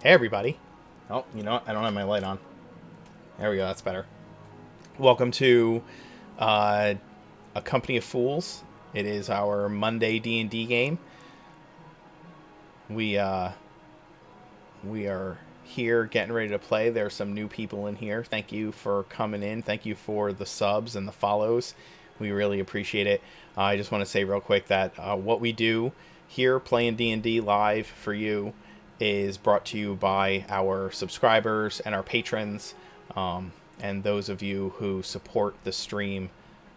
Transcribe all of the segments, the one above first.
Hey, everybody. Oh, you know what? I don't have my light on. There we go. That's better. Welcome to uh, A Company of Fools. It is our Monday D&D game. We uh, we are here getting ready to play. There's some new people in here. Thank you for coming in. Thank you for the subs and the follows. We really appreciate it. I just want to say real quick that what we do here, playing D&D live for you, is brought to you by our subscribers and our patrons, and those of you who support the stream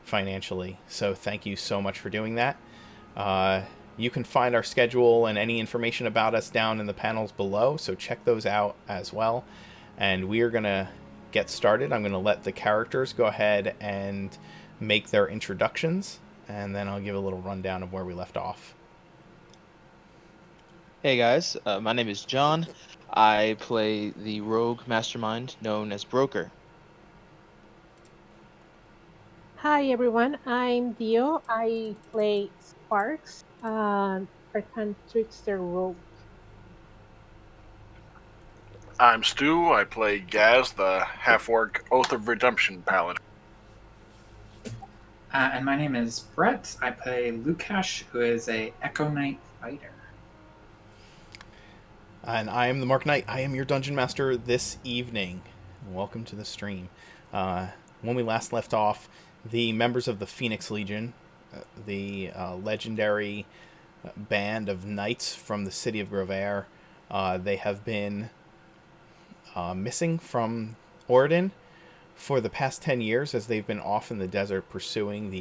financially. So thank you so much for doing that. Uh, you can find our schedule and any information about us down in the panels below, so check those out as well. And we are going to get started. I'm going to let the characters go ahead and make their introductions, and then I'll give a little rundown of where we left off. Hey guys, my name is John. I play the rogue mastermind known as Broker. Hi everyone, I'm Dio. I play Sparks, Arcane Trickster Rogue. I'm Stu. I play Gaz, the half-orc Oath of Redemption paladin. And my name is Brett. I play Lukash, who is a Echo Knight fighter. And I am the Mark Knight. I am your dungeon master this evening. Welcome to the stream. When we last left off, the members of the Phoenix Legion, the legendary band of knights from the city of Grovhaire, they have been missing from Oregon for the past 10 years, as they've been off in the desert pursuing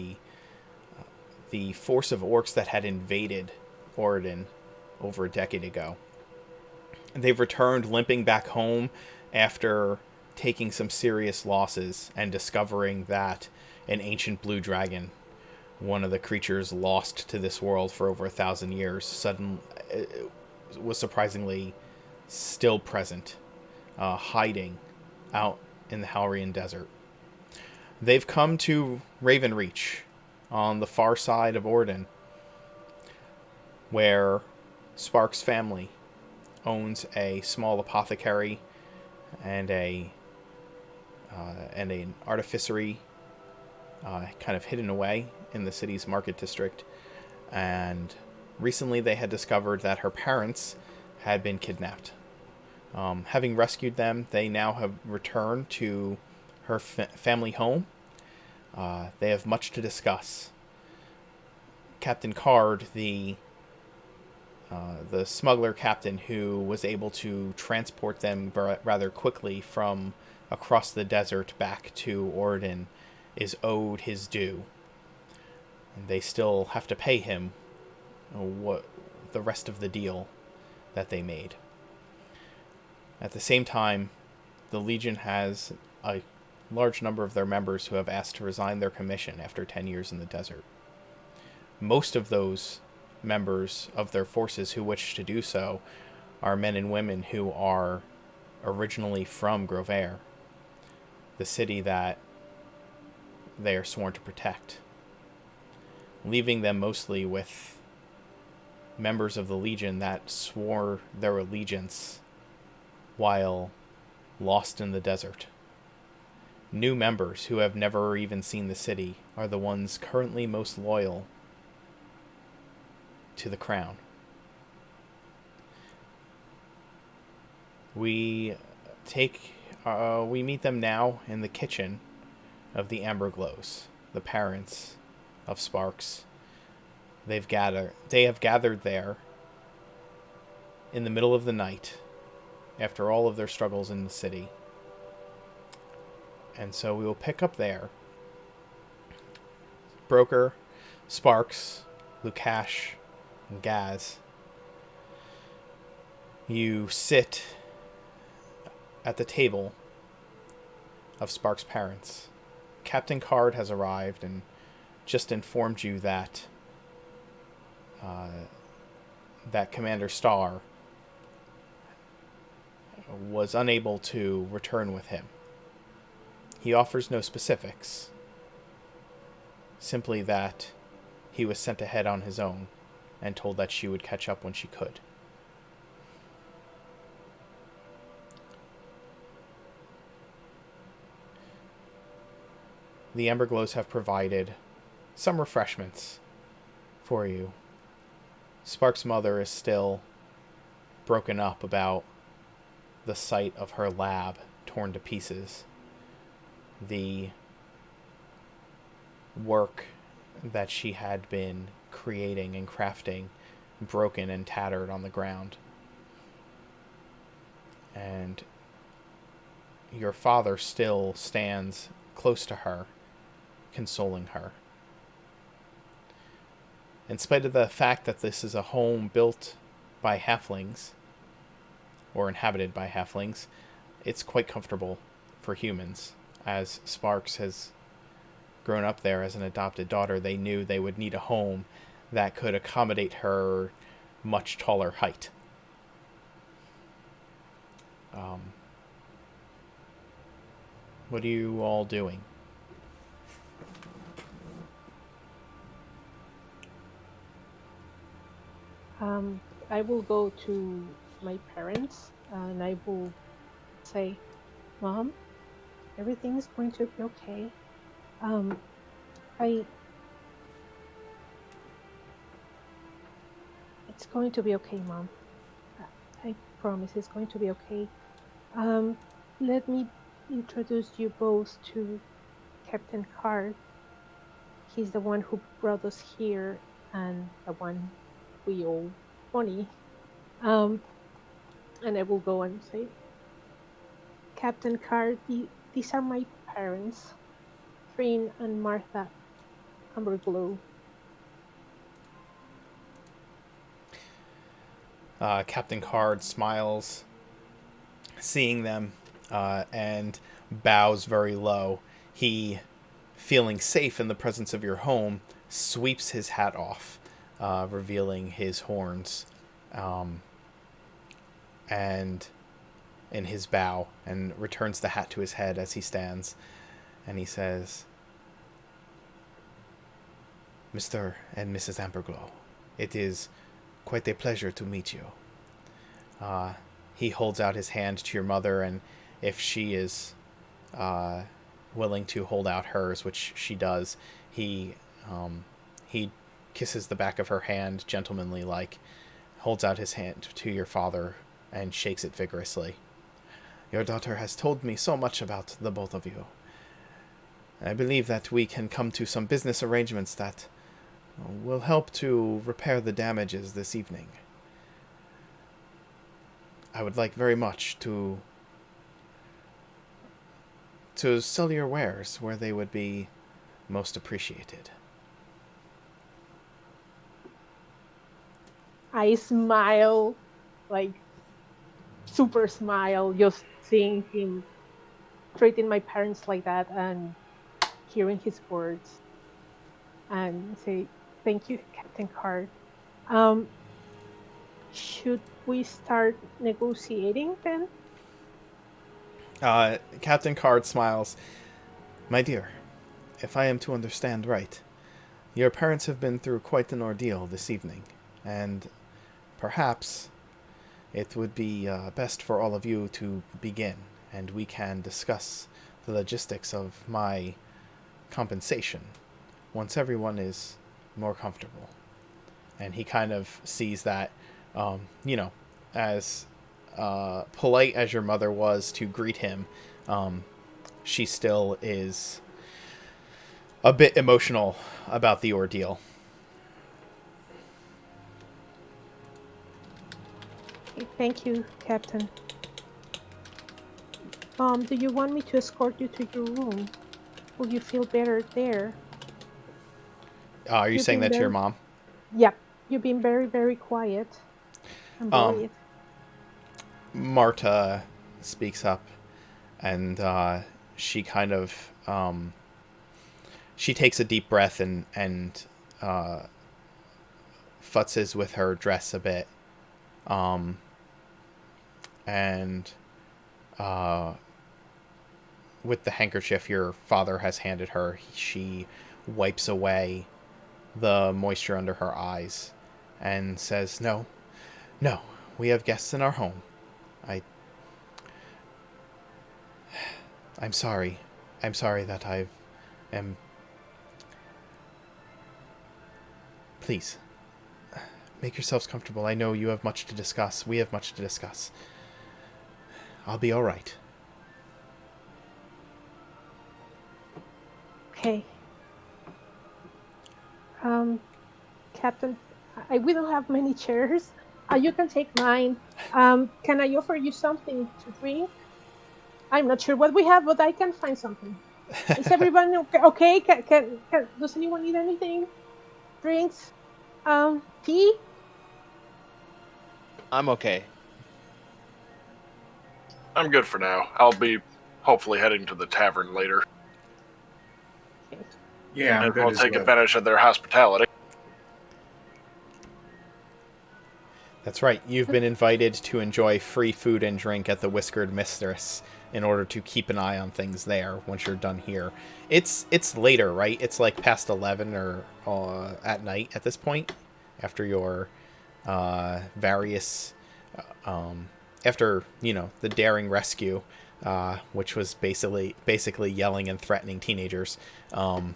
the force of orcs that had invaded Oregon over a decade ago. They've returned limping back home after taking some serious losses and discovering that an ancient blue dragon, one of the creatures lost to this world for over 1,000 years, was surprisingly still present, hiding out in the Halrian Desert. They've come to Ravenreach on the far side of Orden, where Sparks' family owns a small apothecary and an artificery, kind of hidden away in the city's market district. And recently they had discovered that her parents had been kidnapped. Having rescued them, they now have returned to her family home. They have much to discuss. Captain Card, the smuggler captain who was able to transport them rather quickly from across the desert back to Orden, is owed his due. And they still have to pay him what the rest of the deal that they made. At the same time, the Legion has a large number of their members who have asked to resign their commission after 10 years in the desert. Most of those members of their forces who wish to do so are men and women who are originally from Grovhaire, the city that they are sworn to protect, leaving them mostly with members of the Legion that swore their allegiance while lost in the desert. New members who have never even seen the city are the ones currently most loyal to the crown. We meet them now in the kitchen of the Amber Glows, the parents of Sparks. They have gathered there in the middle of the night after all of their struggles in the city. And so we will pick up there. Broker, Sparks, Lukash, and Gaz. You sit at the table of Sparks' parents. Captain Card has arrived and just informed you that that Commander Starr was unable to return with him. He offers no specifics, simply that he was sent ahead on his own and told that she would catch up when she could. the Emberglows have provided some refreshments for you. Spark's mother is still broken up about the sight of her lab torn to pieces. The work that she had been creating and crafting broken and tattered on the ground. And your father still stands close to her, consoling her. In spite of the fact that this is a home built by halflings, or inhabited by halflings, it's quite comfortable for humans. As Sparks has grown up there as an adopted daughter, they knew they would need a home that could accommodate her much taller height. What are you all doing? I will go to my parents and I will say, Mom, everything is going to be okay. Um, it's going to be okay, Mom. I promise it's going to be okay. Let me introduce you both to Captain Card. He's the one who brought us here and the one we owe money. And I will go and say, Captain Card, these are my parents, Trin and Martha Amberglow. Captain Card smiles, seeing them, and bows very low. He, feeling safe in the presence of your home, sweeps his hat off, revealing his horns, and in his bow, and returns the hat to his head as he stands, and he says, Mr. and Mrs. Amberglow, it is quite a pleasure to meet you. He holds out his hand to your mother, and if she is willing to hold out hers, which she does, he kisses the back of her hand, gentlemanly like, holds out his hand to your father, and shakes it vigorously. Your daughter has told me so much about the both of you. I believe that we can come to some business arrangements that will help to repair the damages this evening. I would like very much to sell your wares where they would be most appreciated. I smile, like super smile, just seeing him treating my parents like that and hearing his words, and say, "Thank you, Captain Card." Um, should we start negotiating then? Captain Card smiles. My dear, if I am to understand right, your parents have been through quite an ordeal this evening, and perhaps it would be best for all of you to begin, and we can discuss the logistics of my compensation once everyone is more comfortable. And he kind of sees that, as polite as your mother was to greet him, she still is a bit emotional about the ordeal. Okay, thank you, Captain. Do you want me to escort you to your room? Will you feel better there? Are you You've saying been that to your very, mom? yeah, you've been very, very quiet. I'm Um, worried. Marta speaks up, and she kind of she takes a deep breath and futzes with her dress a bit, and with the handkerchief your father has handed her, she wipes away the moisture under her eyes and says, "No, no, we have guests in our home. I I'm sorry. I'm sorry that I've And please, make yourselves comfortable. I know you have much to discuss. We have much to discuss. I'll be all right. Okay. Captain, we don't have many chairs. You can take mine. Can I offer you something to drink? I'm not sure what we have, but I can find something. Is everyone okay? Does anyone need anything? Drinks? Tea? I'm okay. I'm good for now. I'll be hopefully heading to the tavern later. Okay. Yeah, I'm And good we'll as take well. advantage of their hospitality. That's right. You've been invited to enjoy free food and drink at the Whiskered Mistress in order to keep an eye on things there once you're done here. It's later, right? It's like past 11 or at night at this point after your various after, the daring rescue, which was basically yelling and threatening teenagers. And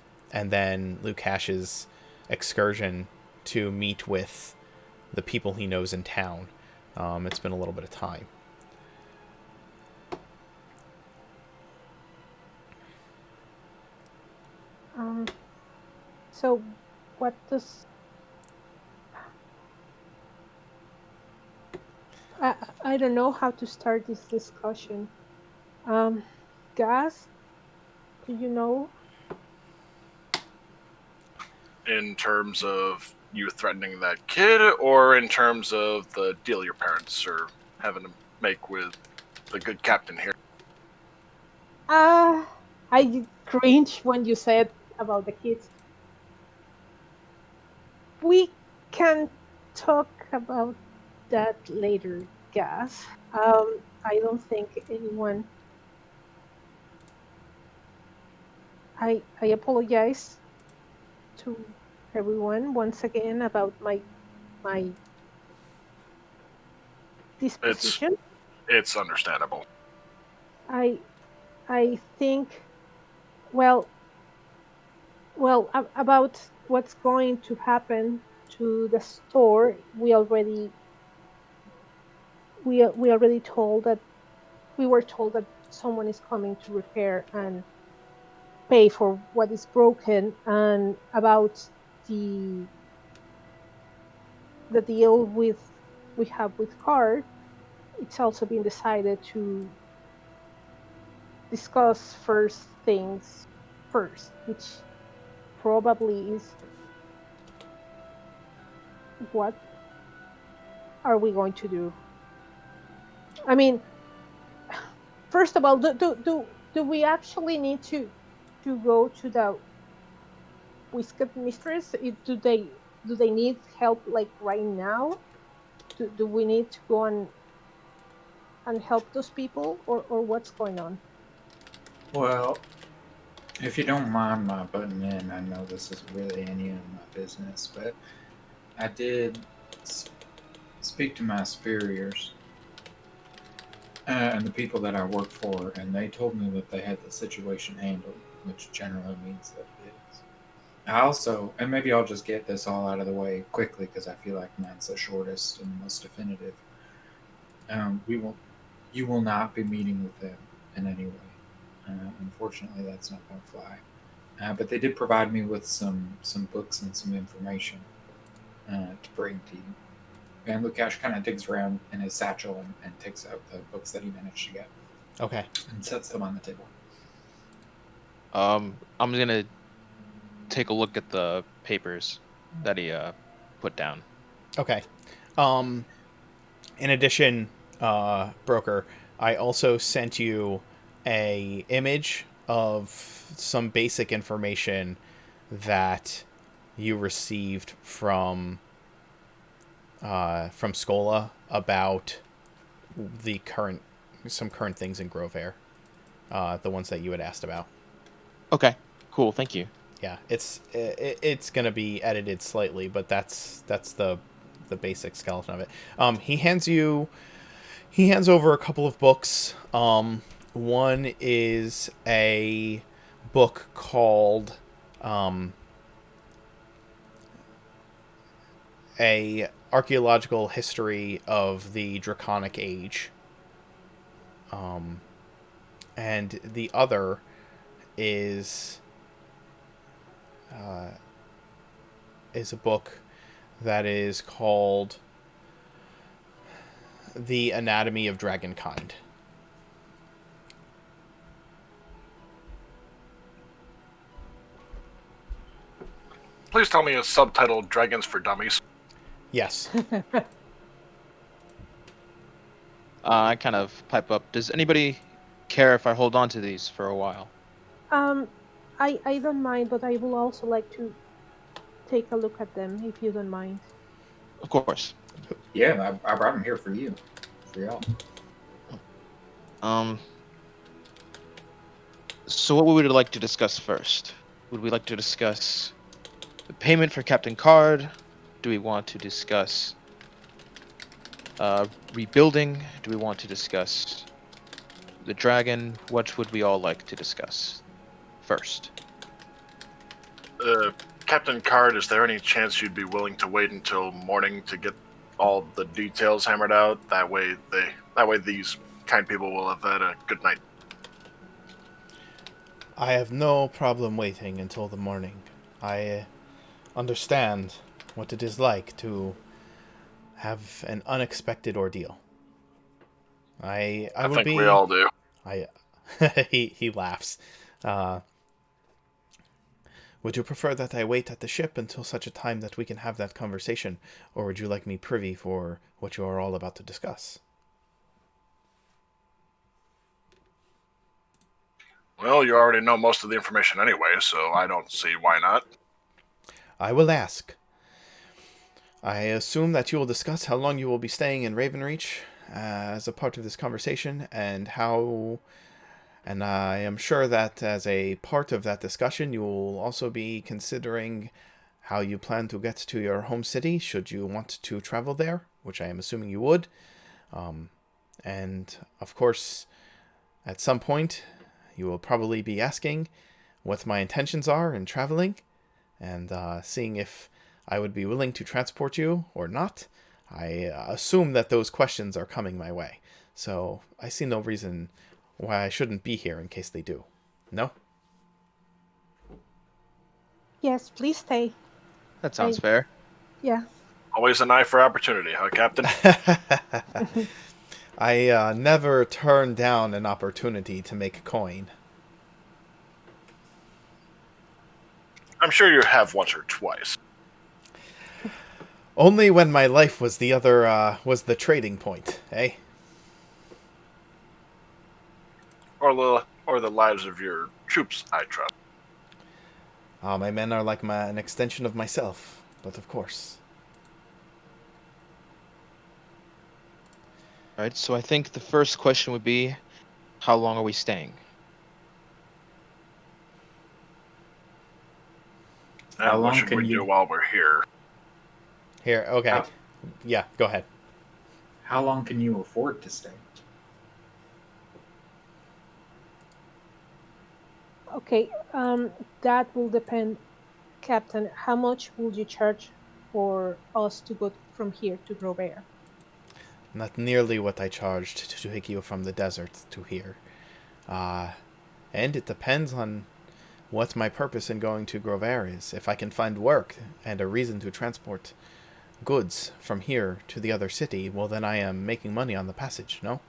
then Lukash's excursion to meet with the people he knows in town. It's been a little bit of time. So what does I don't know how to start this discussion. Gas, do you know? In terms of you threatening that kid, or in terms of the deal your parents are having to make with the good captain here? I cringe when you said about the kids. We can talk about that later, Gas. I don't think anyone. I apologize to everyone once again about my It's disposition. it's understandable. I I think well about what's going to happen to the store. We already told that we were told that someone is coming to repair and pay for what is broken, and about the the deal we have with card. It's also been decided to discuss first things first, which probably is what are we going to do. I mean, first of all, do we actually need to go to the whiskey mistress? Do they need help like right now? Do we need to go and help those people, or what's going on? Well, if you don't mind my butting in, I know this isn't really any of my business, but I did speak to my superiors and the people that I work for, and they told me that they had the situation handled, which generally means that it is. I also, and maybe I'll just get this all out of the way quickly because I feel like mine's the shortest and the most definitive. You will not be meeting with them in any way. Unfortunately, that's not going to fly. But they did provide me with some books and some information to bring to you. And Lukash kind of digs around in his satchel and takes out the books that he managed to get Okay. and sets them on the table. I'm gonna take a look at the papers that he put down. Okay. In addition, broker, I also sent you a image of some basic information that you received from Scola about some current things in Grovhaire, the ones that you had asked about. Okay, cool. Thank you. Yeah, it's gonna be edited slightly, but that's the basic skeleton of it. He hands over a couple of books. One is a book called um, A Archaeological History of the Draconic Age. And the other is is a book that is called The Anatomy of Dragonkind. Please tell me it's subtitled Dragons for Dummies. Yes. I kind of pipe up. Does anybody care if I hold on to these for a while? um, I don't mind, but I will also like to take a look at them if you don't mind. Of course. Yeah, I brought them here for you, for y'all. So what would we like to discuss first? Would we like to discuss the payment for Captain Card? Do we want to discuss rebuilding? Do we want to discuss the dragon? What would we all like to discuss first? Captain Card, is there any chance you'd be willing to wait until morning to get all the details hammered out? That way these kind people will have had a good night. I have no problem waiting until the morning. I understand what it is like to have an unexpected ordeal. I I will think be. we all do. I. He laughs. Would you prefer that I wait at the ship until such a time that we can have that conversation, or would you like me privy for what you are all about to discuss? Well, you already know most of the information anyway, so I don't see why not. I will ask. I assume that you will discuss how long you will be staying in Ravenreach as a part of this conversation, and I am sure that as a part of that discussion, you will also be considering how you plan to get to your home city should you want to travel there, which I am assuming you would. And of course, at some point, you will probably be asking what my intentions are in traveling, and seeing if I would be willing to transport you or not. I assume that those questions are coming my way, so I see no reason why I shouldn't be here in case they do. No? Yes, please stay. That sounds I fair. yeah. Always an eye for opportunity, huh, Captain? I never turn down an opportunity to make a coin. I'm sure you have once or twice. Only when my life was the trading point, eh? Or the lives of your troops, I trust. My men are like an extension of myself, but of course. All right, so I think the first question would be, how long are we staying? How And what long should can we do you- while we're here? Here, okay. How, Yeah, go ahead. how long can you afford to stay? Okay. That will depend, Captain. How much would you charge for us to go from here to Grovhaire? Not nearly what I charged to take you from the desert to here. And it depends on what my purpose in going to Grovhaire is. If I can find work and a reason to transport goods from here to the other city, well, then I am making money on the passage, no?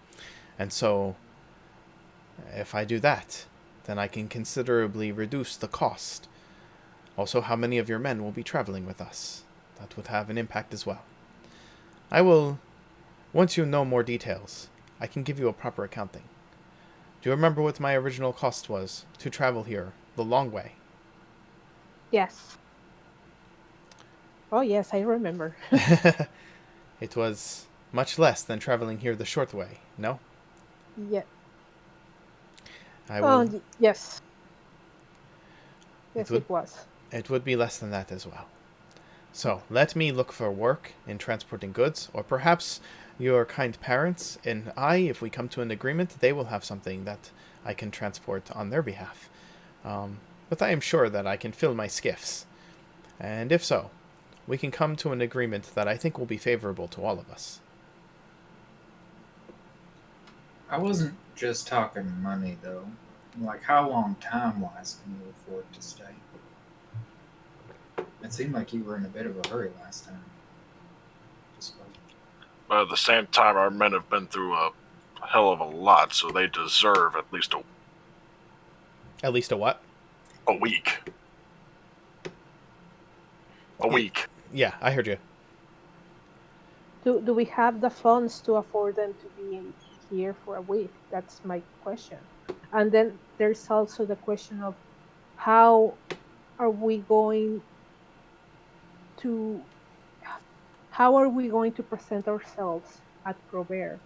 And so, if I do that, then I can considerably reduce the cost. Also, how many of your men will be traveling with us? That would have an impact as well. I will, once you know more details, I can give you a proper accounting. Do you remember what my original cost was to travel here the long way? Yes. Oh yes, I remember. It was much less than traveling here the short way, no? Yeah. I Oh will. yes. It Yes, would. it was. It would be less than that as well. So let me look for work in transporting goods, or perhaps your kind parents and I, if we come to an agreement, they will have something that I can transport on their behalf. But I am sure that I can fill my skiffs. And if so, we can come to an agreement that I think will be favorable to all of us. I wasn't just talking money, though. Like, how long time-wise can you afford to stay? It seemed like you were in a bit of a hurry last time. But at the same time, our men have been through a hell of a lot, so they deserve at least At least a what? a week. A week. Yeah, I heard you. Do we have the funds to afford them to be here for a week? That's my question. And then there's also the question of how are we going to how are we going to present ourselves at Grovhaire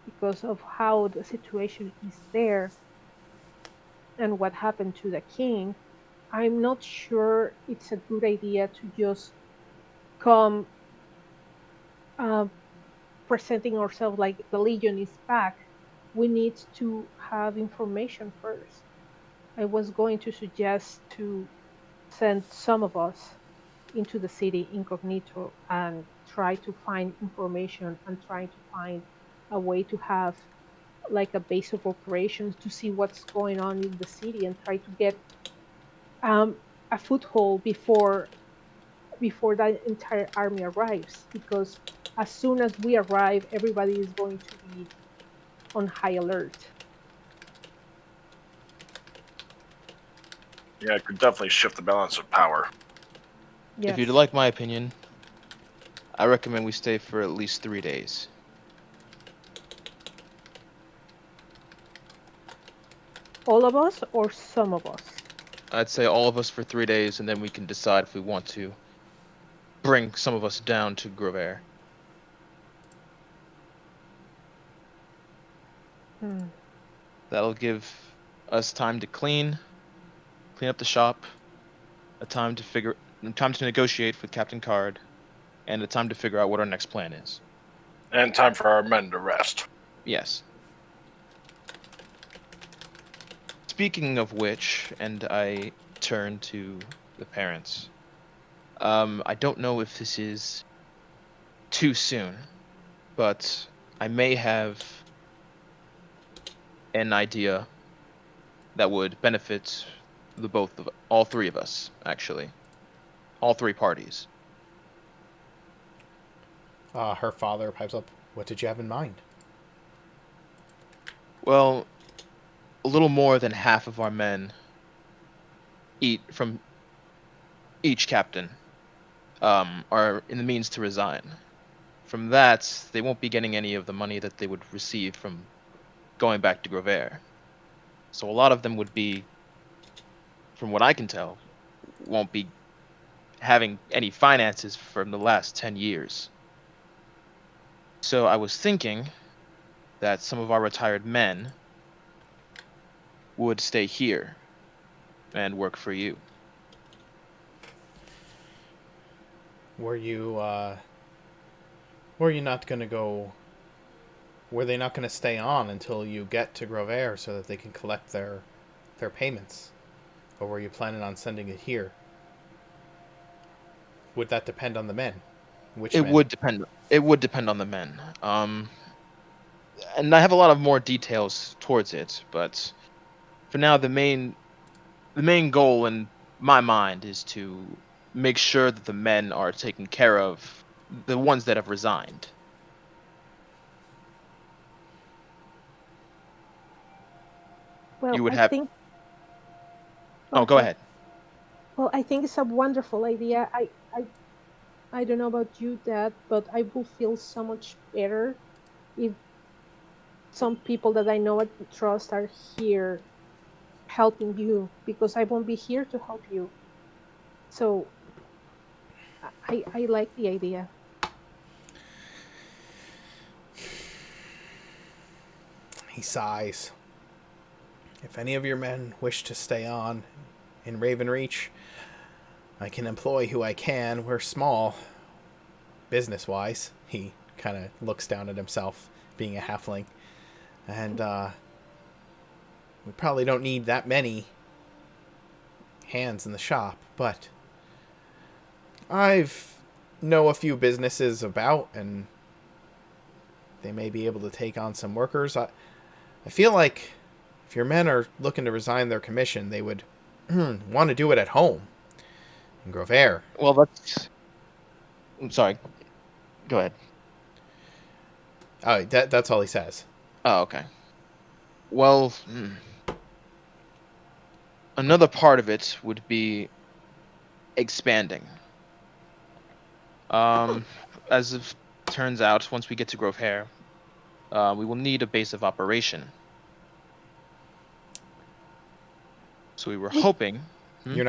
because of how the situation is there and what happened to the king. I'm not sure it's a good idea to just come uh, presenting ourselves like the Legion is back. We need to have information first. I was going to suggest to send some of us into the city incognito and try to find information and try to find a way to have like a base of operations to see what's going on in the city and try to get a foothold before that entire army arrives, because as soon as we arrive everybody is going to be on high alert. Yeah, it could definitely shift the balance of power. If you'd Yes. like my opinion, I recommend we stay for at least 3 days. All of us or some of us? I'd say all of us for 3 days, and then we can decide if we want to bring some of us down to Grovhaire. Hmm. That'll give us time to clean up the shop, a time to negotiate with Captain Card, and a time to figure out what our next plan is. And time for our men to rest. Yes. Speaking of which, and I turn to the parents. I don't know if this is too soon, but I may have an idea that would benefit all three of us, actually. All three parties. Her father pipes up. What did you have in mind? Well, a little more than half of our men eat from each captain are in the means to resign. From that, they won't be getting any of the money that they would receive from going back to Grovhaire. So a lot of them would be, from what I can tell, won't be having any finances from the last 10 years. So I was thinking that some of our retired men would stay here and work for you. Were you were you not going to go? Were they not going to stay on until you get to Grovhaire so that they can collect their payments, or were you planning on sending it here? Would that depend on the men? Which It men? would depend. It would depend on the men. And I have a lot of more details towards it, but for now, the main goal in my mind is to make sure that the men are taken care of, the ones that have resigned. Well, You would I have. think. Go Oh, go ahead. ahead. Well, I think it's a wonderful idea. I don't know about you, Dad, but I will feel so much better if some people that I know and trust are here helping you, because I won't be here to help you. So I like the idea. He sighs. If any of your men wish to stay on in Ravenreach, I can employ who I can. We're small, business wise. He kind of looks down at himself, being a halfling. And we probably don't need that many hands in the shop, but I've know a few businesses about, and they may be able to take on some workers. I feel like if your men are looking to resign their commission, they would want to do it at home in Grovhaire. Well, that's. I'm sorry. Go ahead. Oh, that's all he says. Oh, okay. Well, another part of it would be expanding. Um, as it turns out, once we get to Grovhaire, we will need a base of operation. So we were We hoping. You're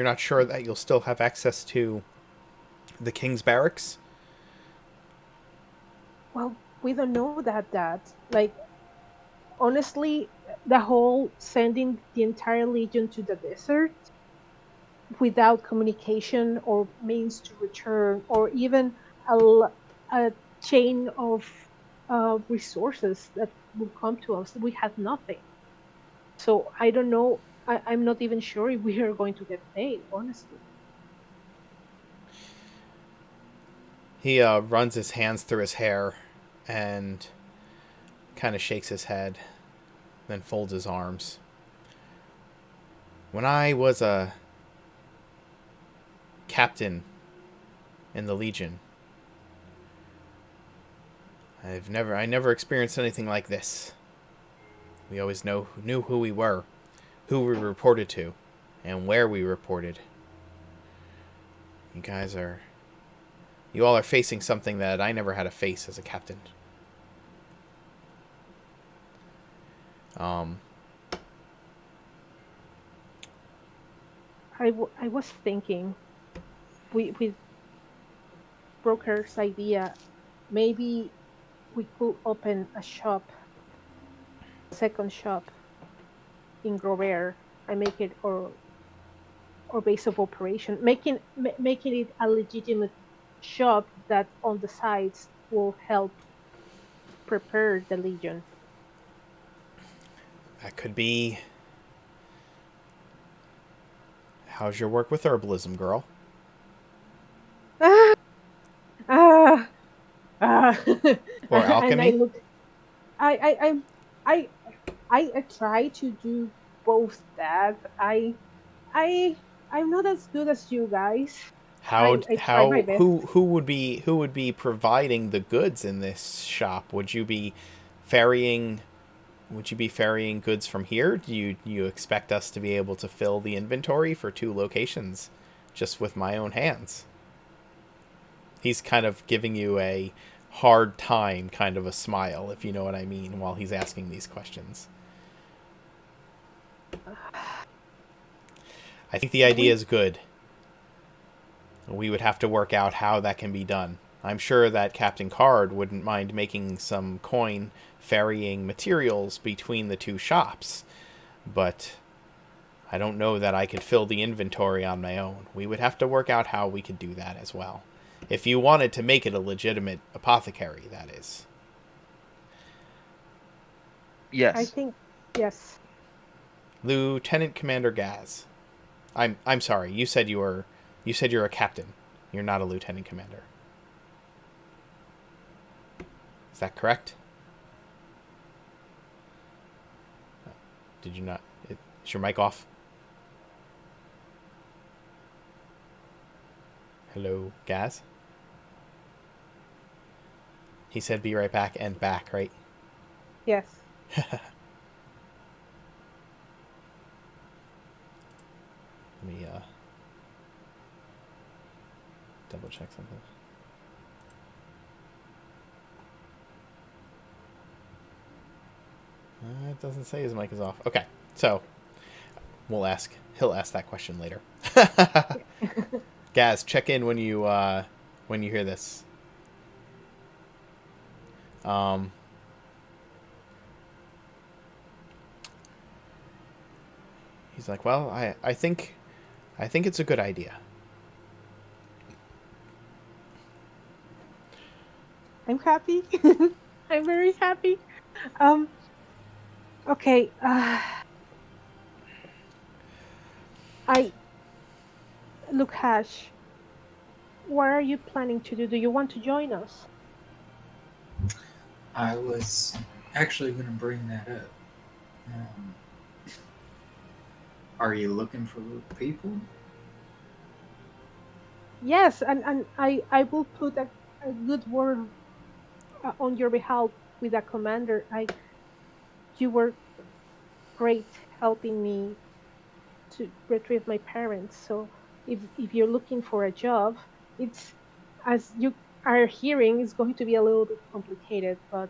not sure that you'll still have access to the king's barracks? well, we don't know that. Like honestly, the whole sending the entire legion to the desert without communication or means to return, or even a chain of resources that will come to us. We had nothing. So I don't know. I'm not even sure if we are going to get paid, honestly. He runs his hands through his hair and kind of shakes his head, then folds his arms. When I was a captain in the Legion, I never experienced anything like this. We always knew who we were, who we reported to, and where we reported. You all are facing something that I never had to face as a captain. Um, I was thinking, with Broker's idea, maybe we could open a shop, second shop in Grovhaire, and make it or base of operation, making it a legitimate shop that on the sides will help prepare the legion. that could be. How's your work with herbalism, girl? Ah, ah, ah. Or And I alchemy? look. I I I try to do both that. I I'm not as good as you guys. I try my best. Who would be providing the goods in this shop? Ferrying would you be ferrying goods from here? Do you expect us to be able to fill the inventory for 2 locations just with my own hands? He's kind of giving you a hard time, kind of a smile, if you know what I mean, while he's asking these questions. I think the idea We is good. We would have to work out how that can be done. I'm sure that Captain Card wouldn't mind making some coin ferrying materials between the 2 shops, but I don't know that I could fill the inventory on my own. We would have to work out how we could do that as well. If you wanted to make it a legitimate apothecary, that is. I Yes. think yes. Lieutenant Commander Gaz. I'm sorry. You said you're a captain. You're not a lieutenant commander. Is that correct? Did you not? Is your mic off? Hello, Gaz? He said be right back and back, right? Yes. Let me double check something. It doesn't say his mic is off. Okay, so we'll ask. He'll ask that question later. Gaz, check in when you hear this. He's like, well, I think it's a good idea. I'm happy. I'm very happy. Um. Okay. I Look, Hash, what are you planning to do? Do you want to join us? I was actually going to bring that up. Um, are you looking for people? Yes, and I will put a good word on your behalf with a commander. You were great helping me to retrieve my parents. So if you're looking for a job, it's as you are hearing, it's going to be a little bit complicated, but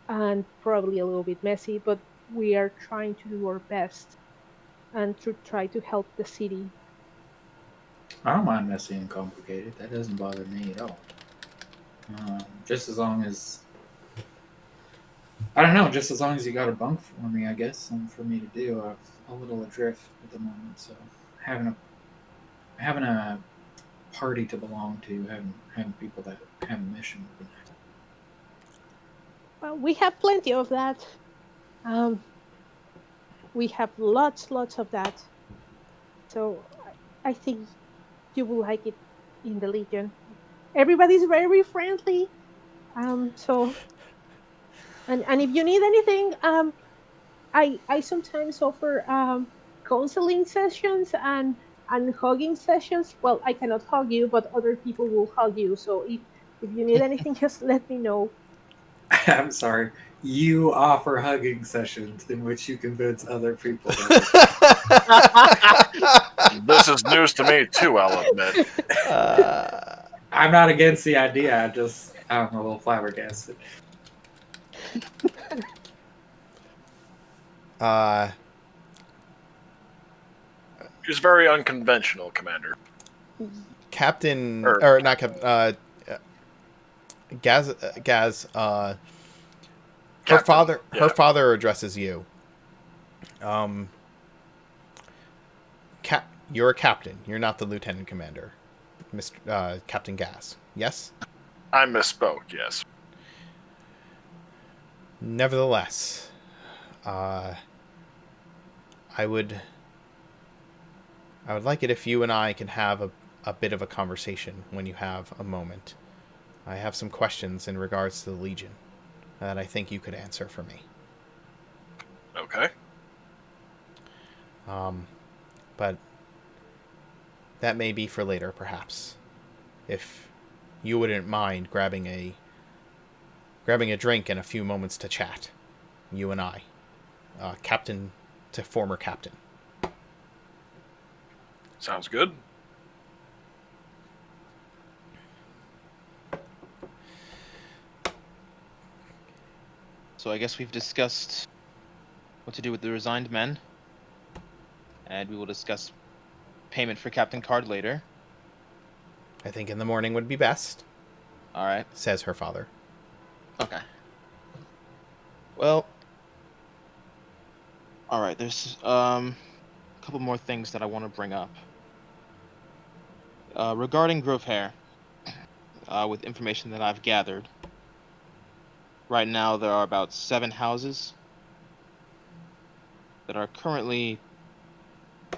and probably a little bit messy. But we are trying to do our best and to try to help the city. I don't mind messy and complicated. That doesn't bother me at all. Just as long as I don't know, just as long as you got a bunk for me, I guess, something for me to do. I'm a little adrift at the moment, so having a having a party to belong to, having people that have a mission would be nice. Well, we have plenty of that. Um, we have lots of that. So I think you will like it in the Legion. Everybody's very friendly. So and if you need anything, I sometimes offer counseling sessions and hugging sessions. Well, I cannot hug you, but other people will hug you. So if you need anything, just let me know. I'm sorry. You offer hugging sessions in which you convince other people that This is news to me too, I'll admit. uh, I'm not against the idea. I'm a little flabbergasted. uh, She's very unconventional, Commander. Captain, Or or not Captain, Gaz, Captain. her Yeah. father addresses you. Um, you're a captain. You're not the lieutenant commander, Mr. Captain Gas. Yes. I misspoke, yes. Nevertheless, uh, I would I would like it if you and I can have a bit of a conversation when you have a moment. I have some questions in regards to the Legion that I think you could answer for me. Okay. But that may be for later, perhaps. If you wouldn't mind grabbing a drink and a few moments to chat, you and I, captain to former captain. Sounds good. So I guess we've discussed what to do with the resigned men, and we will discuss payment for Captain Card later. I think in the morning would be best, All right. says her father. Okay. Well, all right. There's a couple more things that I want to bring up regarding Grovhaire. With information that I've gathered, right now there are about 7 houses that are currently,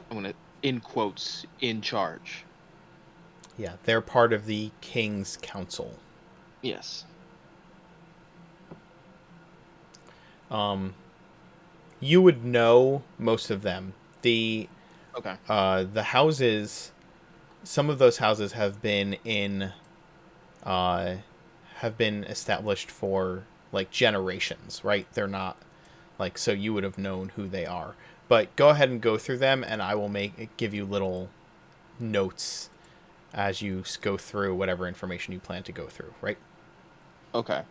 I'm gonna in quotes, in charge. Yeah, they're part of the King's Council. Yes. You would know most of them. Okay. The houses, some of those houses have been established for like generations, right? They're not like, so you would have known who they are. But go ahead and go through them, and I will give you little notes as you go through whatever information you plan to go through, right? Okay.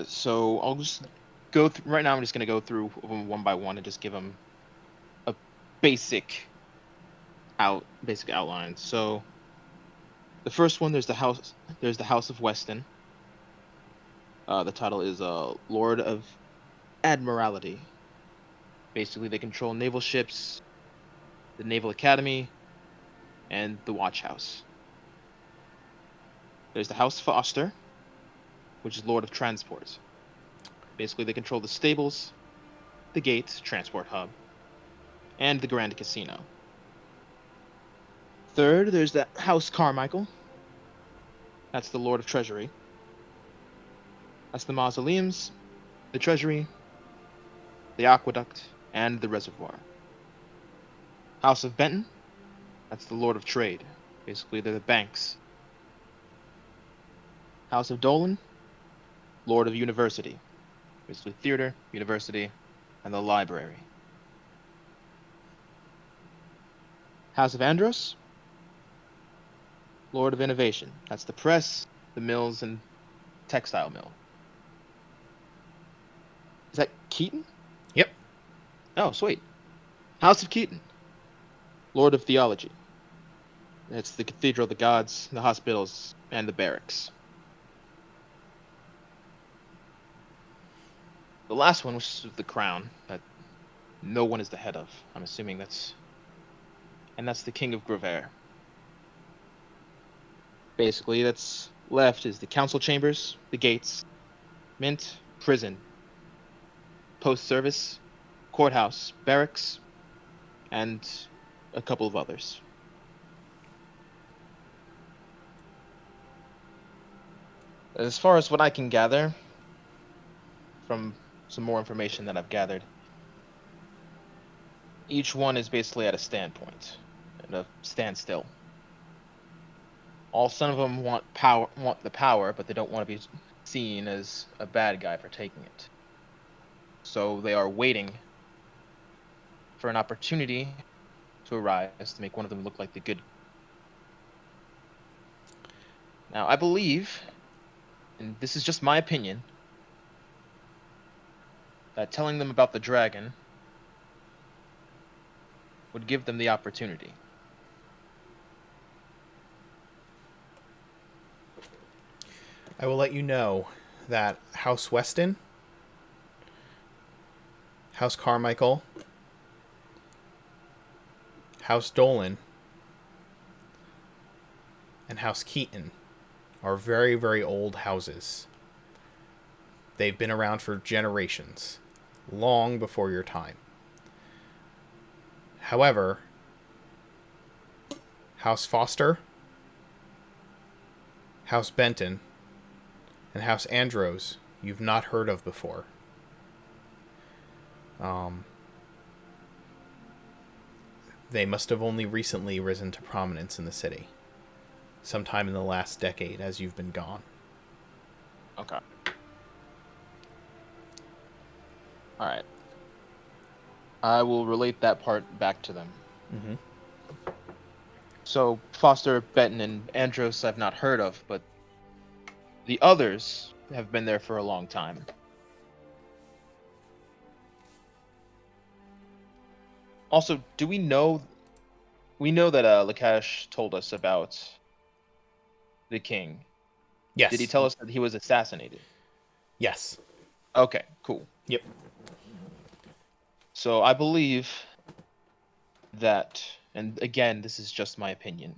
So I'll just go through right now. I'm just gonna go through them one by one and just give them a basic basic outline. So the first one, there's the House of Weston. The title is Lord of Admiralty. Basically, they control naval ships, the Naval Academy, and the Watch House. There's the House Foster, which is Lord of Transport. Basically, they control the stables, the gate, transport hub, and the Grand Casino. Third, there's the House Carmichael. That's the Lord of Treasury. That's the mausoleums, the treasury, the aqueduct, and the reservoir. House of Benton. That's the Lord of Trade. Basically, they're the banks. House of Dolan. Lord of University. Basically, theater, university, and the library. House of Andros. Lord of Innovation. That's the press, the mills, and textile mill. Is that Keaton? Yep. Oh, sweet. House of Keaton. Lord of Theology. It's the Cathedral of the Gods, the hospitals, and the barracks. The last one, which is the crown, that no one is the head of. I'm assuming that's... And that's the King of Grovhaire. Basically, that's left is the council chambers, the gates, mint, prison, post service, courthouse, barracks, and a couple of others. As far as what I can gather from some more information that I've gathered, each one is basically at a standpoint, at a standstill. All some of them want the power, but they don't want to be seen as a bad guy for taking it. So they are waiting for an opportunity to arise to make one of them look like the good. Now, I believe, and this is just my opinion, that telling them about the dragon would give them the opportunity. I will let you know that House Weston, House Carmichael, House Dolan, and House Keaton are very, very old houses. They've been around for generations, long before your time. However, House Foster, House Benton, and House Andros you've not heard of before. They must have only recently risen to prominence in the city. Sometime in the last decade as you've been gone. Okay. Alright. I will relate that part back to them. Mm-hmm. So, Foster, Benton, and Andros I've not heard of, but the others have been there for a long time. Also, do we know... We know that Lakash told us about the king. Yes. Did he tell us that he was assassinated? Yes. Okay, cool. Yep. So I believe that, and again, this is just my opinion,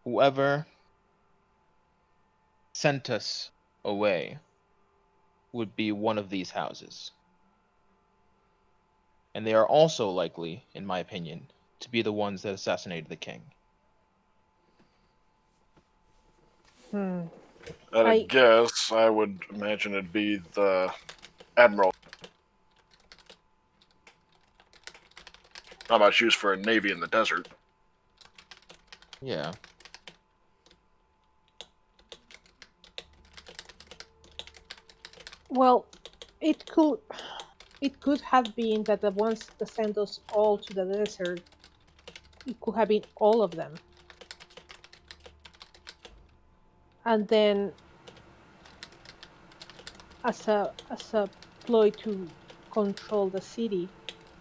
whoever sent us away would be one of these houses. And they are also likely, in my opinion, to be the ones that assassinated the king. At a guess, I would imagine it'd be the admiral. Not much use for a navy in the desert. Yeah. Well, it could have been that the ones that sent us all to the desert, it could have been all of them. And then as a ploy to control the city,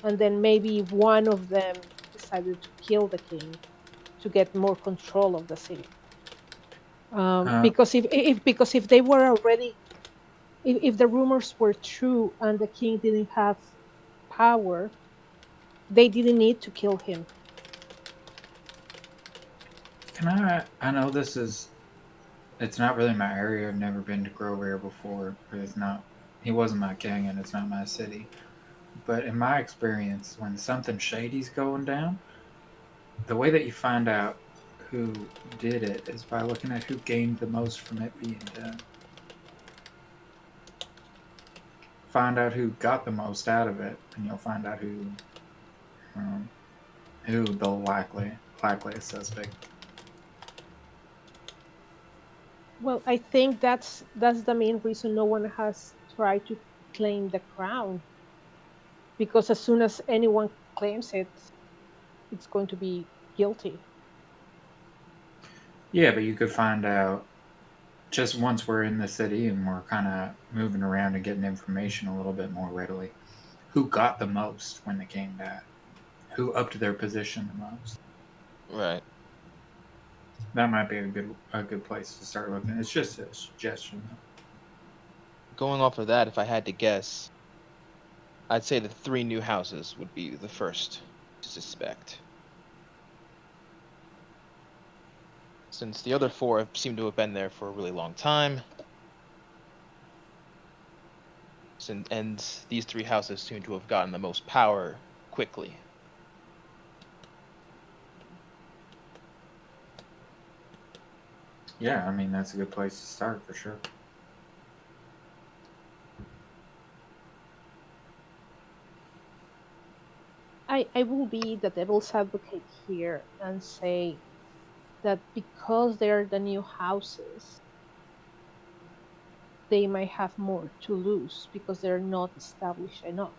and then maybe one of them decided to kill the king to get more control of the city. Because if they were already, if the rumors were true and the king didn't have power, they didn't need to kill him. I know this is, it's not really my area. I've never been to Grovhaire before. It's not, he wasn't my king and it's not my city. But in my experience, when something shady's going down, The way that you find out who did it is by looking at who gained the most from it being done. Find out who got the most out of it, and you'll find out um, who the likeliest suspect. Well, I think that's the main reason no one has tried to claim the crown, because as soon as anyone claims it, it's going to be guilty. Yeah, but you could find out just once we're in the city and we're kind of moving around and getting information a little bit more readily. Who got the most when the king died? Who upped their position the most? Right. That might be a good place to start looking. It's just a suggestion, though. Going off of that, if I had to guess, I'd say the three new houses would be the first to suspect, since the other four seem to have been there for a really long time. And these three houses seem to have gotten the most power quickly. Yeah, I mean that's a good place to start for sure. I will be the devil's advocate here and say that because they're the new houses, they might have more to lose because they're not established enough.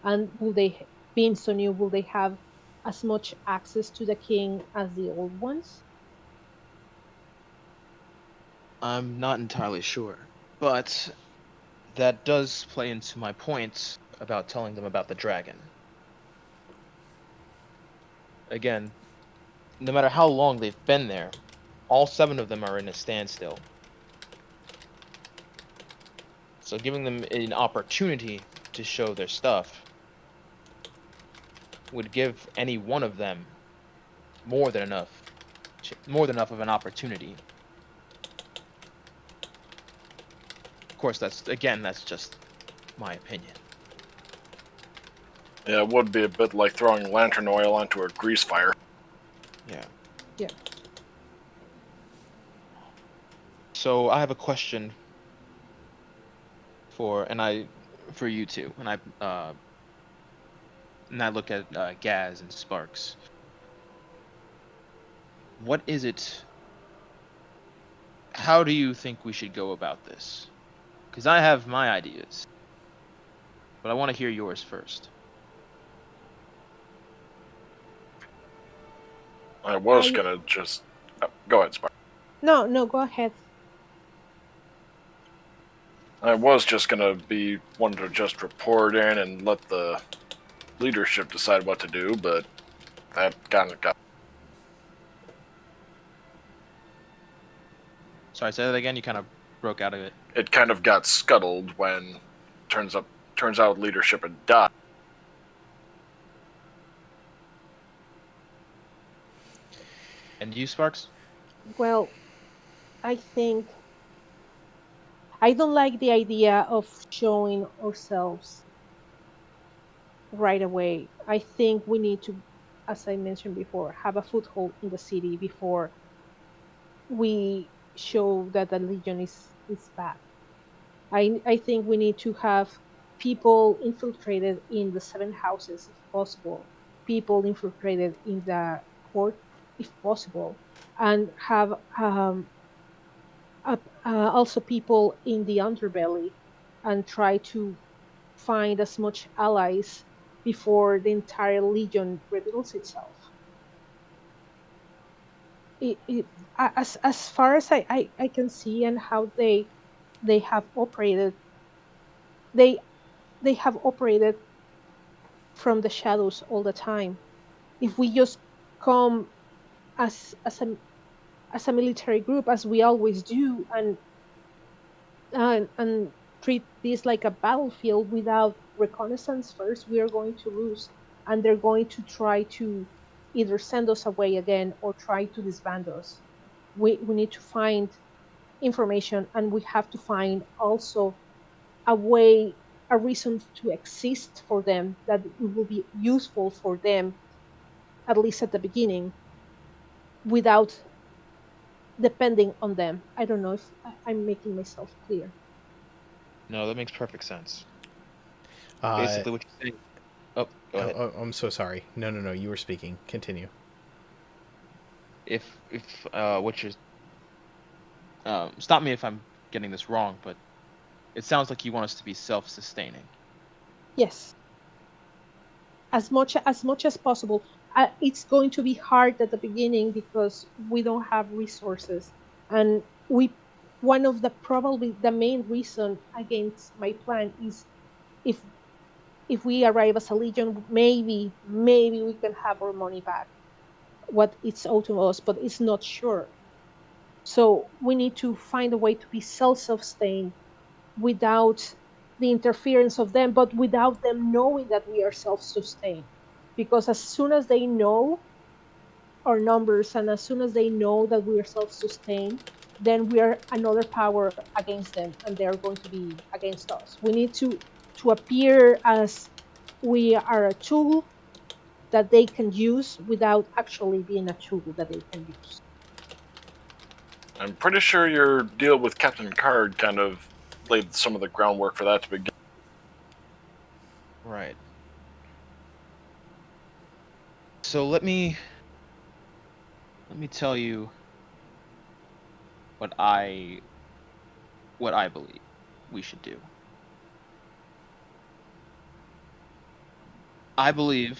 And being so new, will they have as much access to the king as the old ones? I'm not entirely sure, but that does play into my point about telling them about the dragon. Again, no matter how long they've been there, all seven of them are in a standstill. So giving them an opportunity to show their stuff would give any one of them more than enough, more than enough of an opportunity. Of course, that's just my opinion. Yeah, it would be a bit like throwing lantern oil onto a grease fire. Yeah. Yeah. So I have a question for you two, and I look at Gaz and Sparks. What is it? How do you think we should go about this? Because I have my ideas, but I want to hear yours first. I was I gonna just go ahead, Spark. No, no, go ahead. I was just gonna be one to just report in and let the leadership decide what to do, but that kind of got. Sorry, say that again. You kind of broke out of it. It kind of got scuttled when turns up turns out leadership had died. And you, Sparks? Well, I think I don't like the idea of showing ourselves right away. I think we need to, as I mentioned before, have a foothold in the city before we show that the Legion is back. I think we need to have people infiltrated in the seven houses if possible, people infiltrated in the court if possible, and have also people in the underbelly and try to find as much allies before the entire legion reveals itself. It, as far as I can see and how they have operated, they they have operated from the shadows all the time. If we just come as a military group as we always do and treat this like a battlefield without reconnaissance first, we are going to lose, and they're going to try to either send us away again or try to disband us. We need to find information, and we have to find also a way, a reason to exist for them that it will be useful for them at least at the beginning, without depending on them. I don't know if I'm making myself clear. No, that makes perfect sense. Uh, Basically, what you're saying. Oh, go ahead. I'm so sorry. No. You were speaking. Continue. If what you're stop me if I'm getting this wrong, but it sounds like you want us to be self-sustaining. Yes, as much as possible. It's going to be hard at the beginning because we don't have resources, and we one of the probably the main reason against my plan is if if we arrive as a legion, maybe we can have our money back, what it's owed to us, but it's not sure. So we need to find a way to be self-sustained without the interference of them, but without them knowing that we are self-sustained. Because as soon as they know our numbers and as soon as they know that we are self-sustained, then we are another power against them and they're going to be against us. We need to appear as we are a tool that they can use without actually being a tool that they can use. I'm pretty sure your deal with Captain Card kind of laid some of the groundwork for that to begin. Right. So let me tell you what I believe we should do. I believe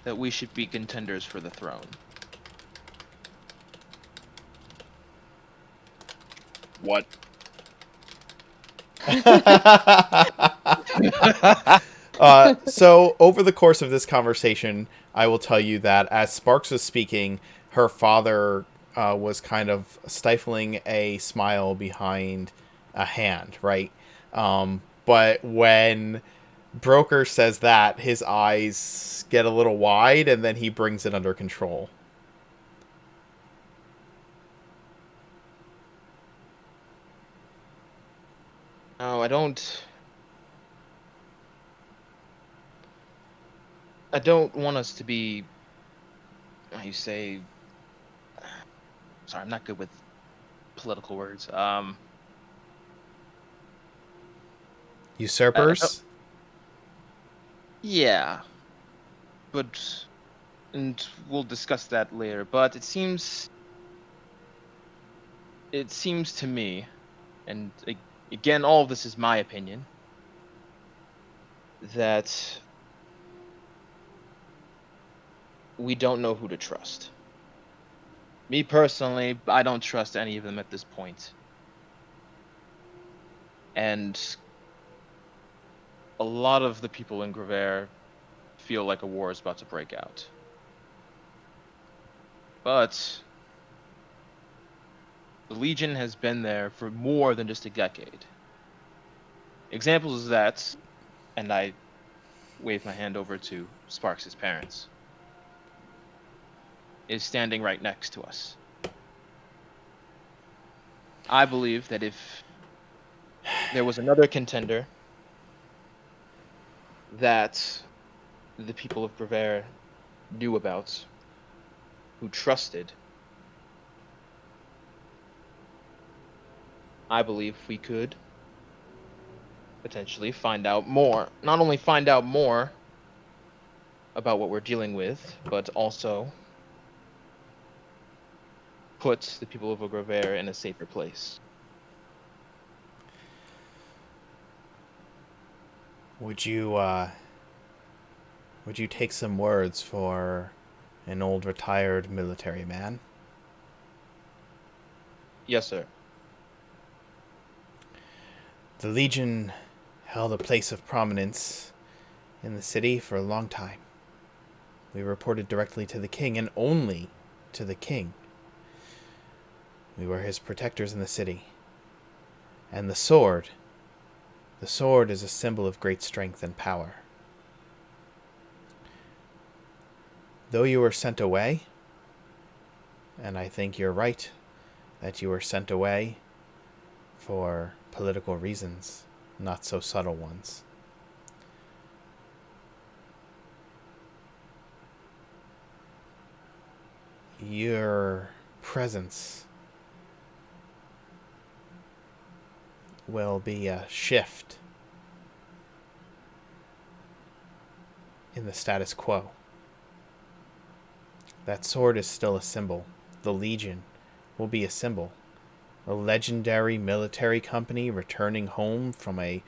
that we should be contenders for the throne. What? So over the course of this conversation, I will tell you that as Sparks was speaking, her father was kind of stifling a smile behind a hand, right? But when Broker says that, his eyes get a little wide, and then he brings it under control. No, I don't want us to be, how you say, sorry, I'm not good with political words. I don't, Usurpers? yeah, but and we'll discuss that later. But it seems to me, and again, all of this is my opinion, that we don't know who to trust. Me personally, I don't trust any of them at this point. And a lot of the people in Grovhaire feel like a war is about to break out. But the Legion has been there for more than just a decade. Examples of that, and I wave my hand over to Sparks' parents, is standing right next to us. I believe that if there was another contender that the people of Grovhaire knew about, who trusted, I believe we could potentially find out more. Not only find out more about what we're dealing with, but also put the people of Grovhaire in a safer place. Would you take some words for an old retired military man? Yes, sir. The Legion held a place of prominence in the city for a long time. We reported directly to the king and only to the king. We were his protectors in the city. And the sword is a symbol of great strength and power. Though you were sent away, and I think you're right that you were sent away for political reasons, not so subtle ones. Your presence will be a shift in the status quo. That sword is still a symbol. The Legion will be a symbol. A legendary military company returning home from a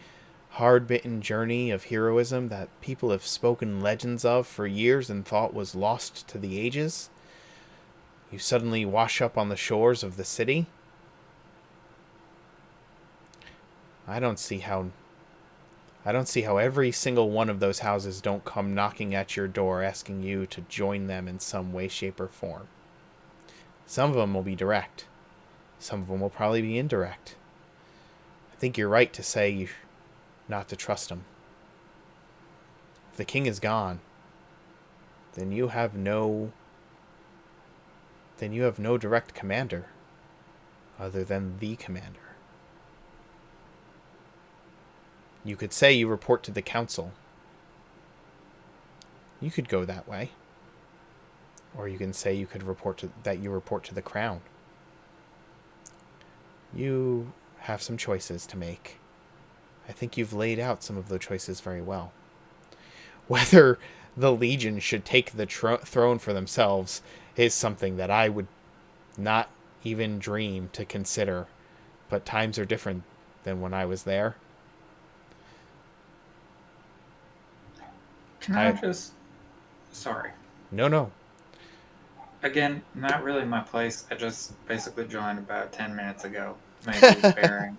hard-bitten journey of heroism that people have spoken legends of for years and thought was lost to the ages. You suddenly wash up on the shores of the city. I don't see how every single one of those houses don't come knocking at your door asking you to join them in some way, shape, or form. Some of them will be direct. Some of them will probably be indirect. I think you're right to say not to trust them. If the king is gone, then you have no direct commander other than the commander. You could say you report to the council. You could go that way. Or you can say you report to the crown. You have some choices to make. I think you've laid out some of those choices very well. Whether the Legion should take the throne for themselves is something that I would not even dream to consider. But times are different than when I was there. Can I just... Sorry. No. Again, not really my place. I just basically joined about 10 minutes ago. Maybe bearing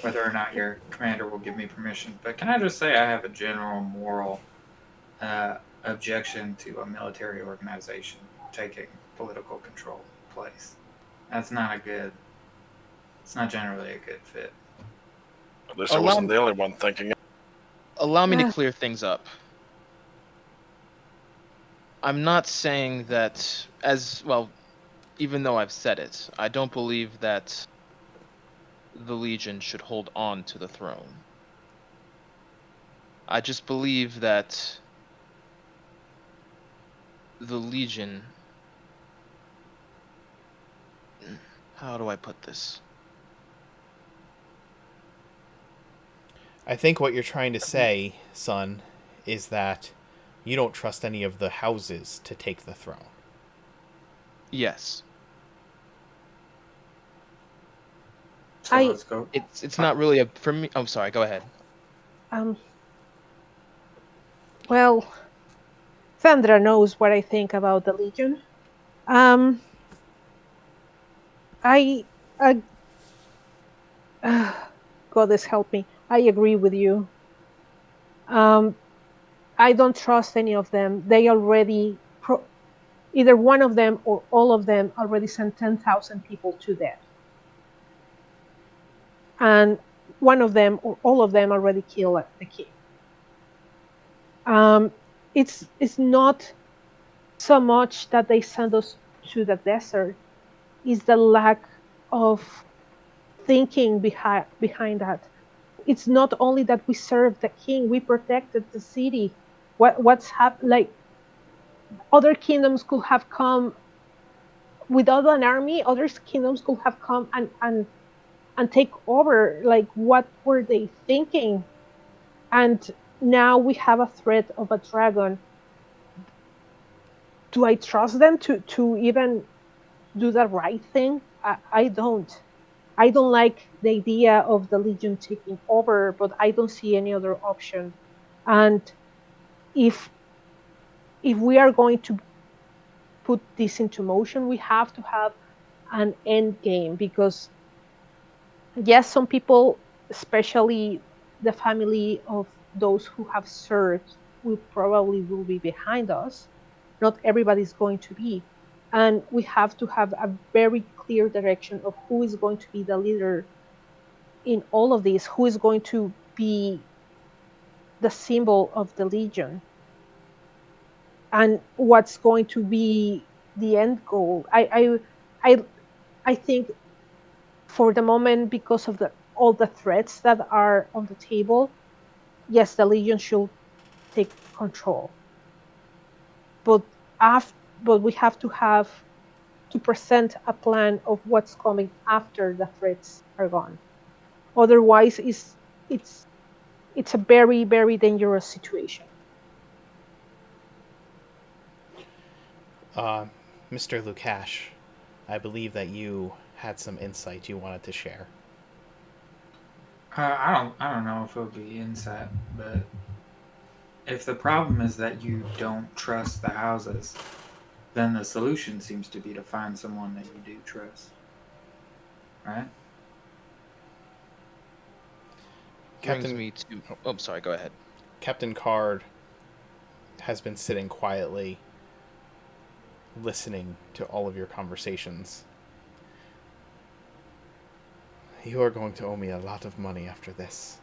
whether or not your commander will give me permission. But can I just say I have a general moral objection to a military organization taking political control in place. That's not a good... It's not generally a good fit. At least I wasn't the only one thinking it. Allow me to clear things up. I'm not saying that, even though I've said it, I don't believe that the Legion should hold on to the throne. I just believe that the Legion... How do I put this? I think what you're trying to say, son, is that you don't trust any of the houses to take the throne. Yes. So let's go. It's not really a... For me... I'm sorry, go ahead. Well, Sandra knows what I think about the Legion. I Goddess help me. I agree with you. I don't trust any of them. They already either one of them or all of them already sent 10,000 people to death, and one of them or all of them already killed the king. It's not so much that they send us to the desert; is the lack of thinking behind that. It's not only that we served the king, we protected the city. What's happened? Like, other kingdoms could have come without an army. Other kingdoms could have come and take over. Like, what were they thinking? And now we have a threat of a dragon. Do I trust them to even do the right thing? I don't. I don't like the idea of the Legion taking over, but I don't see any other option. And if we are going to put this into motion, we have to have an end game, because yes, some people, especially the family of those who have served, will be behind us. Not everybody's going to be. And we have to have a very clear direction of who is going to be the leader in all of this, who is going to be the symbol of the Legion, and what's going to be the end goal. I think for the moment, because of all the threats that are on the table, yes, the Legion should take control. But we have to have to present a plan of what's coming after the threats are gone. Otherwise, it's it's a very very dangerous situation. Uh, Mr. Lukash, I believe that you had some insight you wanted to share. I don't know if it'll be insight, but if the problem is that you don't trust the houses, then the solution seems to be to find someone that you do trust, right? Brings Captain me to. Oh, sorry. Go ahead. Captain Card has been sitting quietly, listening to all of your conversations. You are going to owe me a lot of money after this.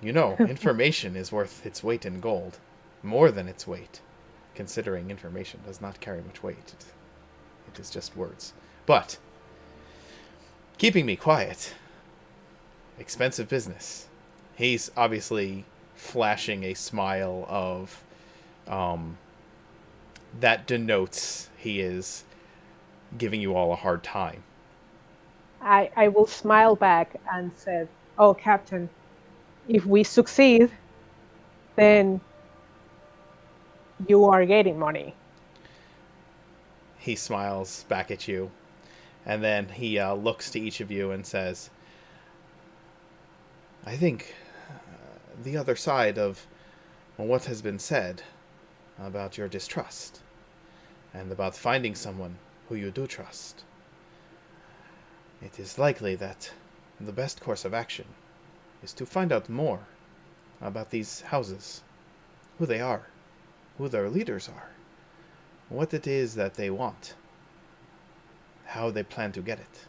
You know, information is worth its weight in gold. More than its weight, considering information does not carry much weight. It is just words. But, keeping me quiet, expensive business. He's obviously flashing a smile of that denotes he is giving you all a hard time. I will smile back and said, "Oh, Captain, if we succeed, then you are getting money." He smiles back at you, and then he looks to each of you and says, I think the other side of what has been said about your distrust and about finding someone who you do trust. It is likely that the best course of action is to find out more about these houses, who they are, who their leaders are, what it is that they want, how they plan to get it.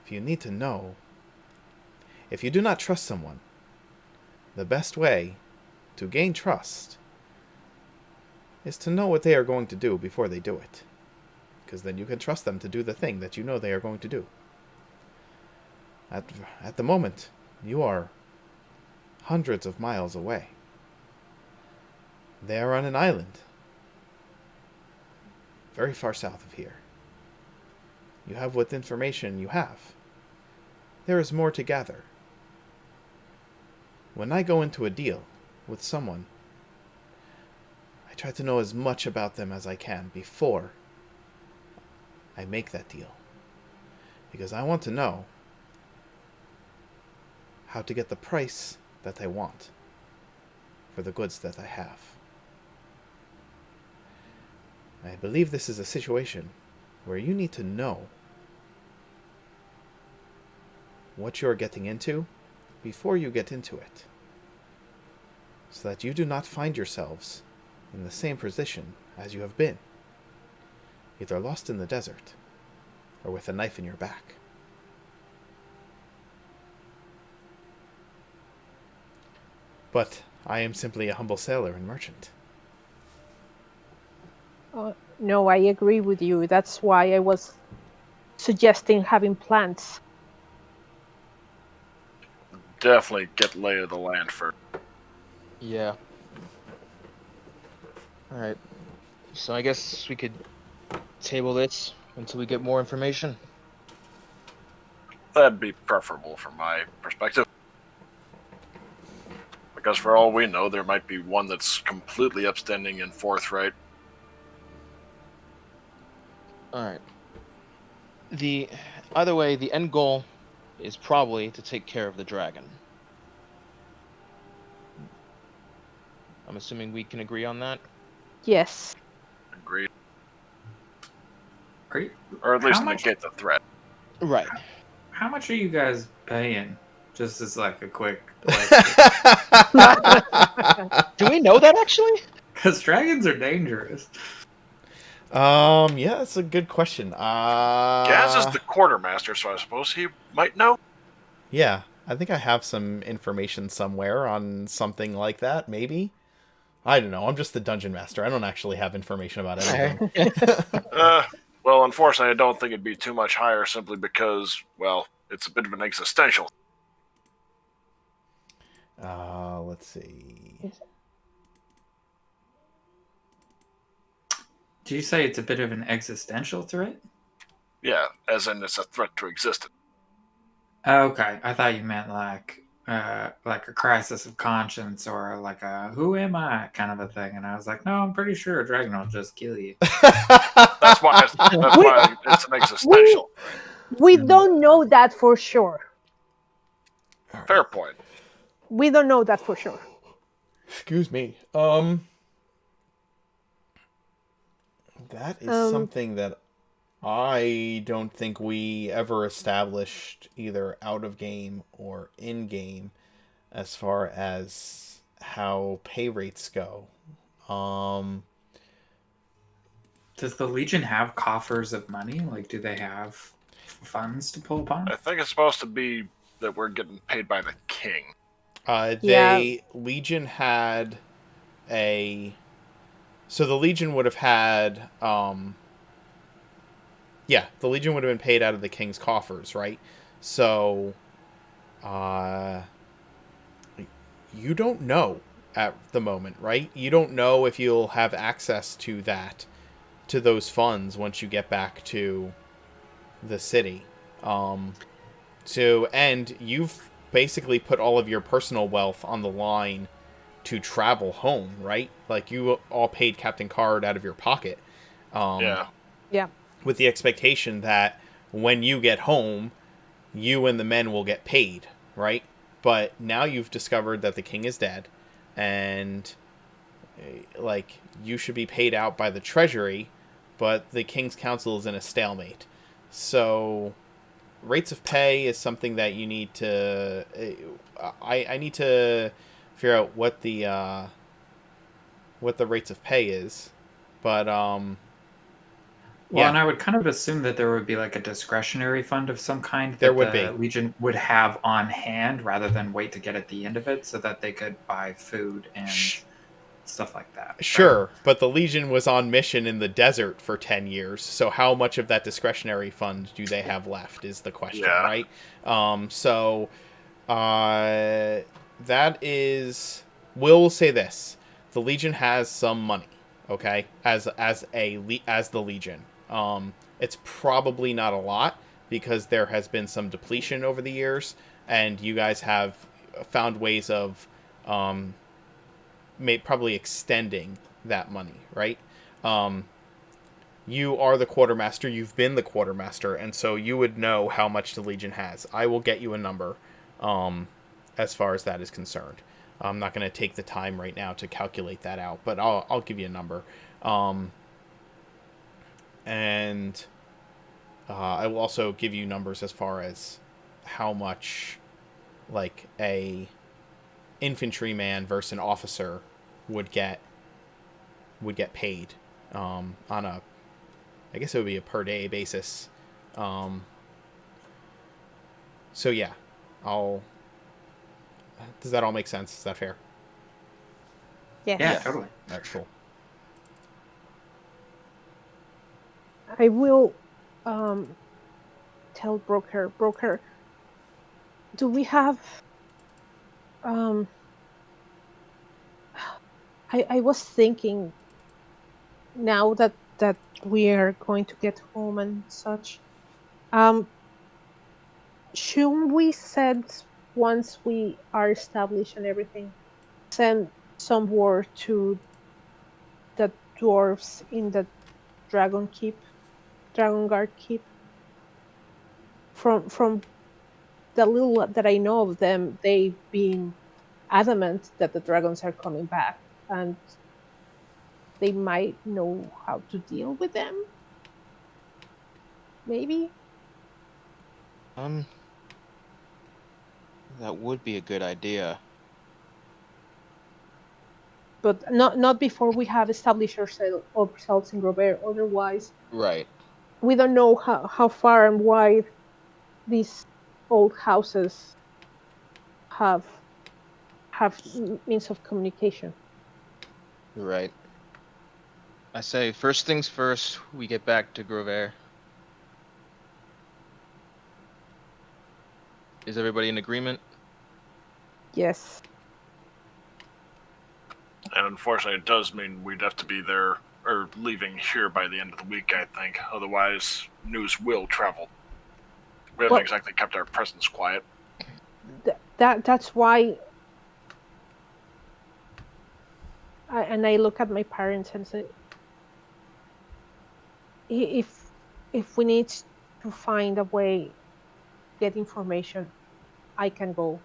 If you need to know, if you do not trust someone, the best way to gain trust is to know what they are going to do before they do it. Because then you can trust them to do the thing that you know they are going to do. At the moment, you are hundreds of miles away. They are on an island, very far south of here. You have what information you have. There is more to gather. When I go into a deal with someone, I try to know as much about them as I can before I make that deal. Because I want to know how to get the price that I want for the goods that I have. I believe this is a situation where you need to know what you're getting into before you get into it, so that you do not find yourselves in the same position as you have been, either lost in the desert or with a knife in your back. But I am simply a humble sailor and merchant. No, I agree with you. That's why I was suggesting having plants. Definitely get lay of the land first. Yeah. All right. So I guess we could table this until we get more information. That'd be preferable from my perspective. Because for all we know, there might be one that's completely upstanding and forthright. All right. Either way, the end goal is probably to take care of the dragon. I'm assuming we can agree on that. Yes. Agreed. Are you, Or at how least much? negate the threat. Right. How much are you guys paying? Just as like a quick question. Do we know that actually? Because dragons are dangerous. Yeah, that's a good question. Gaz is the quartermaster, so I suppose he might know. Yeah, I think I have some information somewhere on something like that, maybe. I don't know. I'm just the dungeon master. I don't actually have information about everything. Well, unfortunately, I don't think it'd be too much higher simply because, well, it's a bit of an existential. Let's see. Do you say it's a bit of an existential threat? Yeah, as in it's a threat to existence. Okay, I thought you meant like a crisis of conscience or like a "who am I" kind of a thing, and I was like, no, I'm pretty sure a dragon will just kill you. That's why We it's an we existential threat. we don't know that for sure. Fair point. We don't know that for sure. Excuse me. That is Um, something that I don't think we ever established either out of game or in game as far as how pay rates go. Um, Does the Legion have coffers of money? Like, do they have funds to pull upon? I think it's supposed to be that we're getting paid by the king. yeah, they Legion had a so the Legion would have had yeah, the Legion would have been paid out of the king's coffers, right? So uh you don't know at the moment, right? You don't know if you'll have access to those funds once you get back to the city. Um and you've basically put all of your personal wealth on the line to travel home, right? Like you all paid Captain Card out of your pocket, um, Yeah. yeah, with the expectation that when you get home, you and the men will get paid, right? But now you've discovered that the king is dead, and like you should be paid out by the treasury, but the king's council is in a stalemate. So rates of pay is something that you need to. I need to figure out what the rates of pay is, but Well, and yeah, I would kind of assume that there would be like a discretionary fund of some kind there that would the be. Legion would have on hand rather than wait to get at the end of it so that they could buy food and stuff like that, right? Sure, but the Legion was on mission in the desert for 10 years, so how much of that discretionary fund do they have left is the question, Yeah. right? So uh, that is. We'll say this: the Legion has some money, okay, as the Legion. It's probably not a lot because there has been some depletion over the years, and you guys have found ways of um, probably extending that money, right? Um, you are the quartermaster. You've been the quartermaster, and so you would know how much the Legion has. I will get you a number, um, as far as that is concerned. I'm not going to take the time right now to calculate that out, but I'll give you a number, um, and I will also give you numbers as far as how much like a infantryman versus an officer would get paid on a, I guess it would be a per day basis. Um, so yeah, I'll. Does that all make sense? Is that fair? Yeah, yes. Yes. totally. All right, cool. I will um, tell broker. Do we have? Um, I was thinking now that we are going to get home and such. Um, should we send once we are established and everything? Send some word to the dwarves in the Dragon Keep, Dragon Guard Keep. From the little that I know of them, they've been adamant that the dragons are coming back, and they might know how to deal with them. Maybe, Um, that would be a good idea. but not before we have established ourselves in Grovhaire. Otherwise, Right. we don't know how far and wide these old houses have means of communication. Right. I say first things first, we get back to Grovhaire. Is everybody in agreement? Yes. And unfortunately, it does mean we'd have to be there or leaving here by the end of the week, I think. Otherwise, news will travel. We haven't Well, exactly kept our presence quiet. that's why I look at my parents and say, if we need to find a way, get information, I can go.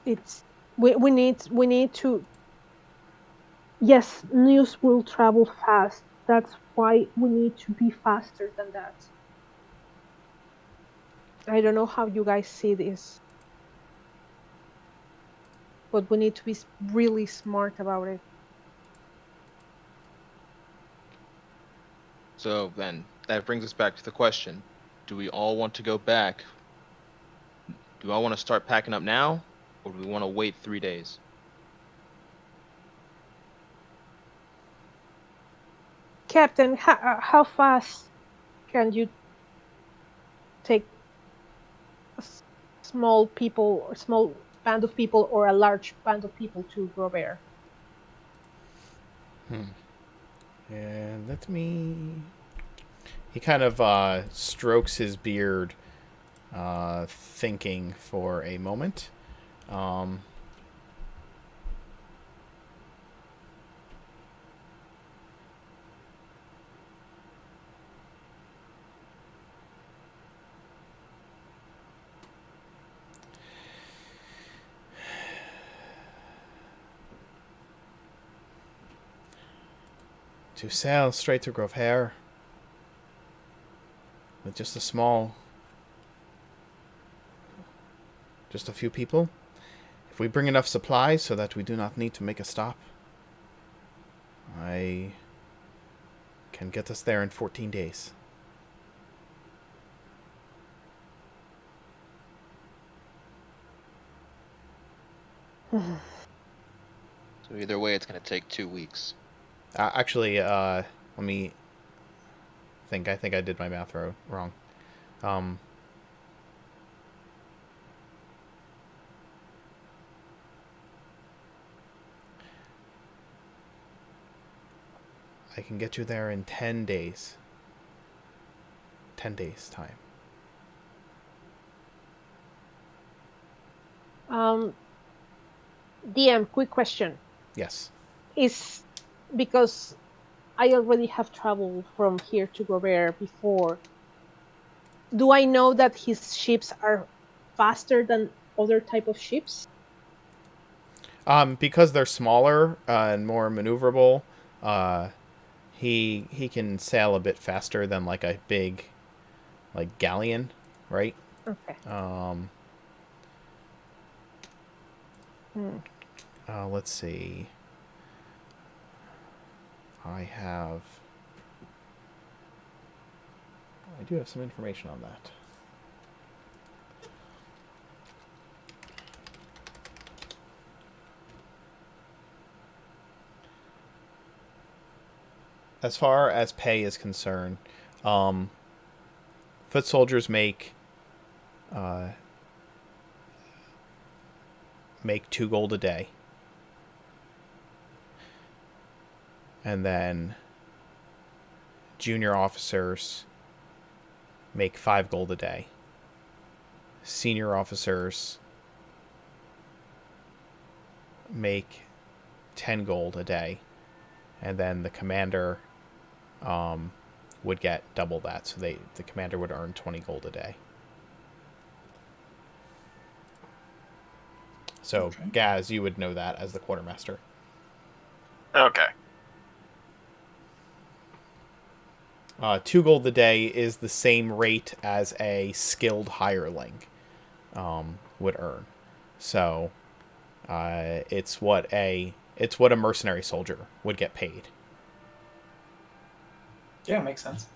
It's we need to. Yes, news will travel fast. That's why we need to be faster than that. I don't know how you guys see this, but we need to be really smart about it. So then that brings us back to the question: do we all want to go back? Do I want to start packing up now, or do we want to wait 3 days? Captain, how fast can you take a small people or small band of people or a large band of people to Grovhaire? And let me. He kind of strokes his beard, thinking for a moment. Um, to sail straight to Grovhaire with just a few people. If we bring enough supplies so that we do not need to make a stop, I can get us there in 14 days. So either way, it's going to take 2 weeks. Actually, let me think. I think I did my math wrong. Um, I can get you there in 10 days. 10 days' time. DM, quick question. Yes. Is because I already have traveled from here to Grovhaire before. Do I know that his ships are faster than other type of ships? Because they're smaller and more maneuverable, uh, he can sail a bit faster than like a big like galleon, right? Okay. Um, Hmm. let's see. I do have some information on that. As far as pay is concerned, um, foot soldiers uh, make 2 gold a day, and then junior officers make 5 gold a day. Senior officers make 10 gold a day, and then the commander would get double that. So the commander would earn 20 gold a day. So Okay. Gaz, you would know that as the quartermaster. Okay. 2 gold a day is the same rate as a skilled hireling would earn. So it's what a mercenary soldier would get paid. Yeah, makes sense.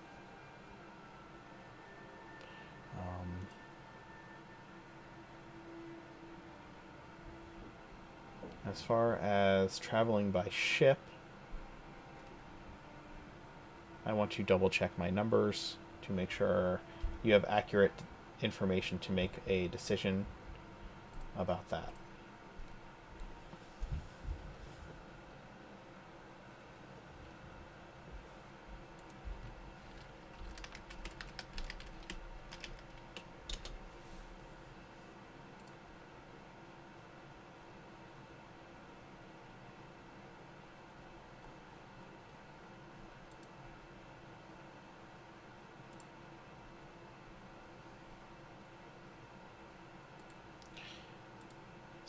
As far as traveling by ship, I want you to double check my numbers to make sure you have accurate information to make a decision about that.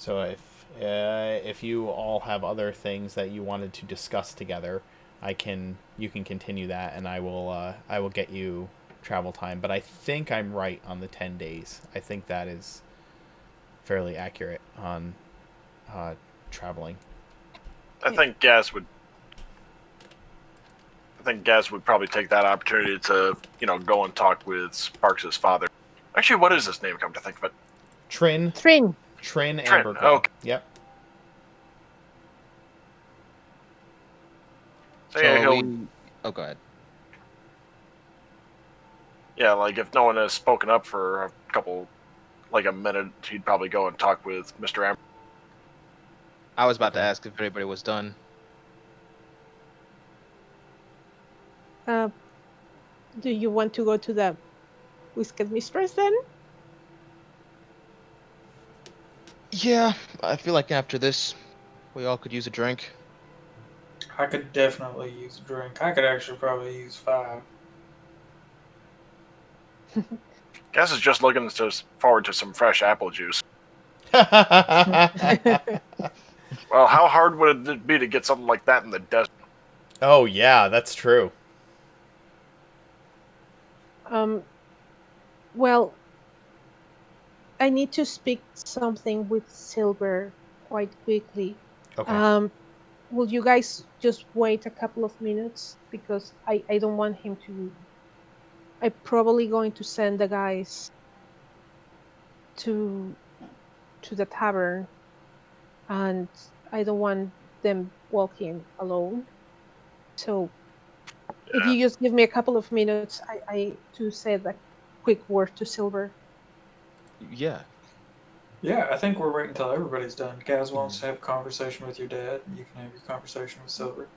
So if you all have other things that you wanted to discuss together, you can continue that, and I will get you travel time. But I think I'm right on the 10 days. I think that is fairly accurate on traveling. I think Gaz would probably take that opportunity to, go and talk with Sparks' father. Actually, what is his name, come to think of it? Trin Trin. Amberglaw. Okay. Yep. So, So yeah, are he'll... we... Oh, go ahead. Yeah, like, if no one has spoken up for a minute, he'd probably go and talk with Mr. Amber. I was about to Okay. ask if everybody was done. Do you want to go to the Whisket Mistress then? Yeah, I feel like after this, we all could use a drink. I could definitely use a drink. I could actually probably use 5. Gaz is just looking forward to some fresh apple juice. Well, how hard would it be to get something like that in the desert? Oh yeah, that's true. Well, I need to speak something with Silver quite quickly. Okay. Will you guys just wait a couple of minutes, because I don't want him to. I'm probably going to send the guys to the tavern, and I don't want them walking alone. So if Yeah. you just give me a couple of minutes, I to say the quick word to Silver. Yeah. Yeah, I think we're waiting until everybody's done. Gaz wants Mhm. to have a conversation with your dad, and you can have your conversation with Silver.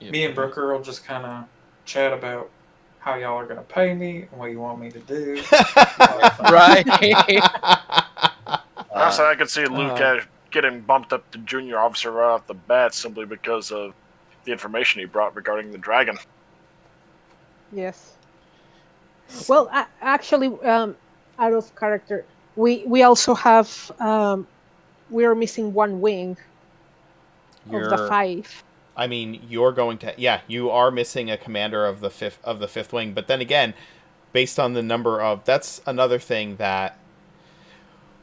Yep. Me and Brooker will just kind of chat about how y'all are going to pay me and what you want me to do. Right. Honestly, I could see Luke Uh, getting bumped up to junior officer right off the bat simply because of the information he brought regarding the dragon. Yes. Well, actually, out of character, we also have we are missing one wing of the you're 5. I mean, you're going to you are missing a commander of the fifth wing, but then again, based on the number of that's another thing that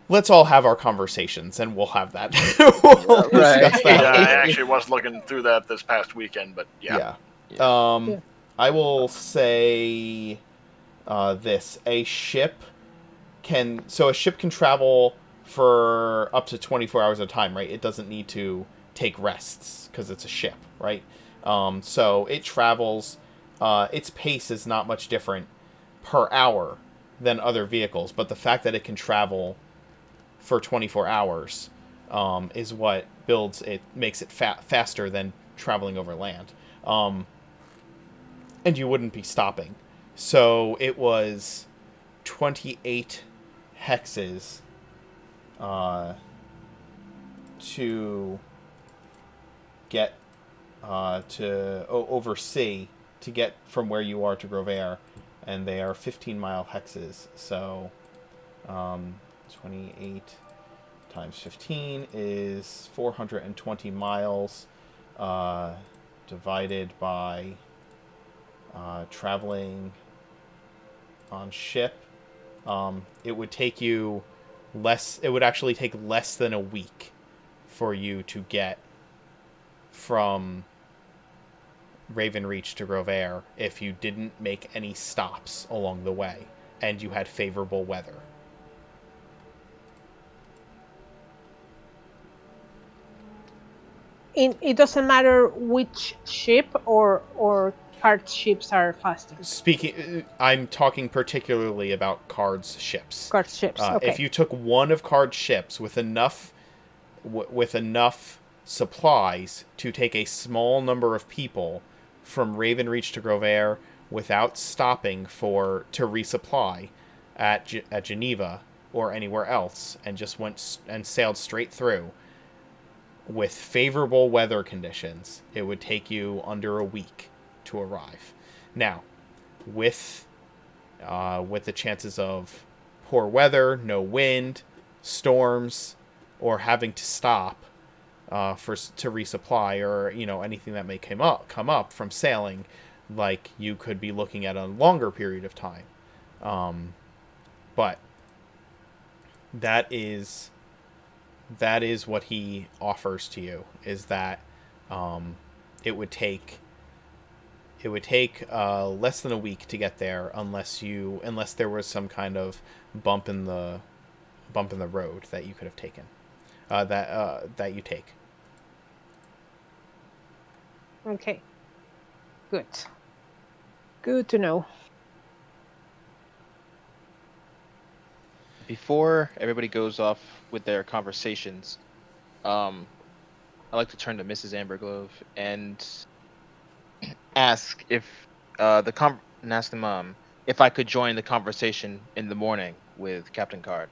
let's all have our conversations and we'll have that. We'll Right. discuss Yeah, that I later. actually was looking through that this past weekend, but yeah. Yeah. Yeah. Yeah. I will say this: a ship a ship can travel for up to 24 hours at a time, right? It doesn't need to take rests because it's a ship, right? So it travels. Its pace is not much different per hour than other vehicles, but the fact that it can travel for 24 hours is what makes it faster than traveling over land. And you wouldn't be stopping. So it was 28 hexes to get oversee to get from where you are to Grovhaire, and they are 15-mile hexes. So 28 times 15 is 420 miles, divided by traveling on ship. It would take you less. It would actually take less than a week for you to get from Ravenreach to Grovhaire if you didn't make any stops along the way and you had favorable weather. It doesn't matter which ship or cart ships are faster. I'm talking particularly about Card's ships. Cart ships. If Okay. you took one of Card's ships with enough supplies to take a small number of people from Ravenreach to Grovhaire without stopping to resupply at Geneva or anywhere else, and just went and sailed straight through with favorable weather conditions, it would take you under a week to arrive. Now, with the chances of poor weather, no wind, storms, or having to stop to resupply, or anything that may come up from sailing, like you could be looking at a longer period of time. But that is what he offers to you, is that it would take less than a week to get there, unless there was some kind of bump in the road that you could have taken, that you take. Okay. Good. Good to know. Before everybody goes off with their conversations, I'd like to turn to Mrs. Amberglove and ask if ask the mom if I could join the conversation in the morning with Captain Card.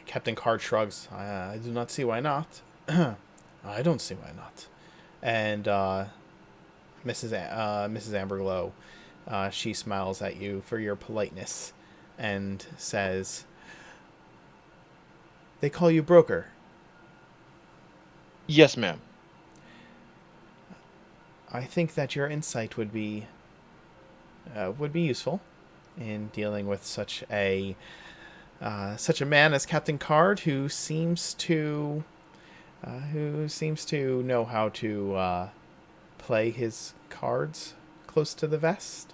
Captain Card shrugs. I do not see why not. I don't see why not. And Mrs. Amberglow, she smiles at you for your politeness and says, "They call you broker." Yes, ma'am. I think that your insight would be useful in dealing with such a man as Captain Card, who seems to know how to play his cards close to the vest.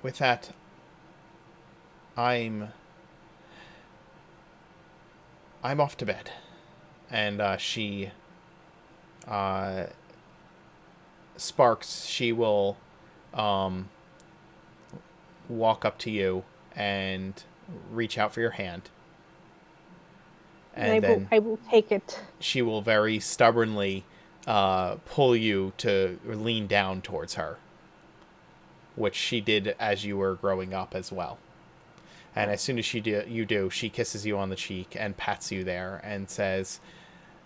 With that, I'm off to bed. And she Sparks, she will walk up to you and reach out for your hand. And I will take it. She will very stubbornly pull you to lean down towards her, which she did as you were growing up as well. And as soon as she she kisses you on the cheek and pats you there and says,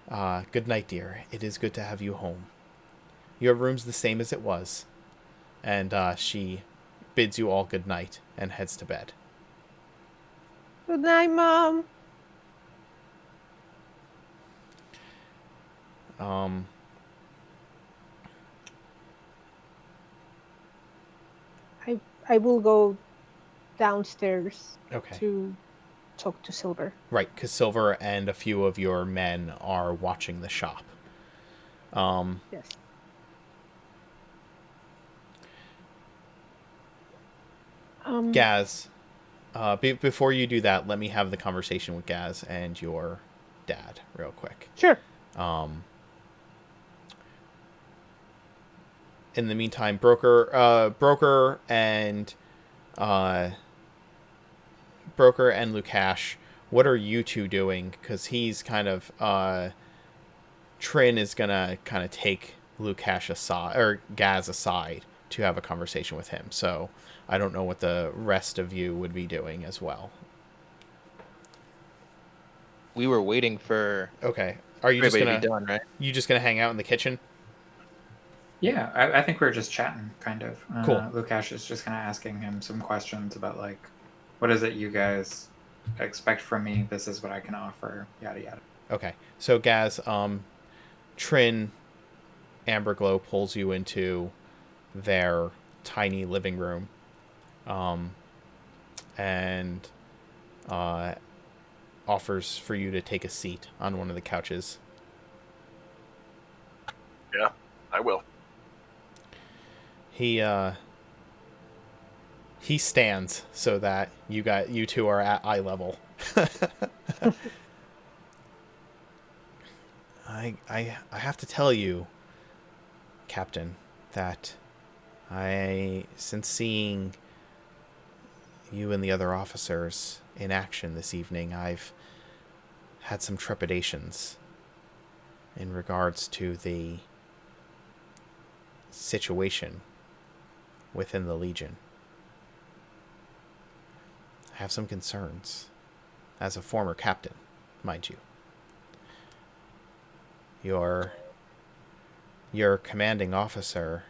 "Good night, dear. It is good to have you home. Your room's the same as it was." And she bids you all good night and heads to bed. Good night, Mom. I will go downstairs to talk to Silver. Right, because Silver and a few of your men are watching the shop. Yes. Gaz, before you do that, let me have the conversation with Gaz and your dad real quick. Sure. In the meantime, Broker and Lukash, what are you two doing? Because he's kind of Trin is gonna kind of take Lukash aside, or Gaz aside, to have a conversation with him. So I don't know what the rest of you would be doing as well. We were waiting for. Okay. Are you just everybody gonna to be done, right? You just gonna hang out in the kitchen? Yeah, I think we were just chatting, kind of. Cool. Lukash is just kind of asking him some questions about, like, what is it you guys expect from me? This is what I can offer, yada yada. Okay. So Gaz, Trin, Amberglow pulls you into their tiny living room, and offers for you to take a seat on one of the couches. Yeah, I will. He stands so that you two are at eye level. I have to tell you, Captain, that since seeing you and the other officers in action this evening, I've had some trepidations in regards to the situation within the Legion. I have some concerns as a former captain, mind you. Your commanding officer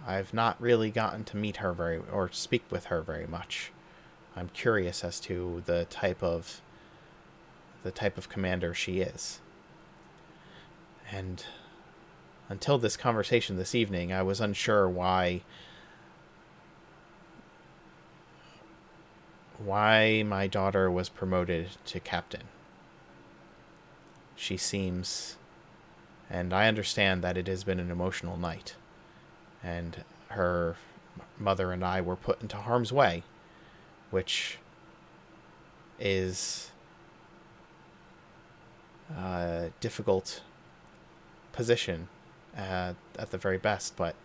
I've not really gotten to meet her or speak with her very much. I'm curious as to the type of commander she is. And until this conversation this evening, I was unsure why my daughter was promoted to captain. She seems, and I understand that it has been an emotional night, and her mother and I were put into harm's way, which is a difficult position at the very best, but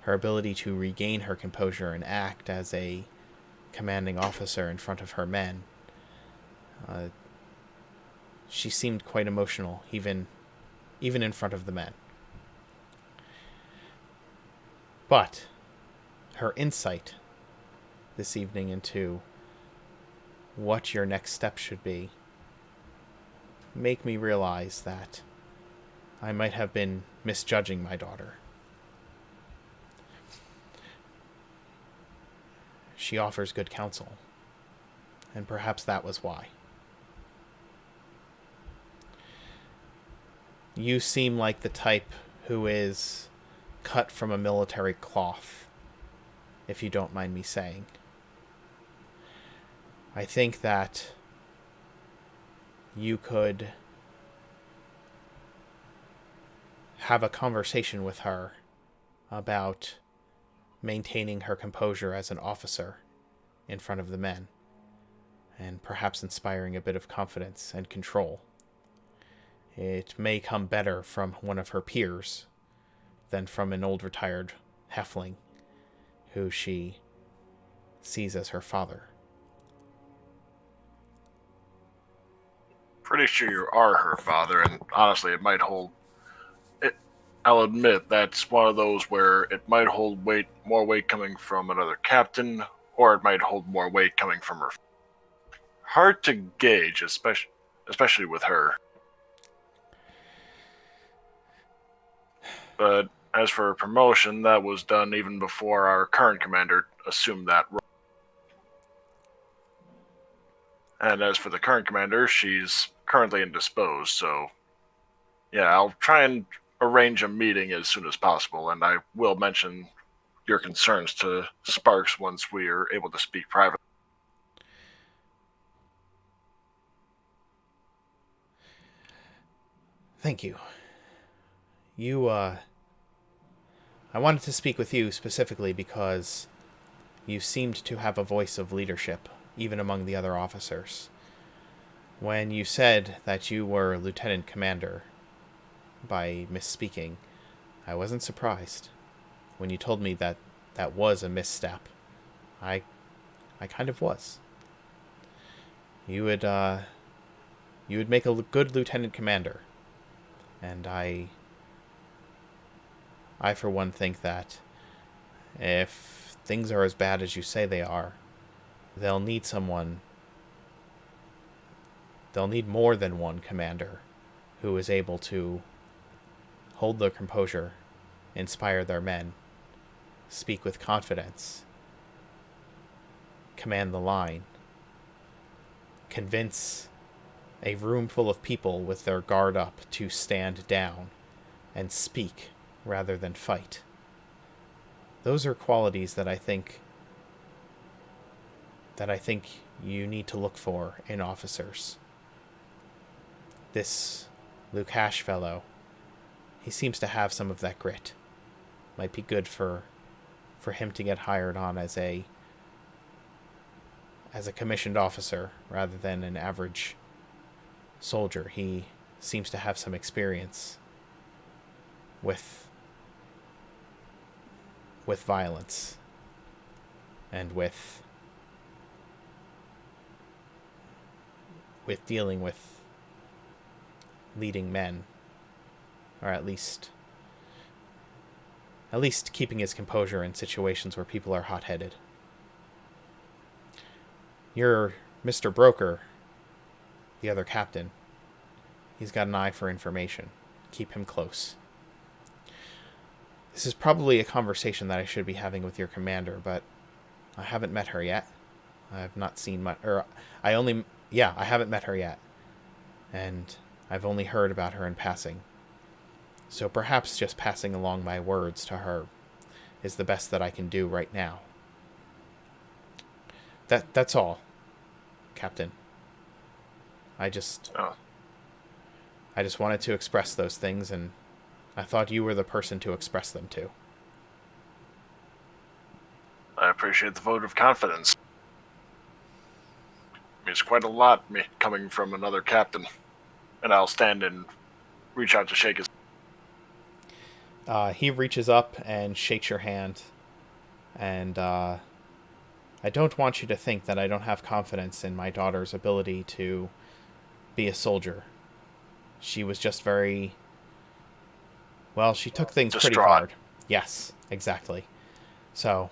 her ability to regain her composure and act as a commanding officer in front of her men, she seemed quite emotional, even in front of the men. But her insight this evening into what your next step should be make me realize that I might have been misjudging my daughter. She offers good counsel, and perhaps that was why. You seem like the type who is cut from a military cloth, if you don't mind me saying. I think that you could have a conversation with her about maintaining her composure as an officer in front of the men, and perhaps inspiring a bit of confidence and control. It may come better from one of her peers than from an old retired halfling who she sees as her father. Pretty sure you are her father, and honestly, it might hold. I'll admit that's one of those where it might hold more weight coming from another captain, or it might hold more weight coming from her. Hard to gauge, especially with her. But as for promotion, that was done even before our current commander assumed that role. And as for the current commander, she's currently indisposed, so yeah, I'll try and arrange a meeting as soon as possible, and I will mention your concerns to Sparks once we are able to speak privately. Thank you. I wanted to speak with you specifically because you seemed to have a voice of leadership, even among the other officers. When you said that you were lieutenant commander, by misspeaking, I wasn't surprised. When you told me that that was a misstep, I kind of was. You would make a good lieutenant commander, and I for one think that if things are as bad as you say they are, they'll need more than one commander who is able to hold their composure, inspire their men, speak with confidence, command the line, convince a room full of people with their guard up to stand down and speak rather than fight. Those are qualities that I think you need to look for in officers. This Lukash fellow, he seems to have some of that grit. Might be good for him to get hired on as a commissioned officer rather than an average soldier. He seems to have some experience with violence and with dealing with leading men, or at least keeping his composure in situations where people are hot-headed. You're Mr. Broker, the other captain. He's got an eye for information. Keep him close. This is probably a conversation that I should be having with your commander, but I haven't met her yet. I've not seen my... Or, I only... Yeah, I haven't met her yet. And I've only heard about her in passing. So perhaps just passing along my words to her is the best that I can do right now. That's all, Captain. I just Oh, wanted to express those things, and I thought you were the person to express them to. I appreciate the vote of confidence. It means quite a lot coming from another captain. And I'll stand and reach out to shake his. He reaches up and shakes your hand, and I don't want you to think that I don't have confidence in my daughter's ability to be a soldier. She was just very... Well, she took things pretty Distraught. hard. Yes, exactly. So,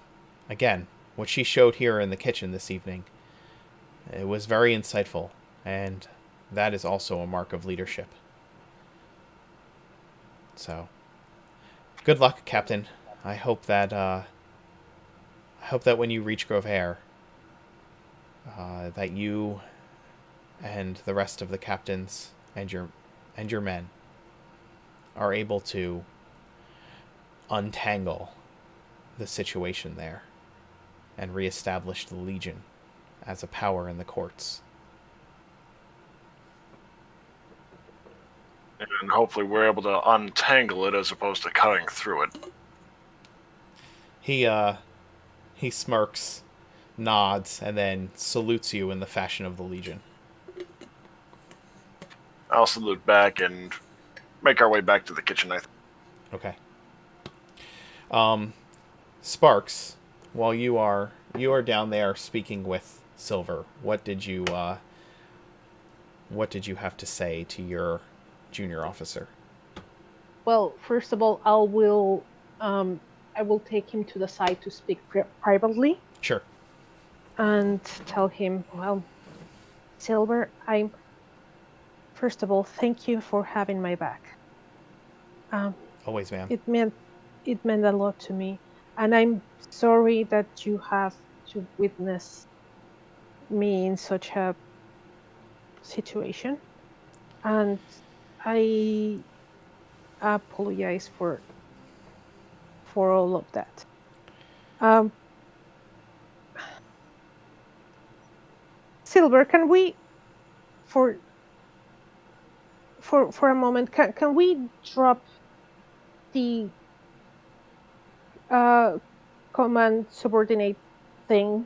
again, what she showed here in the kitchen this evening, it was very insightful, and that is also a mark of leadership. So, good luck, Captain. I hope that when you reach Grovhaire, that you and the rest of the captains and your men are able to untangle the situation there and reestablish the Legion as a power in the courts. And hopefully we're able to untangle it as opposed to cutting through it. He smirks, nods, and then salutes you in the fashion of the Legion. I'll salute back and make our way back to the kitchen, I think. Okay. Sparks, while you are down there speaking with Silver, what did you have to say to your junior officer? Well, first of all, I will take him to the side to speak privately Sure. and tell him, well, Silver, first of all, thank you for having my back. Always, ma'am. It meant a lot to me, and I'm sorry that you have to witness me in such a situation, and I apologize for all of that. Silver, can we for a moment can we drop the command subordinate thing?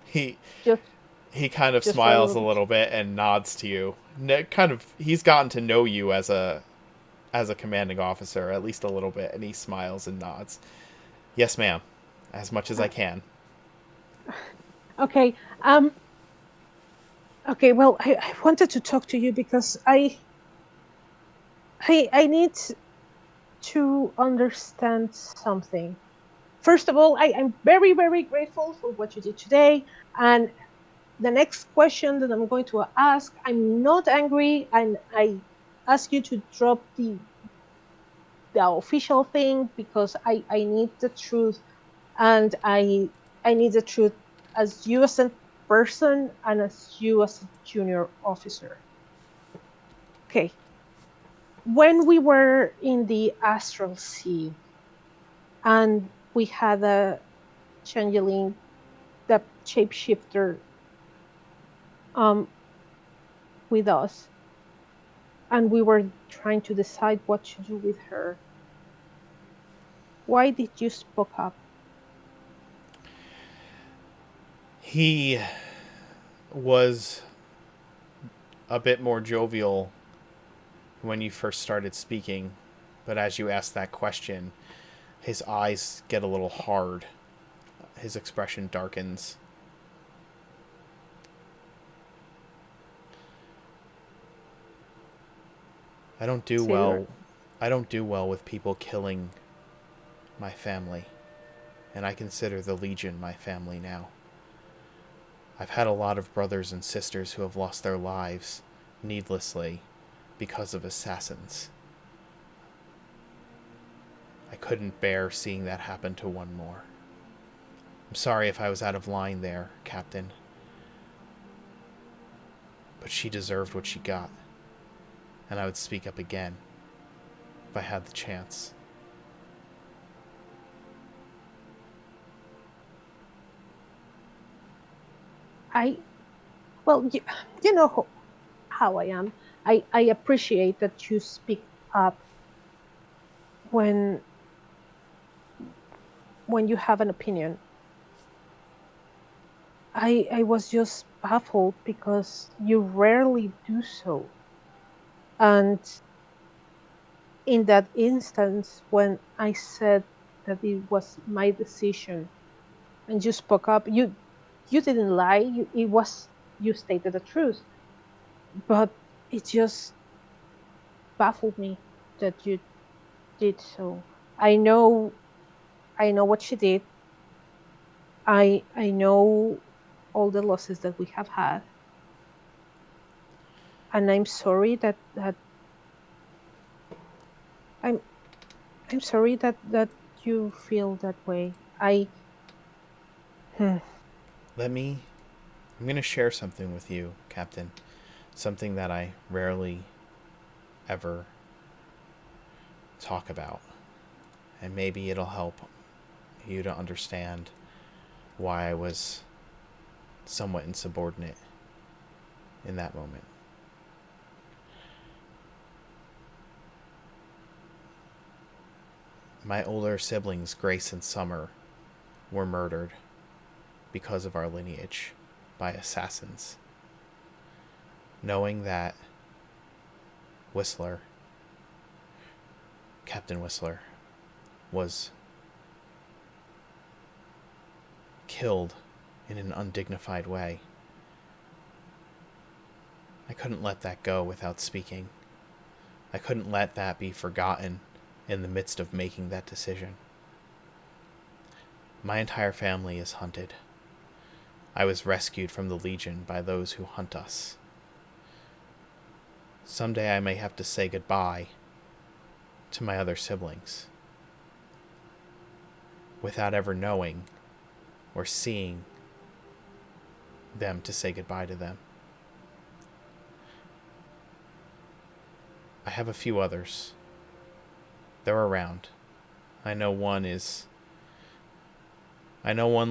He Just kind of just smiles a little bit and nods to you. He's gotten to know you as a commanding officer at least a little bit, and he smiles and nods. Yes, ma'am. As much as I can. Okay. Okay. Well, I wanted to talk to you because I need to understand something. First of all, I'm very, very grateful for what you did today. And the next question that I'm going to ask, I'm not angry, and I ask you to drop the official thing because I need the truth, and I need the truth as you as a person and as you as a junior officer. Okay. When we were in the astral sea and we had a changeling, the shapeshifter, with us, and we were trying to decide what to do with her, why did you spoke up? He was a bit more jovial when you first started speaking, but as you asked that question, his eyes get a little hard. His expression darkens. I don't do Silver. well. I don't do well with people killing my family, and I consider the Legion my family now. I've had a lot of brothers and sisters who have lost their lives needlessly because of assassins. I couldn't bear seeing that happen to one more. I'm sorry if I was out of line there, Captain. But she deserved what she got, and I would speak up again if I had the chance. I, well, you know how I am. I appreciate that you speak up when you have an opinion. I was just baffled because you rarely do so. And in that instance, when I said that it was my decision and you spoke up, you didn't lie. It was, you stated the truth. But it just baffled me that you did so. I know I know what she did. I know all the losses that we have had, and I'm sorry that I'm I'm sorry that you feel that way. Hmm, I'm going to share something with you, Captain. Something that I rarely ever talk about. And maybe it'll help you to understand why I was somewhat insubordinate in that moment. My older siblings, Grace and Summer, were murdered because of our lineage by assassins. Knowing that Whistler, Captain Whistler, was killed in an undignified way, I couldn't let that go without speaking. I couldn't let that be forgotten in the midst of making that decision. My entire family is hunted. I was rescued from the Legion by those who hunt us. Someday I may have to say goodbye to my other siblings without ever knowing or seeing them to say goodbye to them. I have a few others. They're around. I know one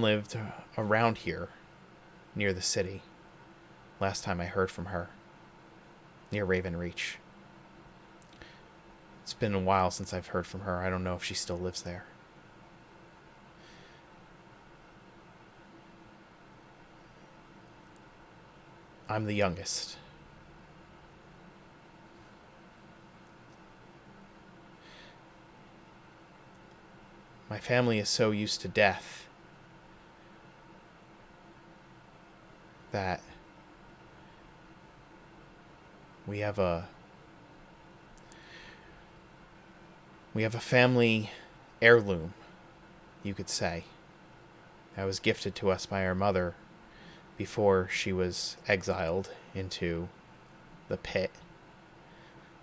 lived around here, near the city, last time I heard from her, near Raven Reach. It's been a while since I've heard from her. I don't know if she still lives there. I'm the youngest. My family is so used to death that we have a family heirloom, you could say, that was gifted to us by our mother before she was exiled into the pit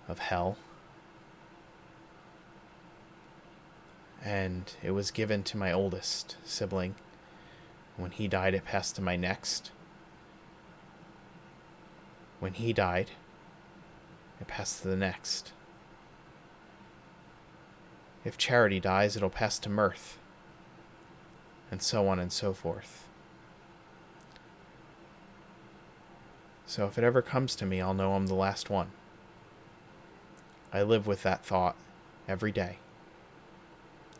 of hell. And it was given to my oldest sibling. When he died, it passed to my next. When he died, it passed to the next. If Charity dies, it'll pass to Mirth. And so on and so forth. So if it ever comes to me, I'll know I'm the last one. I live with that thought every day.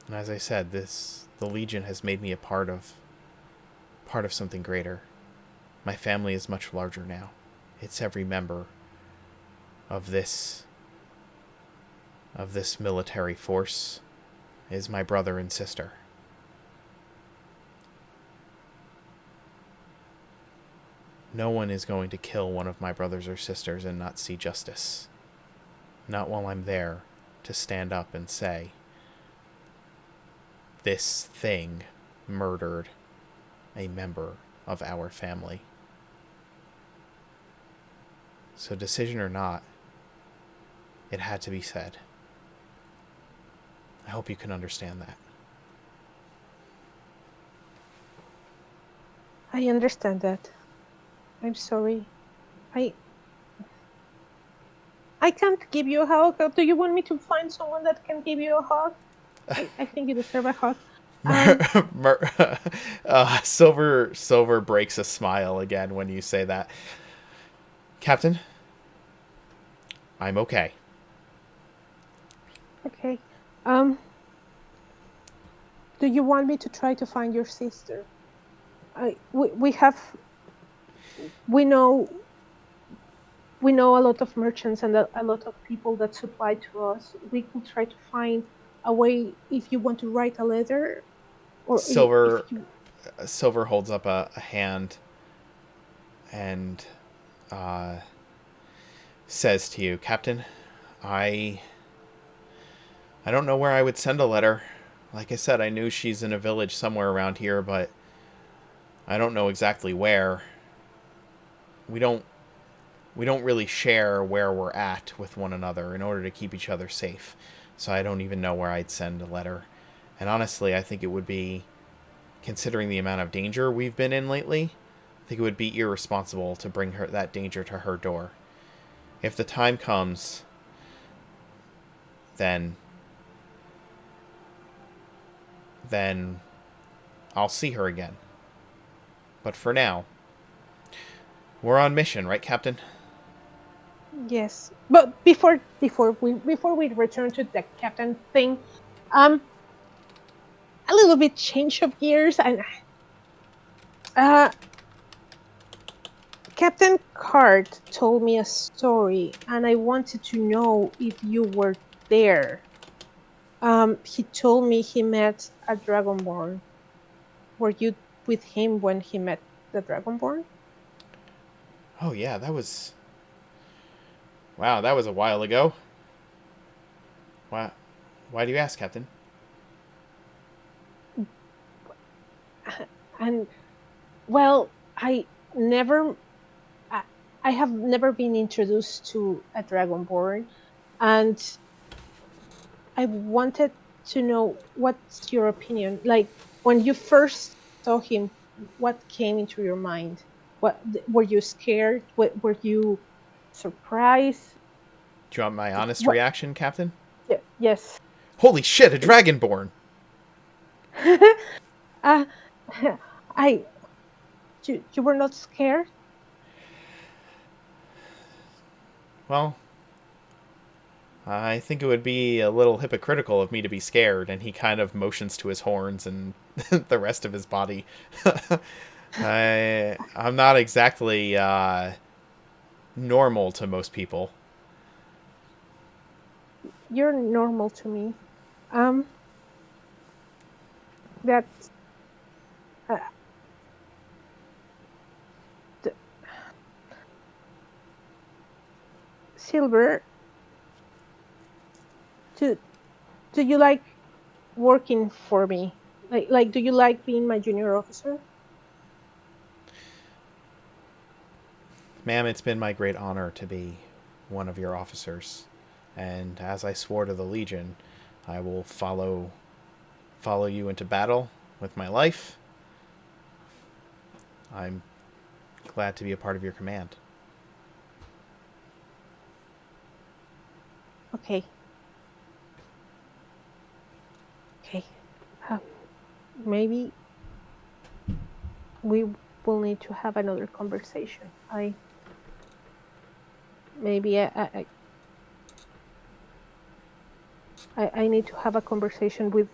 And as I said, the Legion has made me a part of something greater. My family is much larger now. It's every member of this military force is my brother and sister. No one is going to kill one of my brothers or sisters and not see justice. Not while I'm there to stand up and say, this thing murdered a member of our family. So decision or not, it had to be said. I hope you can understand that. I understand that. I'm sorry. I I can't give you a hug. Do you want me to find someone that can give you a hug? I think you deserve a hug. Um, Silver breaks a smile again when you say that. Captain, I'm okay. okay. Um, do you want me to try to find your sister? We have we know we know a lot of merchants and a lot of people that supply to us. We could try to find a way if you want to write a letter, or if Silver you. Silver holds up a hand and uh, says to you, Captain, I I don't know where I would send a letter. Like I said, I knew she's in a village somewhere around here, but I don't know exactly where. We don't we don't really share where we're at with one another in order to keep each other safe. So I don't even know where I'd send a letter. And honestly, I think it would be, considering the amount of danger we've been in lately, I think it would be irresponsible to bring her that danger to her door. If the time comes, then then I'll see her again. But for now, we're on mission, right, Captain? Yes, but before we return to the captain thing, um, a little bit change of gears, and uh, Captain Cart told me a story, and I wanted to know if you were there. He told me he met a Dragonborn. Were you with him when he met the Dragonborn? Oh yeah, that was, wow, that was a while ago. Why do you ask, Captain? And well, never, I, I have never been introduced to a Dragonborn, and I wanted to know what's your opinion. Like when you first saw him, what came into your mind? What were you scared? What were you surprised? Do you want my honest What? reaction, Captain? Yes. Holy shit, a dragonborn! uh, I you were not scared. Well, I think it would be a little hypocritical of me to be scared, and he kind of motions to his horns and the rest of his body. I'm not exactly normal to most people. You're normal to me. Um, that uh, the, Silver. Do do you like working for me? Like do you like being my junior officer? Ma'am, it's been my great honor to be one of your officers, and as I swore to the Legion, I will follow you into battle with my life. I'm glad to be a part of your command. Okay. Okay. Uh, maybe we will need to have another conversation. I maybe I need to have a conversation with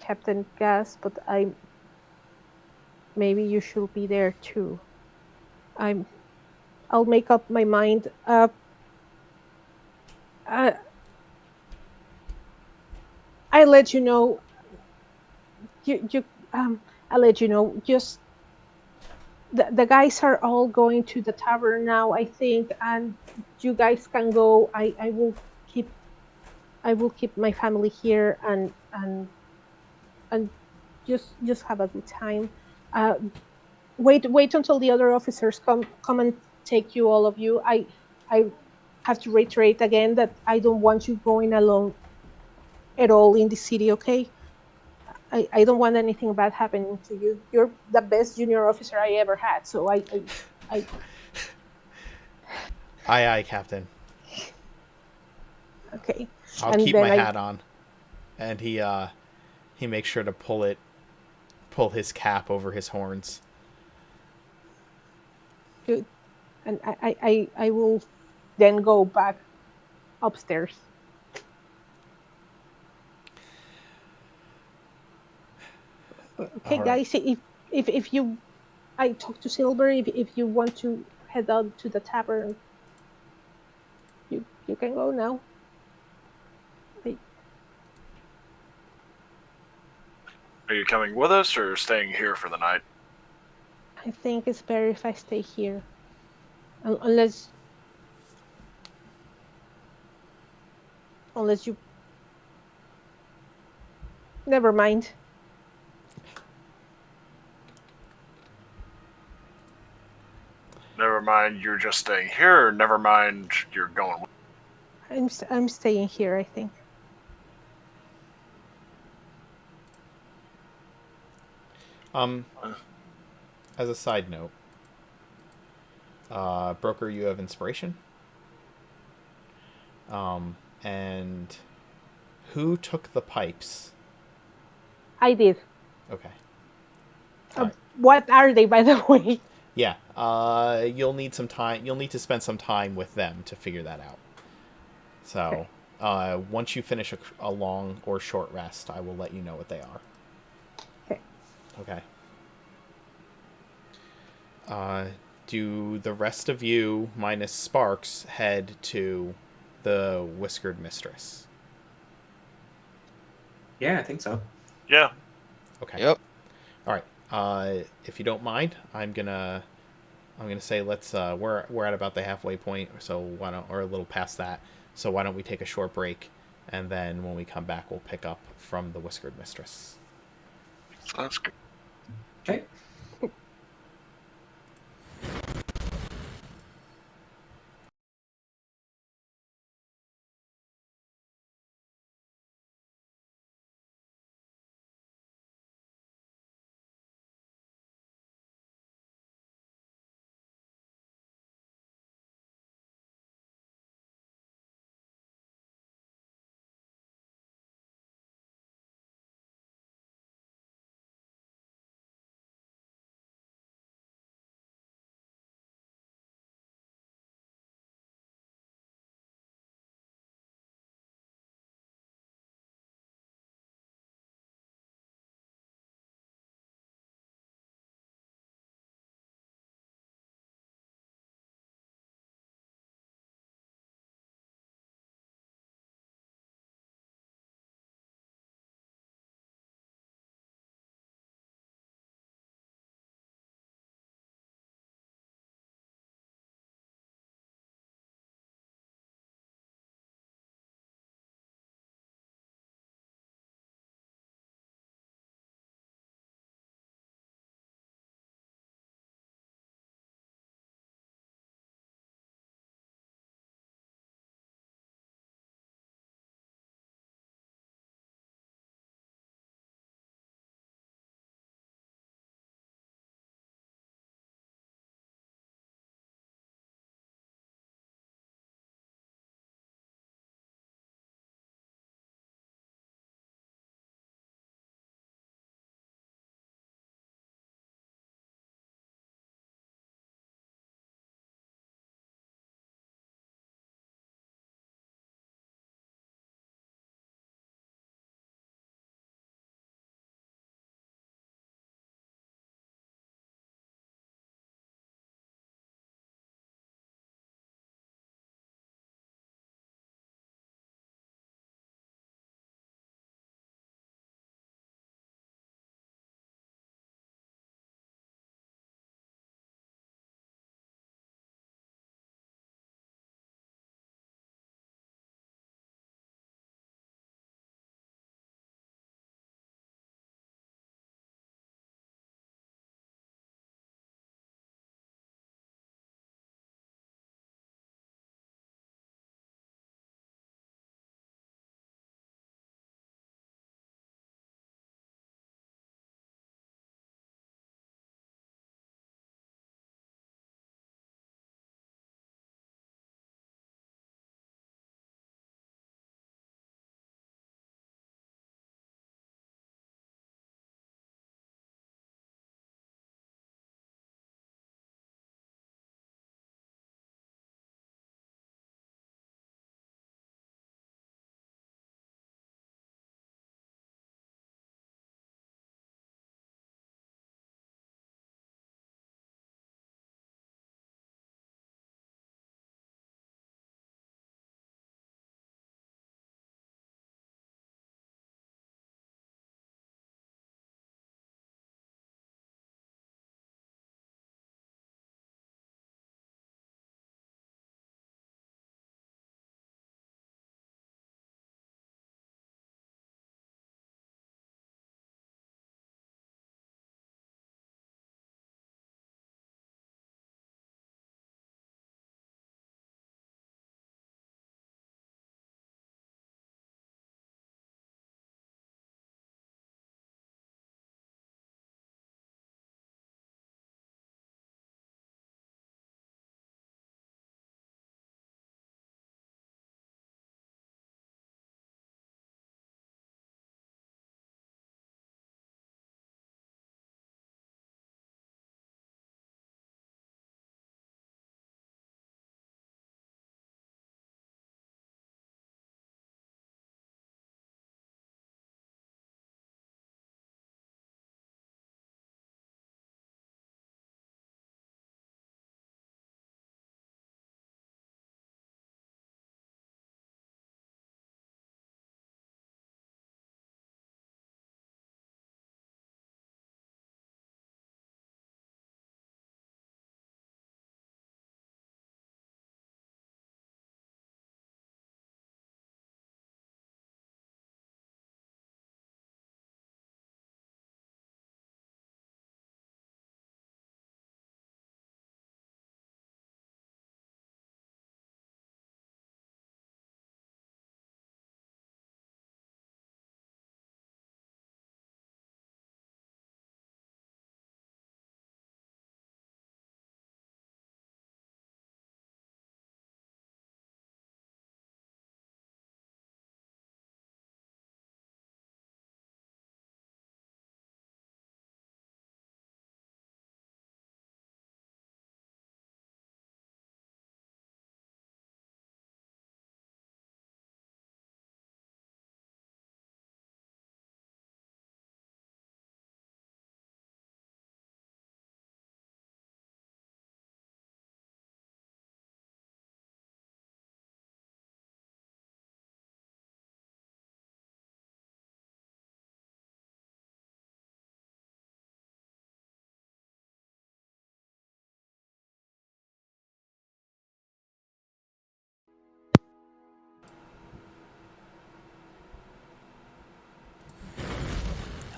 Captain Gas, but I maybe you should be there too. I'm I'll make up my mind. Uh I let you know. You I'll let you know. Just the guys are all going to the tavern now, I think, and you guys can go. Keep I will keep my family here, and just have a good time. Uh, wait until the other officers come and take you, all of you. I have to reiterate again that I don't want you going alone. at all in the city, okay? I don't want anything bad happening to you. You're the best junior officer I ever had, so I Aye, aye, Captain. okay. I'll And keep then my I hat on. And he makes sure to pull his cap over his horns. good, and I will then go back upstairs. Okay, All right. guys, if you I talk to Silver, if you want to head out to the tavern, you can go now. I, Are you coming with us or staying here for the night? I think it's better if I stay here, unless you. Never mind. Never mind, you're just staying here, or never mind, you're going with. I'm staying here. I think. Um, as a side note, Broker, you have inspiration. And who took the pipes? I did. Okay. All right. What are they, by the way? Yeah. You'll need some time. You'll need to spend some time with them to figure that out. Okay. So, once you finish a long or short rest, I will let you know what they are. Okay. Okay. Do the rest of you, minus Sparks, head to the Whiskered Mistress? Yeah, I think so. Yeah. Okay. Yep. All right. If you don't mind, I'm gonna say let's we're at about the halfway point, so why don't or a little past that. So why don't we take a short break, and then when we come back, we'll pick up from the Whiskered Mistress. That's good. Okay.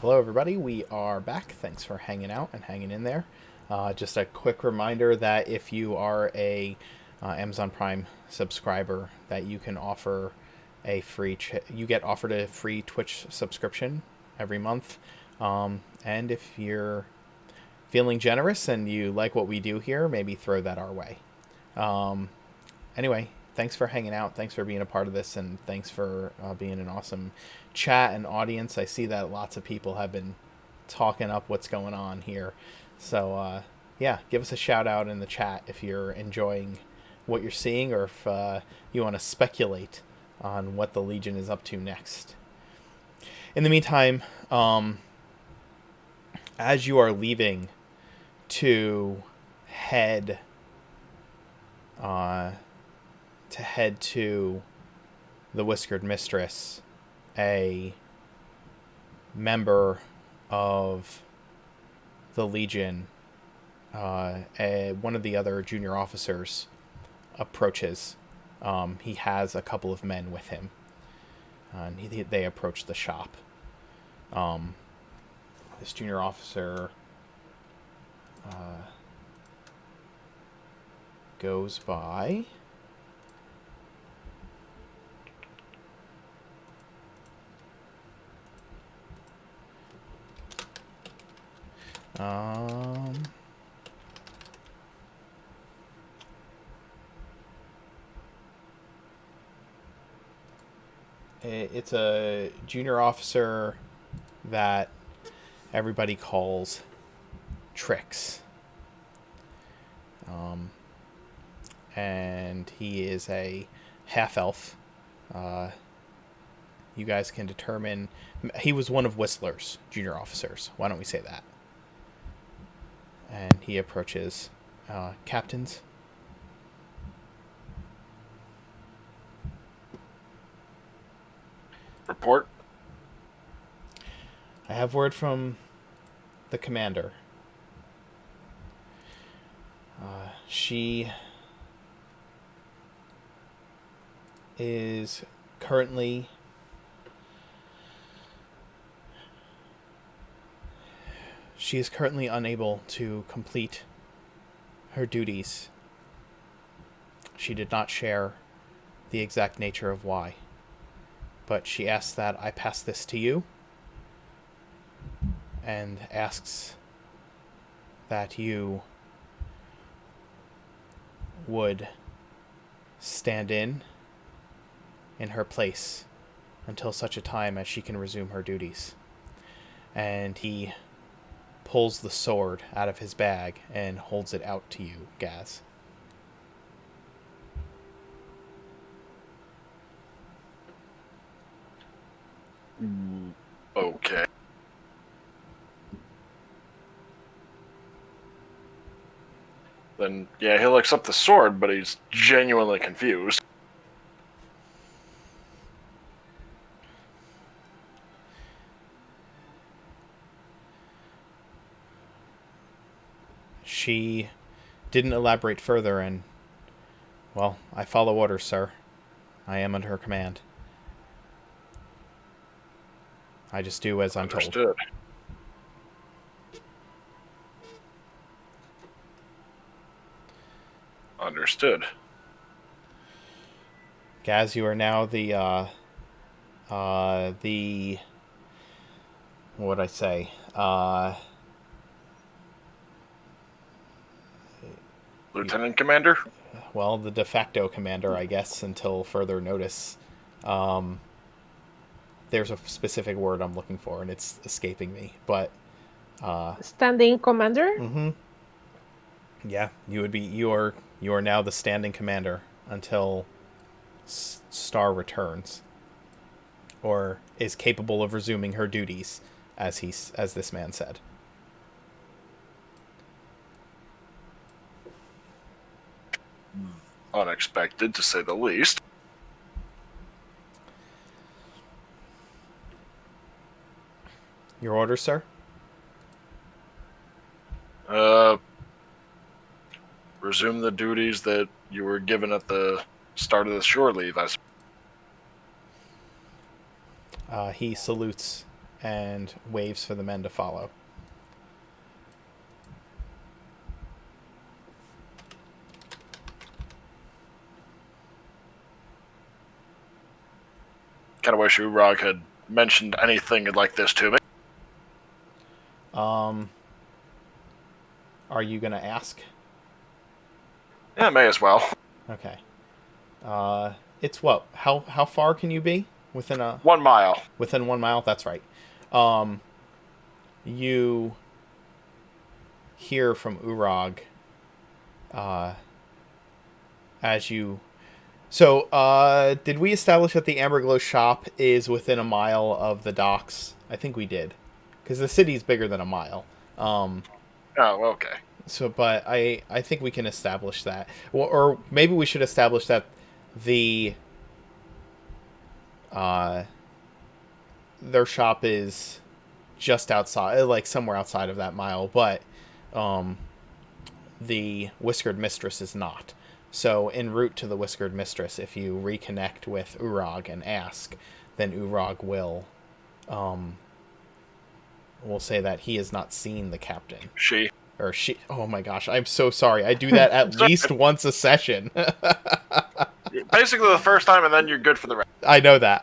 Hello, everybody. We are back. Thanks for hanging out and hanging in there. Just a quick reminder that if you are a Amazon Prime subscriber, that you can offer a free. You get offered a free Twitch subscription every month. And if you're feeling generous and you like what we do here, maybe throw that our way. Anyway, thanks for hanging out. Thanks for being a part of this, and thanks for being an awesome chat and audience. I see that lots of people have been talking up what's going on here. So, yeah, give us a shout out in the chat if you're enjoying what you're seeing, or if you want to speculate on what the Legion is up to next. In the meantime, as you are leaving to head to the Whiskered Mistress, a member of the Legion, one of the other junior officers, approaches. He has a couple of men with him, and they approach the shop. This junior officer goes by it's a junior officer that everybody calls Trix. And he is a half-elf. You guys can determine... He was one of Whistler's junior officers. Why don't we say that? And he approaches captains. Report. I have word from the commander. She is currently unable to complete her duties. She did not share the exact nature of why, but she asks that I pass this to you, and asks that you would stand in her place until such a time as she can resume her duties. And he pulls the sword out of his bag and holds it out to you, Gaz. Okay. Then, yeah, he'll accept the sword, but he's genuinely confused. She didn't elaborate further, and, well, I follow orders, sir. I am under her command. I just do as I'm told. Understood. Understood. Gaz, you are now the what would I say? Lieutenant Commander? Well, the de facto commander, I guess, until further notice. There's a specific word I'm looking for, and it's escaping me. But Standing commander? Mm-hmm. Yeah, you are now the standing commander until Star returns, or is capable of resuming her duties, as this man said. Unexpected, to say the least. Your orders, sir? Resume the duties that you were given at the start of the shore leave, I suppose. He salutes and waves for the men to follow. Kind of wish Urag had mentioned anything like this to me. Are you going to ask? Yeah, may as well. Okay. It's what? How far can you be? Within 1 mile. within 1 mile? That's right. You hear from Urag as you... So, did we establish that the Amberglow shop is within a mile of the docks? I think we did. Because the city's bigger than a mile. Oh, okay. So, but I think we can establish that. Or maybe we should establish that the... their shop is just outside, like somewhere outside of that mile, but the Whiskered Mistress is not. So en route to the Whiskered Mistress, if you reconnect with Urag and ask, then Urag will say that he has not seen the captain. She. Or she. Oh my gosh, I'm so sorry. I do that at least once a session. Basically the first time, and then you're good for the rest. I know that.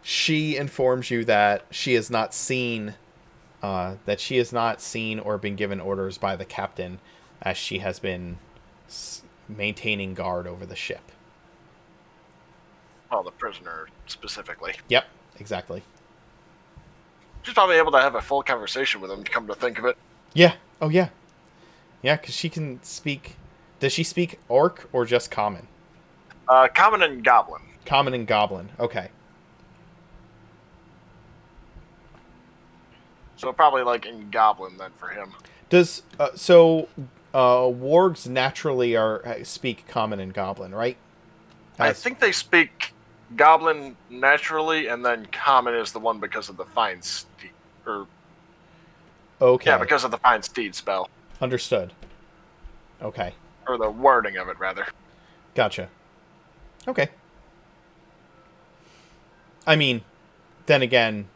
She informs you that she has not seen or been given orders by the captain, as she has been maintaining guard over the ship. Oh, the prisoner specifically. Yep, exactly. She's probably able to have a full conversation with him, to come to think of it. Yeah. Oh, yeah. Yeah, because she can speak... Does she speak Orc or just Common? Common and Goblin. Common and Goblin. Okay. So probably like in Goblin then for him. Does... wargs naturally speak Common and Goblin, right? I think they speak Goblin naturally, and then Common is the one because of the Fine Steed. Okay. Yeah, because of the Fine Steed spell. Understood. Okay. Or the wording of it, rather. Gotcha. Okay. I mean, then again,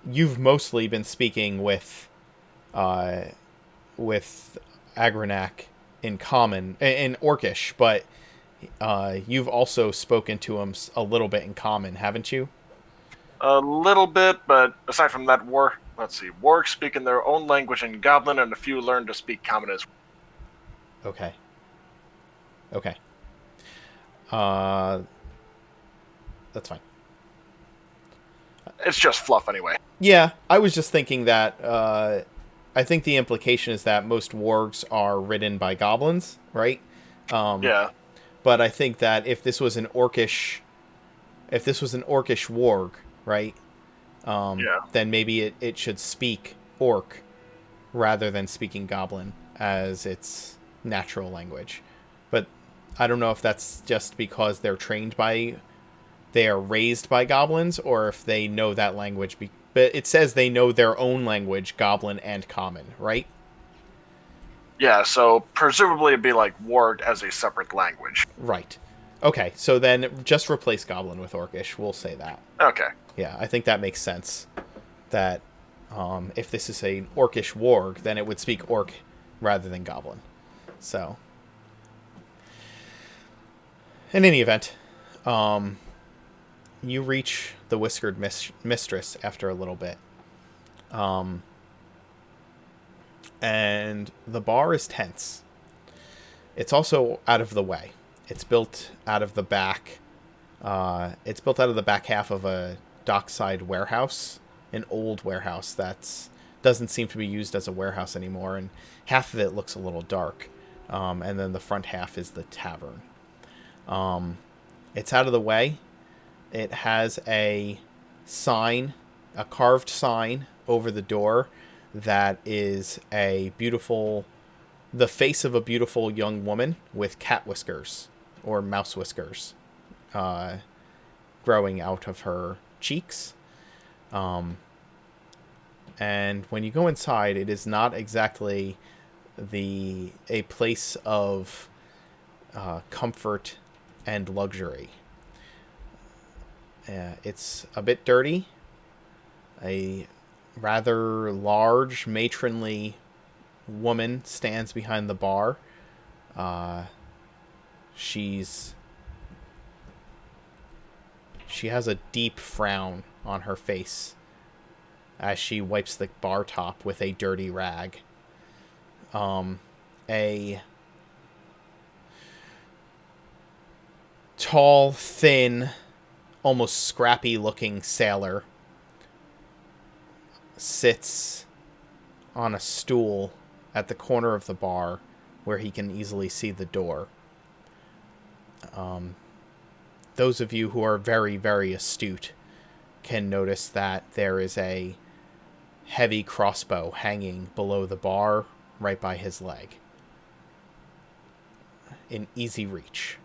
you've mostly been speaking with Agranak in Common, in Orcish, but you've also spoken to him a little bit in Common, haven't you? A little bit, but aside from that, wargs speak in their own language in Goblin, and a few learn to speak Common as well. Okay. Okay. That's fine. It's just fluff anyway. Yeah, I was just thinking that I think the implication is that most wargs are ridden by goblins, right? Yeah. But I think that if this was an orcish warg, right? Then maybe it should speak orc rather than speaking goblin as its natural language. But I don't know if that's just because they are raised by goblins, or if they know that language. But it says they know their own language, goblin and common, right? Yeah, so presumably it'd be like warg as a separate language. Right. Okay, so then just replace goblin with orcish. We'll say that. Okay. Yeah, I think that makes sense. That if this is an orcish warg, then it would speak orc rather than goblin. So, in any event, you reach the Whiskered Mistress after a little bit. And the bar is tense. It's also out of the way. It's built out of the back. It's built out of the back half of a dockside warehouse, an old warehouse that doesn't seem to be used as a warehouse anymore, and half of it looks a little dark. And then the front half is the tavern. It's out of the way. It has a sign, a carved sign over the door that is the face of a beautiful young woman with cat whiskers or mouse whiskers growing out of her cheeks. And when you go inside, it is not exactly a place of comfort and luxury. It's a bit dirty. A rather large, matronly woman stands behind the bar. She has a deep frown on her face as she wipes the bar top with a dirty rag. A tall, thin, almost scrappy-looking sailor sits on a stool at the corner of the bar where he can easily see the door. Those of you who are very, very astute can notice that there is a heavy crossbow hanging below the bar right by his leg. In easy reach.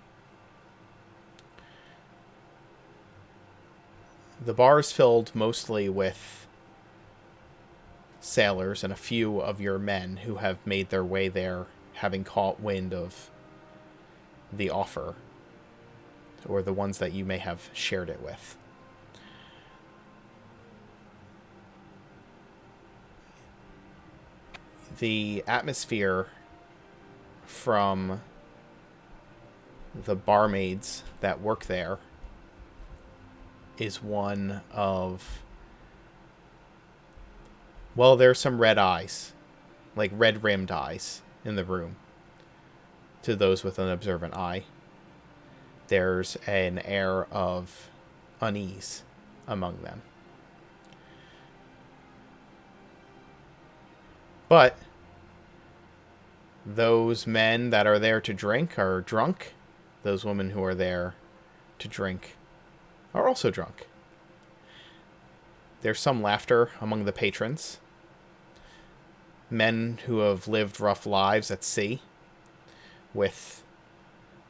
The bar is filled mostly with sailors and a few of your men who have made their way there, having caught wind of the offer, or the ones that you may have shared it with. The atmosphere from the barmaids that work there is one of, well, there's some red eyes, like red-rimmed eyes in the room to those with an observant eye. There's an air of unease among them. But those men that are there to drink are drunk. Those women who are there to drink are also drunk. There's some laughter among the patrons. Men who have lived rough lives at sea with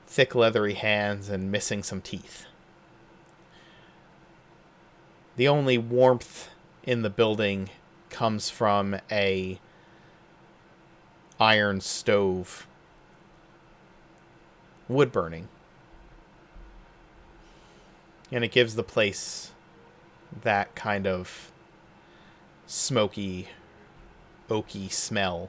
thick leathery hands and missing some teeth. The only warmth in the building comes from a iron stove, wood burning. And it gives the place that kind of smoky, oaky smell.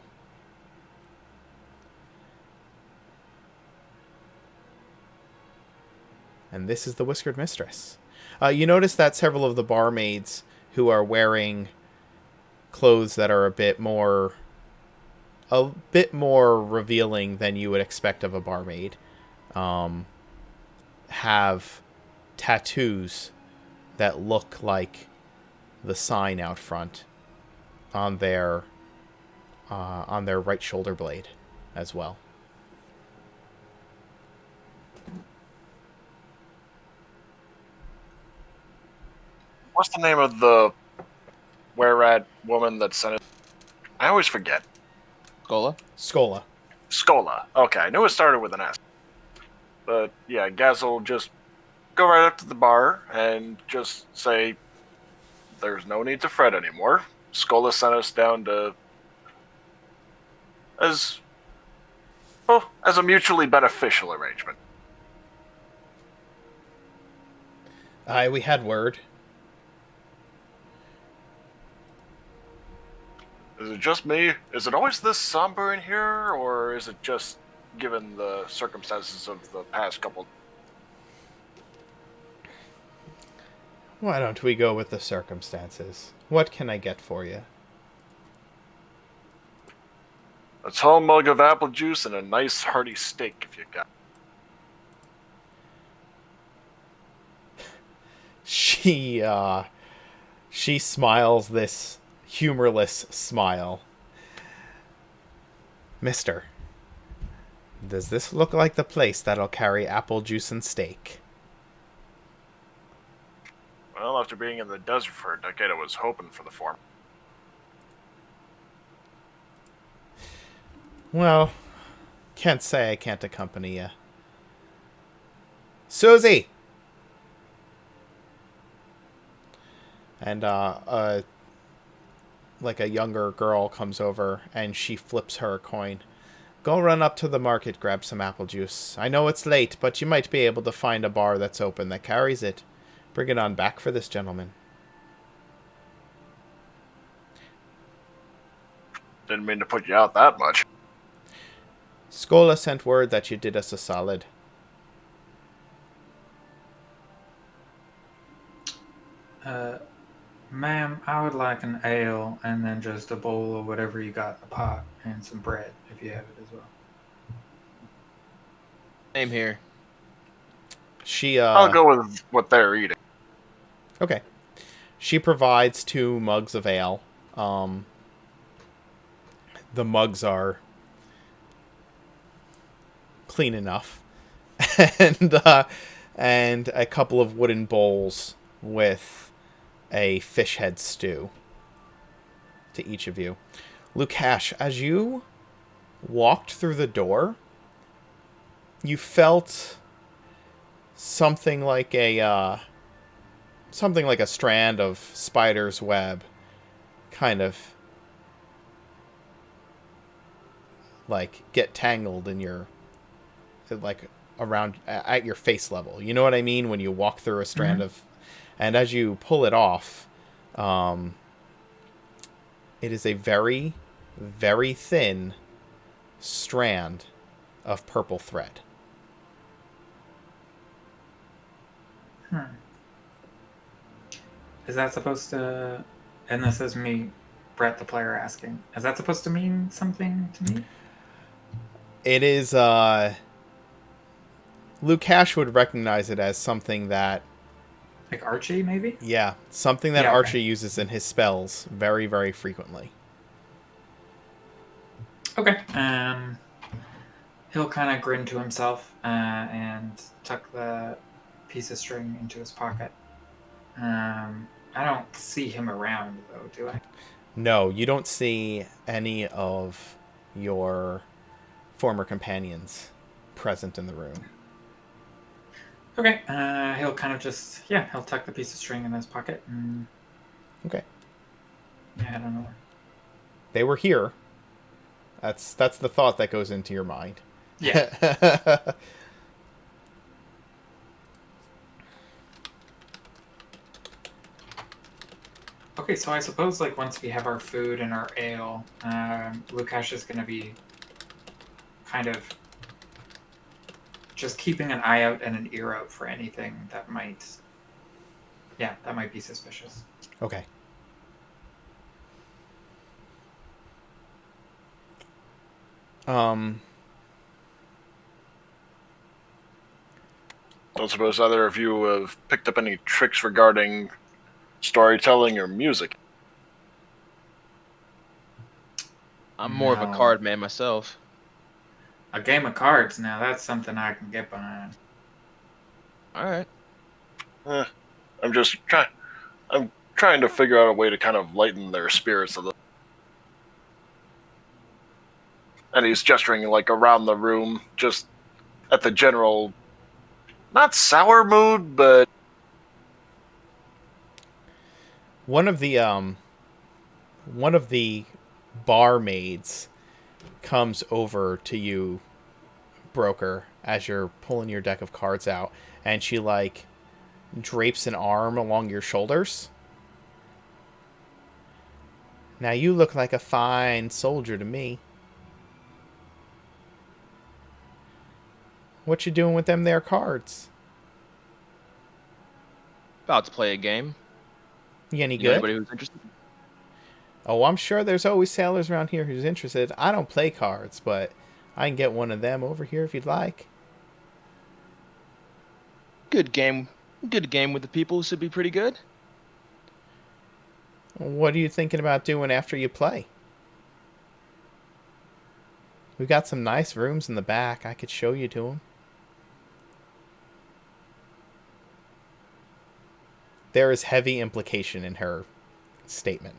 And this is the Whiskered Mistress. You notice that several of the barmaids who are wearing clothes that are a bit more revealing than you would expect of a barmaid, have tattoos that look like the sign out front on their right shoulder blade as well. What's the name of the were-rat woman that sent it? I always forget. Scola? Scola. Okay, I knew it started with an S. But yeah, Gaz will just go right up to the bar and just say, there's no need to fret anymore. Scola sent us down to as a mutually beneficial arrangement. Aye, we had word. Is it just me? Is it always this somber in here, or is it just given the circumstances of the past couple? Why don't we go with the circumstances? What can I get for you? A tall mug of apple juice and a nice hearty steak if you got. She smiles this humorless smile. Mister, does this look like the place that'll carry apple juice and steak? Well, after being in the desert for a decade, I was hoping for the former. Well, can't say I can't accompany you. Susie! And, like a younger girl comes over and she flips her a coin. Go run up to the market, grab some apple juice. I know it's late, but you might be able to find a bar that's open that carries it. Bring it on back for this gentleman. Didn't mean to put you out that much. Skola sent word that you did us a solid. Ma'am, I would like an ale and then just a bowl of whatever you got in the pot and some bread if you have it as well. Same here. I'll go with what they're eating. Okay. She provides 2 mugs of ale. The mugs are clean enough. and a couple of wooden bowls with a fish head stew to each of you. Lukash, as you walked through the door, you felt something like a strand of spider's web kind of like get tangled in your, like, around at your face level. You know what I mean? When you walk through a strand of, and as you pull it off, it is a very, very thin strand of purple thread. Is that supposed to, and this is me, Brett the player, asking, is that supposed to mean something to me? It is, Lukash would recognize it as something that... Like Archie, maybe? Yeah, something that Yeah, Archie okay. uses in his spells very, very frequently. Okay. He'll kind of grin to himself and tuck the piece of string into his pocket. I don't see him around, though, do I? No, you don't see any of your former companions present in the room. Okay. He'll kind of just, he'll tuck the piece of string in his pocket. And, Okay. I don't know. They were here. That's the thought that goes into your mind. Yeah. Okay, so I suppose, like, once we have our food and our ale, Lukash is going to be kind of just keeping an eye out and an ear out for anything that might be suspicious. Okay. Don't suppose either of you have picked up any tricks regarding storytelling or music. I'm more of a No. card man myself. A game of cards, now that's something I can get behind. All right. I'm just trying to figure out a way to kind of lighten their spirits a little. And he's gesturing like around the room, just at the general, not sour mood, but One of the barmaids comes over to you, Broker, as you're pulling your deck of cards out, and she, like, drapes an arm along your shoulders. Now you look like a fine soldier to me. What you doing with them there cards? About to play a game. You any You know good? anybody who's interested? Oh, I'm sure there's always sailors around here who's interested. I don't play cards, but I can get one of them over here if you'd like. Good game. Good game with the people should be pretty good. What are you thinking about doing after you play? We've got some nice rooms in the back. I could show you to them. There is heavy implication in her statement.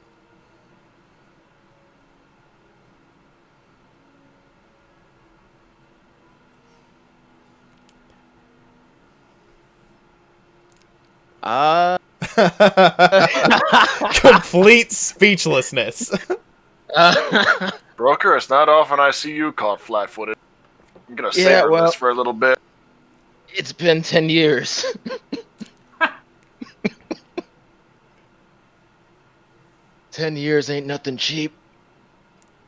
Complete speechlessness. Broker, it's not often I see you caught flat-footed. I'm gonna Yeah, savor well- this for a little bit. It's been 10 years. 10 years ain't nothing cheap.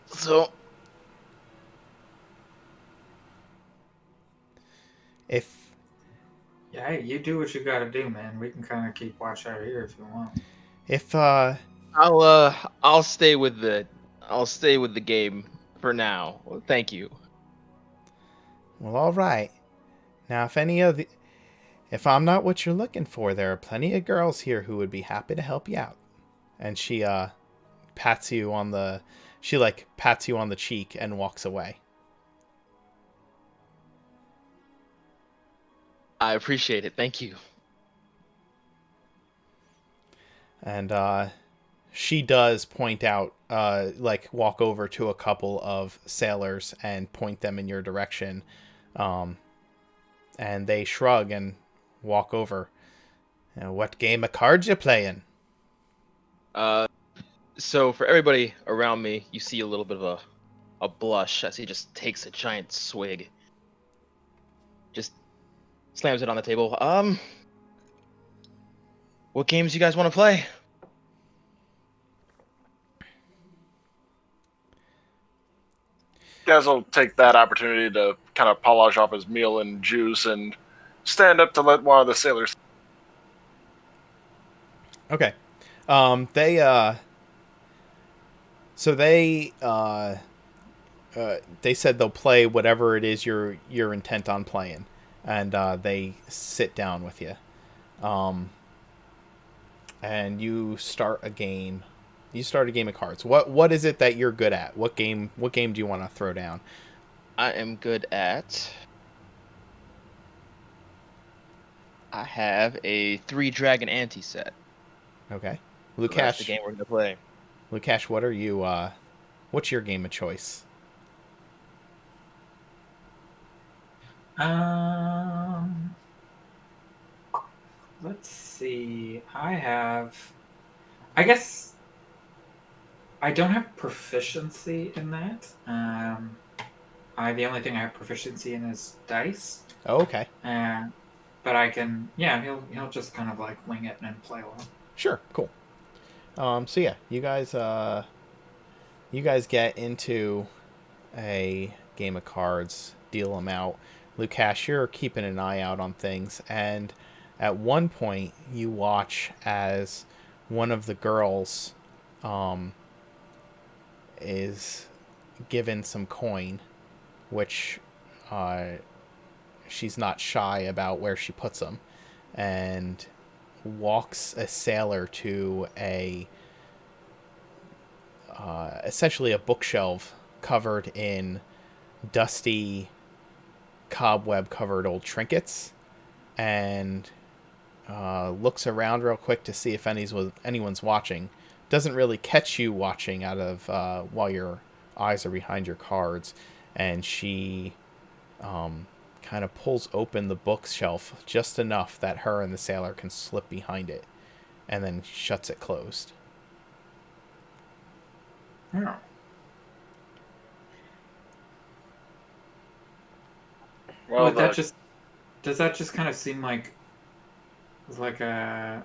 So If Yeah, hey, you do what you gotta do, man. We can kind of keep watch out here if you want. if I'll stay with the game for now. Well, thank you. well, all right. Now, if I'm not what you're looking for, there are plenty of girls here who would be happy to help you out. And she pats you on the she like pats you on the cheek and walks away. I appreciate it. Thank you. And she does point out, like walk over to a couple of sailors and point them in your direction. Um, and they shrug and walk over. What game of cards you playing? Uh, so for everybody around me, you see a little bit of a blush as he just takes a giant swig. Just slams it on the table. What games you guys want to play? Gaz will take that opportunity to kind of polish off his meal and juice and stand up to let one of the sailors. Okay. They so they said they'll play whatever it is you're intent on playing, and they sit down with you. Um, and you start a game. You start a game of cards. What is it that you're good at? What game do you want to throw down? I am good at. I have a 3 dragon ante set. Okay. So that's the Lukash, game we're gonna play. Lukash, what are you what's your game of choice? Um, let's see. I guess I don't have proficiency in that. The only thing I have proficiency in is dice. Oh, okay. But I can, yeah, he'll just kind of like wing it and play along. Sure, cool. So yeah, you guys get into a game of cards, deal them out. Lukash, you're keeping an eye out on things, and at one point you watch as one of the girls um, is given some coin, which she's not shy about where she puts them, and walks a sailor to a essentially a bookshelf covered in dusty, cobweb covered old trinkets, and looks around real quick to see if anyone's watching. Doesn't really catch you watching out of while your eyes are behind your cards, and she kind of pulls open the bookshelf just enough that her and the sailor can slip behind it, and then shuts it closed. Yeah. Well, Would that just does that just kind of seem like a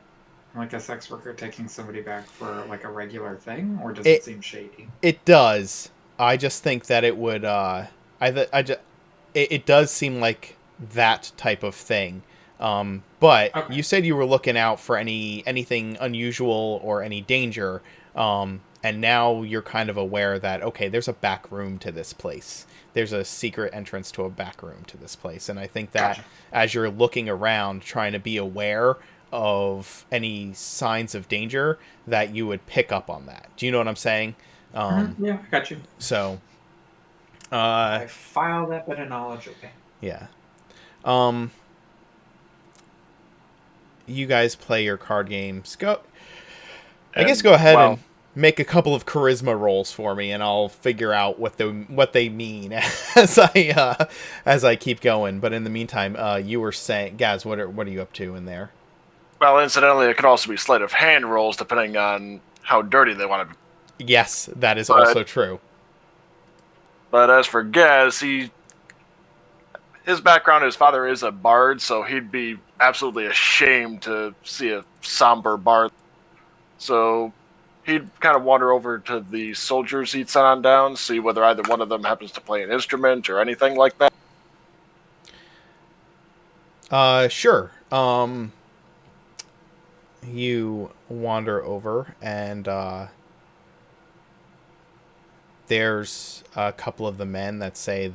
sex worker taking somebody back for like a regular thing, or does it seem shady? It does. I just think that it would. It does seem like that type of thing. But Okay. you said you were looking out for anything unusual or any danger. And now you're kind of aware that okay, there's a back room to this place. There's a secret entrance to a back room to this place, and I think that Gotcha. as you're looking around, trying to be aware of any signs of danger, that you would pick up on that. Do you know what I'm saying? Yeah, I got you. So, I file that bit of knowledge away. yeah. You guys play your card games. I guess go ahead and make a couple of charisma rolls for me, and I'll figure out what they mean as I keep going. But in the meantime, you were saying, Gaz, what are you up to in there? Well, incidentally, it could also be sleight of hand rolls depending on how dirty they want to be. Yes, that is also true. But as for Gaz, his background, his father is a bard, so he'd be absolutely ashamed to see a somber bard. So he'd kind of wander over to the soldiers he'd sent on down, see whether either one of them happens to play an instrument or anything like that. Sure. You wander over, and there's a couple of the men that say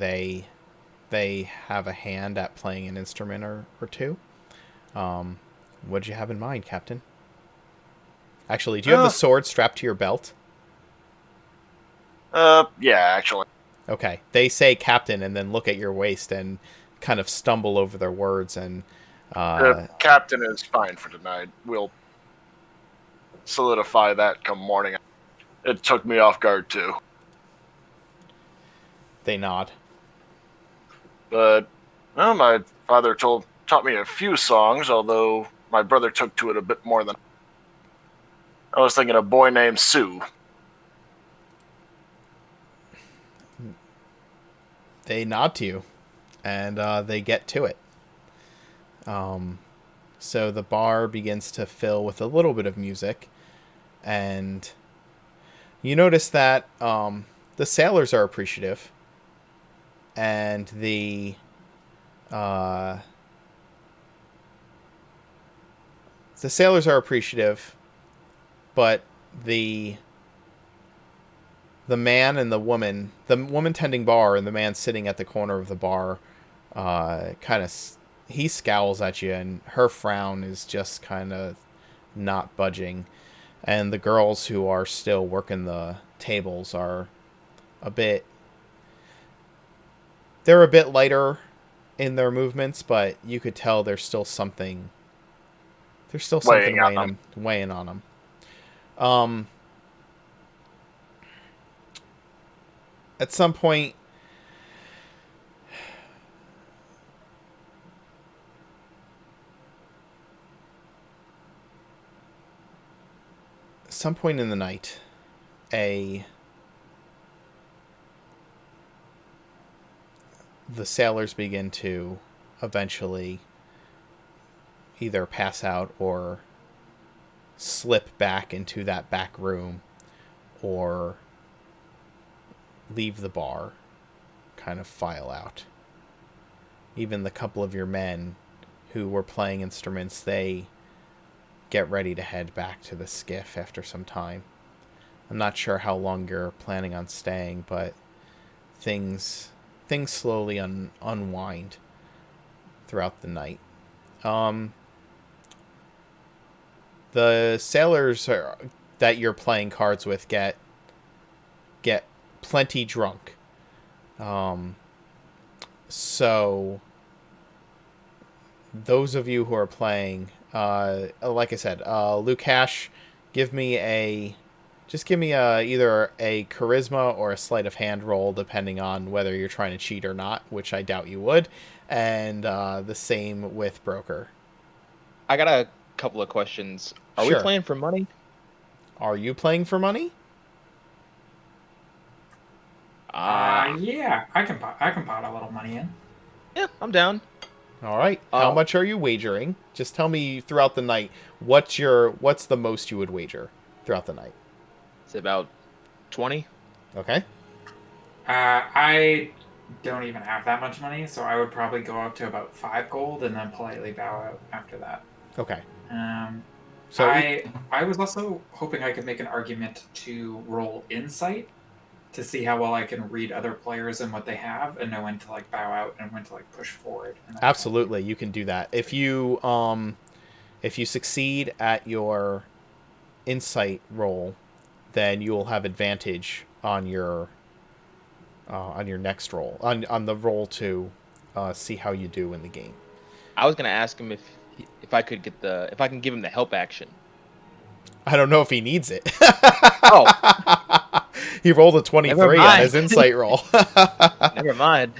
they have a hand at playing an instrument or two. What'd you have in mind, Captain? Actually, do you have the sword strapped to your belt? Yeah, actually. Okay. They say captain and then look at your waist and kind of stumble over their words, and The captain is fine for tonight. We'll solidify that come morning. It took me off guard, too. they nod. But, well, my father taught me a few songs, although my brother took to it a bit more than I was thinking. A boy named Sue. They nod to you, and they get to it. So the bar begins to fill with a little bit of music, and you notice that the sailors are appreciative, and the sailors are appreciative, but the man and the woman tending bar and the man sitting at the corner of the bar, he scowls at you, and her frown is just kind of not budging. And the girls who are still working the tables are they're a bit lighter in their movements, but you could tell there's still something weighing on them. At some point, in the night, the sailors begin to eventually either pass out or slip back into that back room or leave the bar, kind of file out. Even the couple of your men who were playing instruments, they get ready to head back to the skiff after some time. I'm not sure how long you're planning on staying, but things slowly unwind throughout the night. The sailors that you're playing cards with get plenty drunk. So those of you who are playing, like I said, Lukash, give me either a charisma or a sleight of hand roll, depending on whether you're trying to cheat or not, which I doubt you would. And the same with Broker. I got a couple of questions. Are we playing for money? Are you playing for money? Yeah, I can pot a little money in. Yeah, I'm down. All right. How much are you wagering? Just tell me throughout the night. What's the most you would wager throughout the night? It's about 20. Okay. I don't even have that much money, so I would probably go up to about 5 gold and then politely bow out after that. Okay. So I was also hoping I could make an argument to roll insight to see how well I can read other players and what they have, and know when to like bow out and when to like push forward. Absolutely, you can do that. If you succeed at your insight roll, then you will have advantage on your next roll, on the roll to see how you do in the game. I was gonna ask him if I can give him the help action. I don't know if he needs it. Oh. He rolled a 23 on his insight roll. Never mind.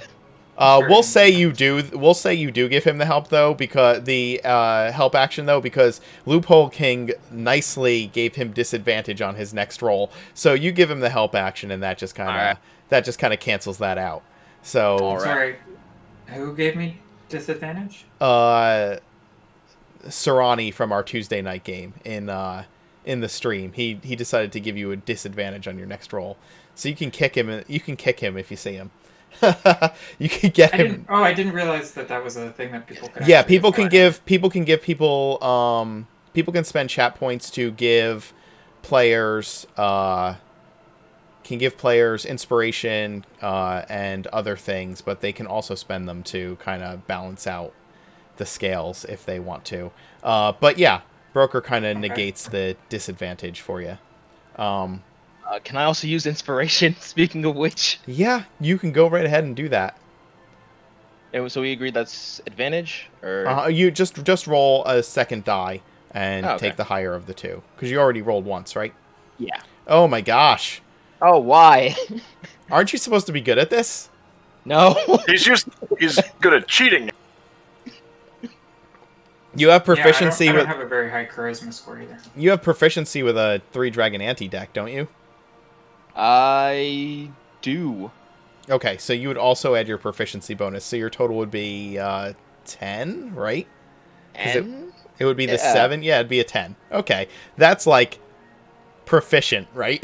We'll say you do give him the help though, because the help action though, because Loophole King nicely gave him disadvantage on his next roll. So you give him the help action, and that just kind of cancels that out. So sorry, who gave me disadvantage? Sarani from our Tuesday night game in the stream. He decided to give you a disadvantage on your next roll, so you can kick him. You can kick him if you see him. You can get him. I didn't realize that was a thing that people could. Yeah, actually people can afford. give people people can spend chat points to give players inspiration and other things, but they can also spend them to kind of balance out the scales if they want to. But yeah, broker kind of negates the disadvantage for you. Can I also use inspiration? Speaking of which, Yeah, you can go right ahead and do that. and so we agreed that's advantage, or You just roll a second die and okay. take the higher of the two, because you already rolled once, right? Yeah. Oh my gosh. Oh, why? Aren't you supposed to be good at this? No. He's good at cheating. You have proficiency I don't with have a very high charisma score either. you have proficiency with a 3-dragon anti-deck, don't you? I do. Okay, so you would also add your proficiency bonus, so your total would be 10, right? And It would be the Yeah. 7. Yeah, it'd be a 10. Okay, that's like proficient, right?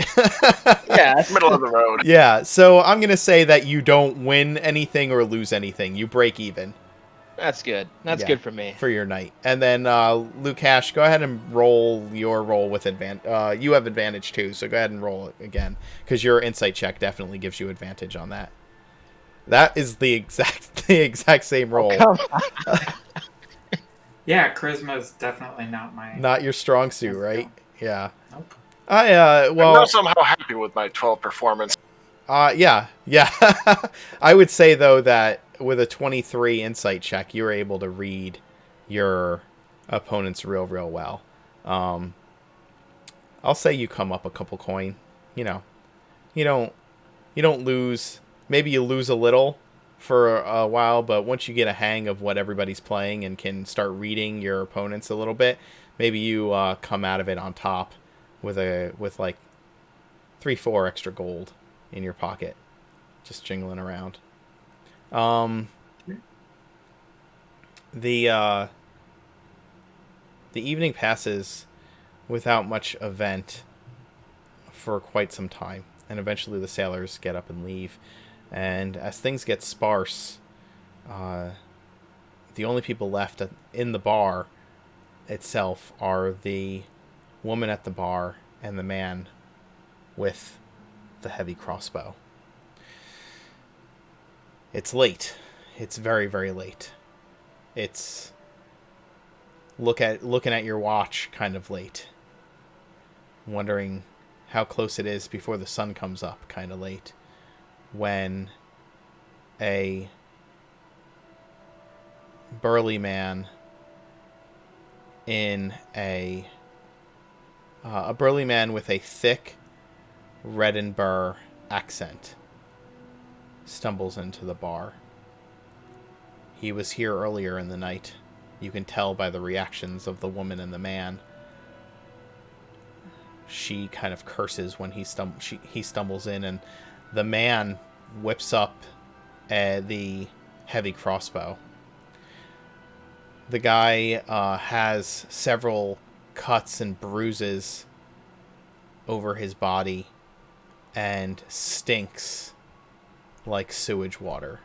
yeah, Middle of the road. Yeah, so I'm gonna say that you don't win anything or lose anything. You break even. that's good. That's Yeah, good for me. for your night. And then Lukash, go ahead and roll your roll with advantage. You have advantage too, so go ahead and roll it again, because your insight check definitely gives you advantage on that. That is the exact same roll. Come on. Yeah, charisma is definitely not my. Not your strong suit, right? Yeah. Nope. I'm Well, not somehow happy with my 12 performance. yeah. I would say though that with a 23 insight check, you were able to read your opponents real well. I'll say you come up a couple coin. You know, you don't lose. Maybe you lose a little for a while, but once you get a hang of what everybody's playing and can start reading your opponents a little bit, maybe you come out of it on top with like 3-4 extra gold in your pocket, just jingling around. The evening passes without much event for quite some time, and eventually the sailors get up and leave. And as things get sparse, the only people left in the bar itself are the woman at the bar and the man with the heavy crossbow. It's late. It's very, very late. It's looking at your watch kind of late. Wondering how close it is before the sun comes up kind of late. When a burly man in a burly man with a thick red and burr accent stumbles into the bar. He was here earlier in the night. You can tell by the reactions of the woman and the man. She kind of curses when he stumbles in, and the man whips up the heavy crossbow. The guy has several cuts and bruises over his body and stinks like sewage water.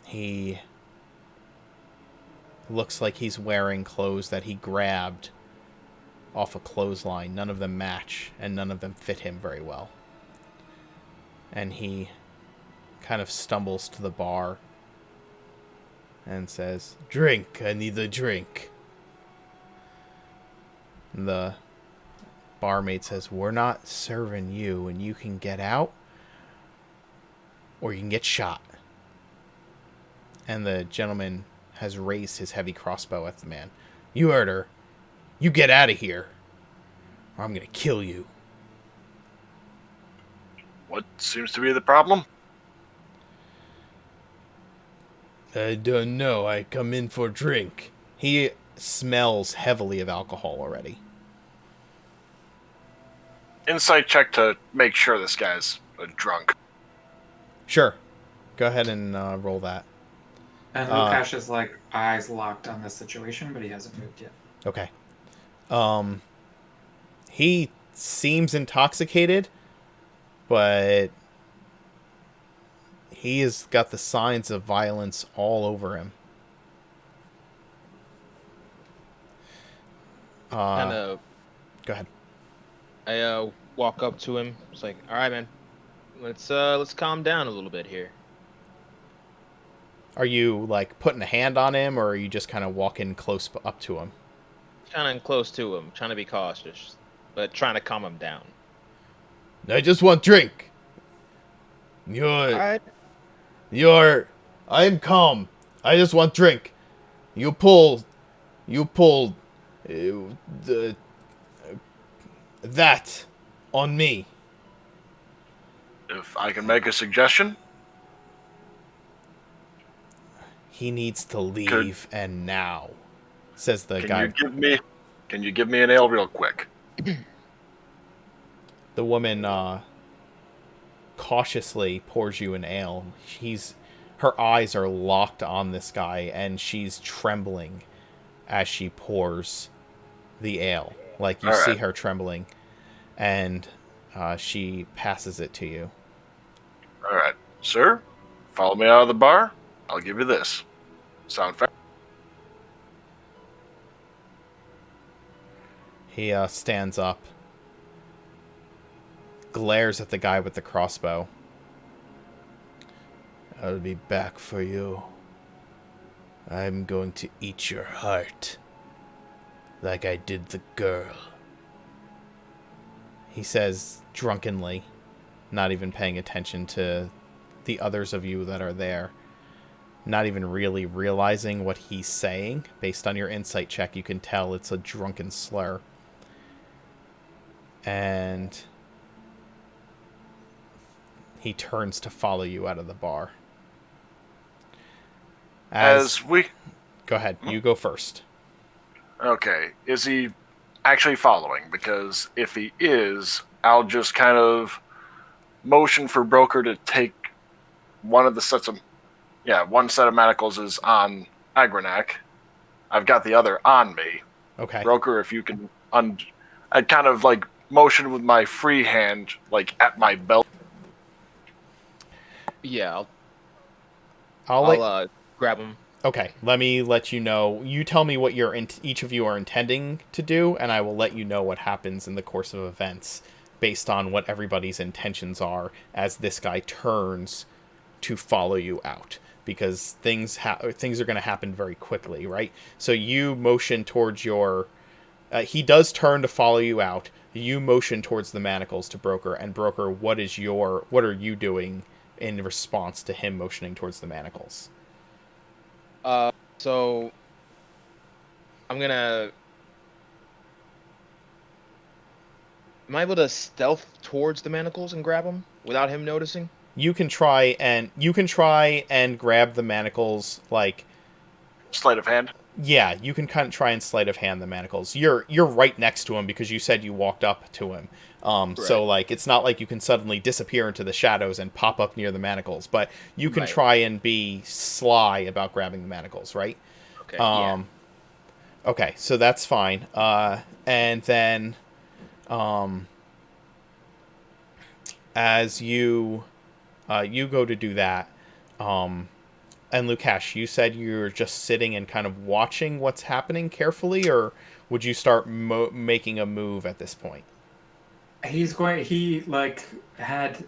He looks like he's wearing clothes that he grabbed off a clothesline. None of them match, and none of them fit him very well. And he kind of stumbles to the bar and says, "Drink, I need a drink." And the barmaid says, "We're not serving you, and you can get out, or you can get shot." And the gentleman has raised his heavy crossbow at the man. "You heard her. You get out of here, or I'm going to kill you." What seems to be the problem? "I don't know. I come in for drink." He smells heavily of alcohol already. Insight check to make sure this guy's a drunk. Sure. Go ahead and roll that. And Lukash is like eyes locked on this situation, but he hasn't moved yet. Okay. He seems intoxicated, but he has got the signs of violence all over him. Kind of, Go ahead. I walk up to him. It's like, all right, man, let's calm down a little bit here. Are you like putting a hand on him, or are you just kind of walking close up to him? Kind of close to him, trying to be cautious, but trying to calm him down. I just want drink. All right. You're. I'm calm. I just want drink. You pulled the that on me. If I can make a suggestion, He needs to leave, and now, says the can guy. you give me an ale real quick? The woman cautiously pours you an ale. Her eyes are locked on this guy, and she's trembling as she pours the ale. Like, you All see right. her trembling, and she passes it to you. All right, sir, follow me out of the bar. I'll give you this. Sound fair? He stands up, glares at the guy with the crossbow. I'll be back for you. I'm going to eat your heart, like I did the girl. He says drunkenly, not even paying attention to the others of you that are there. Not even really realizing what he's saying. Based on your insight check, you can tell it's a drunken slur. And he turns to follow you out of the bar. Go ahead, you go first. Okay, is he actually following? Because if he is, I'll just kind of motion for Broker to take one set of manacles is on Agranak. I've got the other on me. Okay. Broker, if you can I'd kind of like motion with my free hand, like at my belt. Yeah, I'll grab him. Okay, let me let you know. You tell me what each of you are intending to do, and I will let you know what happens in the course of events based on what everybody's intentions are as this guy turns to follow you out. Because things are going to happen very quickly, right? So you motion towards your... he does turn to follow you out. You motion towards the manacles to Broker, and Broker, what are you doing in response to him motioning towards the manacles? So I'm gonna. Am I able to stealth towards the manacles and grab them without him noticing? You can try and grab the manacles, like, Sleight of hand. yeah, you can kind of try and sleight of hand the manacles. You're right next to him because you said you walked up to him. So like it's not like you can suddenly disappear into the shadows and pop up near the manacles, but you can try and be sly about grabbing the manacles, right? Okay. Yeah. Okay, so that's fine. And then as you go to do that, and Lukash, you said you're just sitting and kind of watching what's happening carefully, or would you start making a move at this point? He like had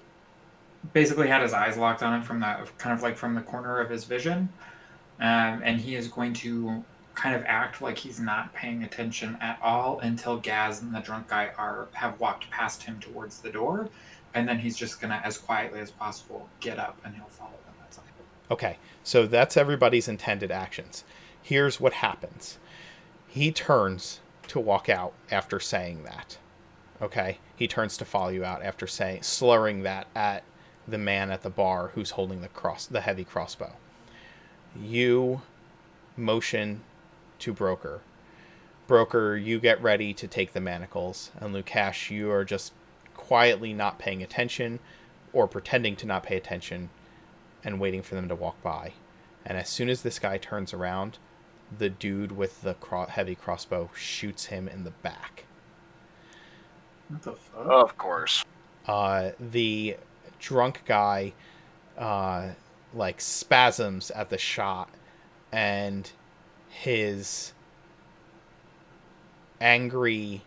basically had his eyes locked on him from that kind of like from the corner of his vision, and he is going to kind of act like he's not paying attention at all until Gaz and the drunk guy have walked past him towards the door, and then he's just gonna, as quietly as possible, get up and he'll follow them. That's all. Okay, so that's everybody's intended actions. Here's what happens. He turns to walk out after saying that. Okay? He turns to follow you out after slurring that at the man at the bar who's holding the heavy crossbow. You motion to Broker. Broker, you get ready to take the manacles, and Lukash, you are just quietly not paying attention or pretending to not pay attention and waiting for them to walk by. And as soon as this guy turns around, the dude with the heavy crossbow shoots him in the back. What the fuck? Of course. The drunk guy like spasms at the shot, and his angry,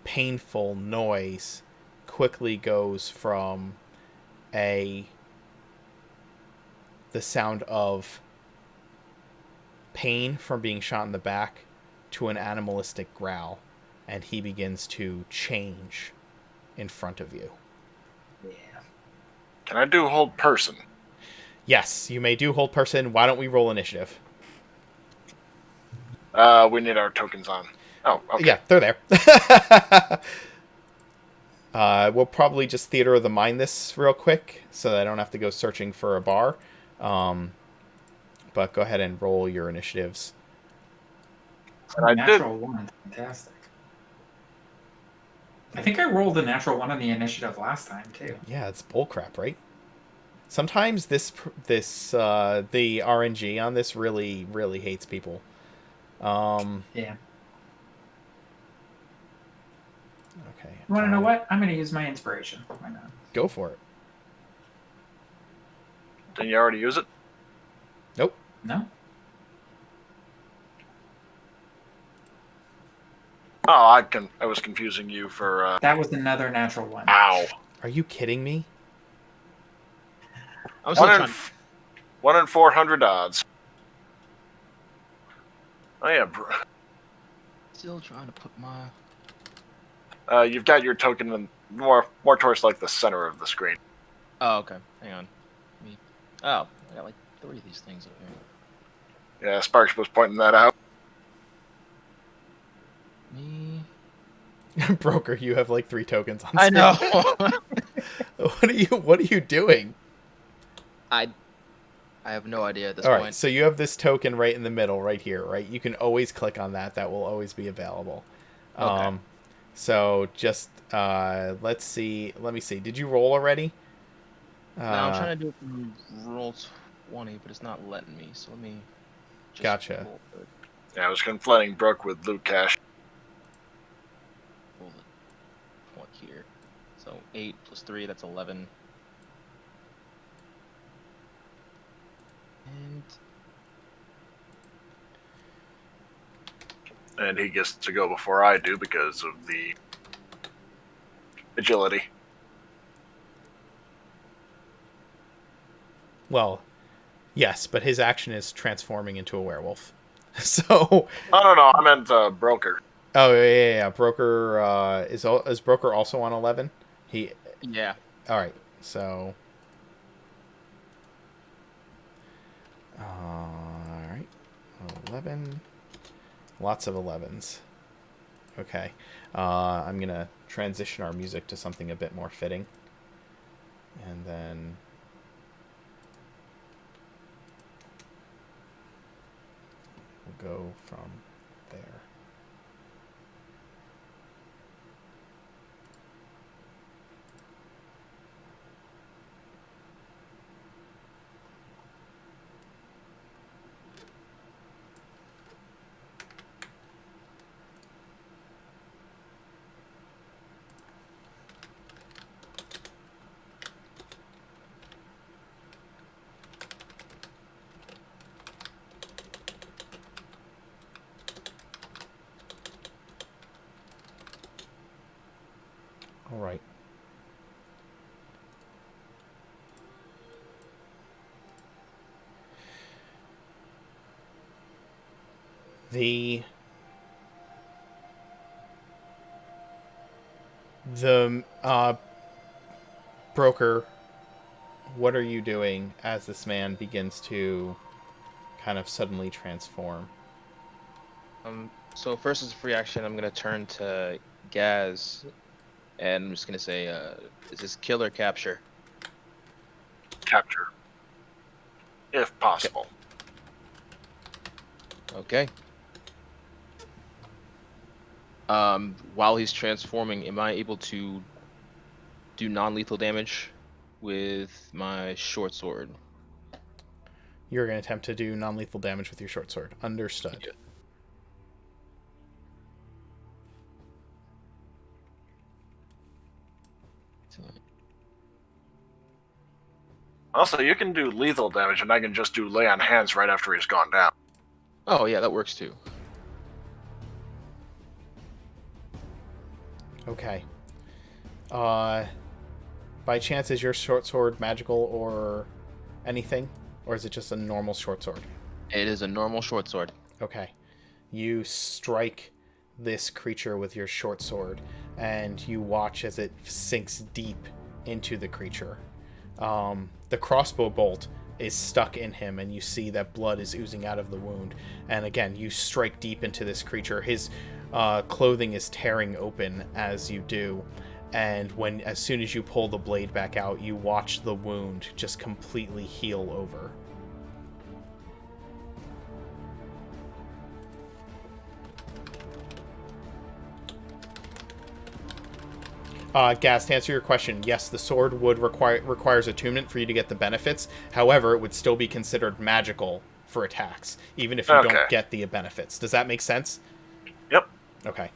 painful noise quickly goes from the sound of pain from being shot in the back to an animalistic growl, and he begins to change in front of you. Yeah. Can I do hold person? Yes, you may do hold person. Why don't we roll initiative? We need our tokens on. Oh, okay. Yeah, they're there. We'll probably just theater of the mind this real quick so that I don't have to go searching for a bar. But go ahead and roll your initiatives. And I Natural one. Fantastic. I think I rolled a natural one on the initiative last time, too. Yeah, it's bullcrap, right? Sometimes the RNG on this really, really hates people. Yeah. Okay. You want to know what? I'm going to use my inspiration. Why not? Go for it. Didn't you already use it? Nope. No? Oh, I was confusing you for. That was another natural one. Ow. Are you kidding me? I'm still One trying. in 1 in 400 odds. Oh yeah, Still trying to put my. you've got your token in more towards like the center of the screen. Oh, okay. Hang on. Oh, I got like 3 of these things up here. Yeah, Sparks was pointing that out. Me. Broker, you have like 3 tokens on I screen. know. What are you doing? I have no idea at this All point. right, so you have this token right in the middle, right here, right? You can always click on that. That will always be available. Okay. So just let's see. Let me see. Did you roll already? No, I'm trying to do it from roll 20, but it's not letting me. So let me. Just Gotcha. Roll it. Yeah, I was conflating Brooke with loot cash. Roll the point here. So 8 plus 3, that's 11. And he gets to go before I do because of the agility. Well, yes, but his action is transforming into a werewolf. So. Oh no, I meant broker. Oh yeah. Broker is Broker also on 11? Yeah. All right. So. All right. 11. Lots of 11s. Okay. I'm going to transition our music to something a bit more fitting. And then... we'll go from there. All right. The broker, what are you doing as this man begins to kind of suddenly transform? So first as a free action, I'm gonna turn to Gaz, and I'm just gonna say, is this kill or capture? Capture. If possible. Okay. While he's transforming, am I able to do non-lethal damage with my short sword? You're going to attempt to do non-lethal damage with your short sword. Understood. Yeah. Also, you can do lethal damage, and I can just do lay on hands right after he's gone down. Oh yeah, that works too. Okay. By chance, is your short sword magical or anything? Or is it just a normal short sword? It is a normal short sword. Okay. You strike this creature with your short sword, and you watch as it sinks deep into the creature. The crossbow bolt is stuck in him, and you see that blood is oozing out of the wound. And again, you strike deep into this creature. His clothing is tearing open as you do. And as soon as you pull the blade back out, you watch the wound just completely heal over. Gaz, to answer your question, yes, the sword would requires attunement for you to get the benefits. However, it would still be considered magical for attacks, even if you don't get the benefits. Does that make sense? Yep. Okay.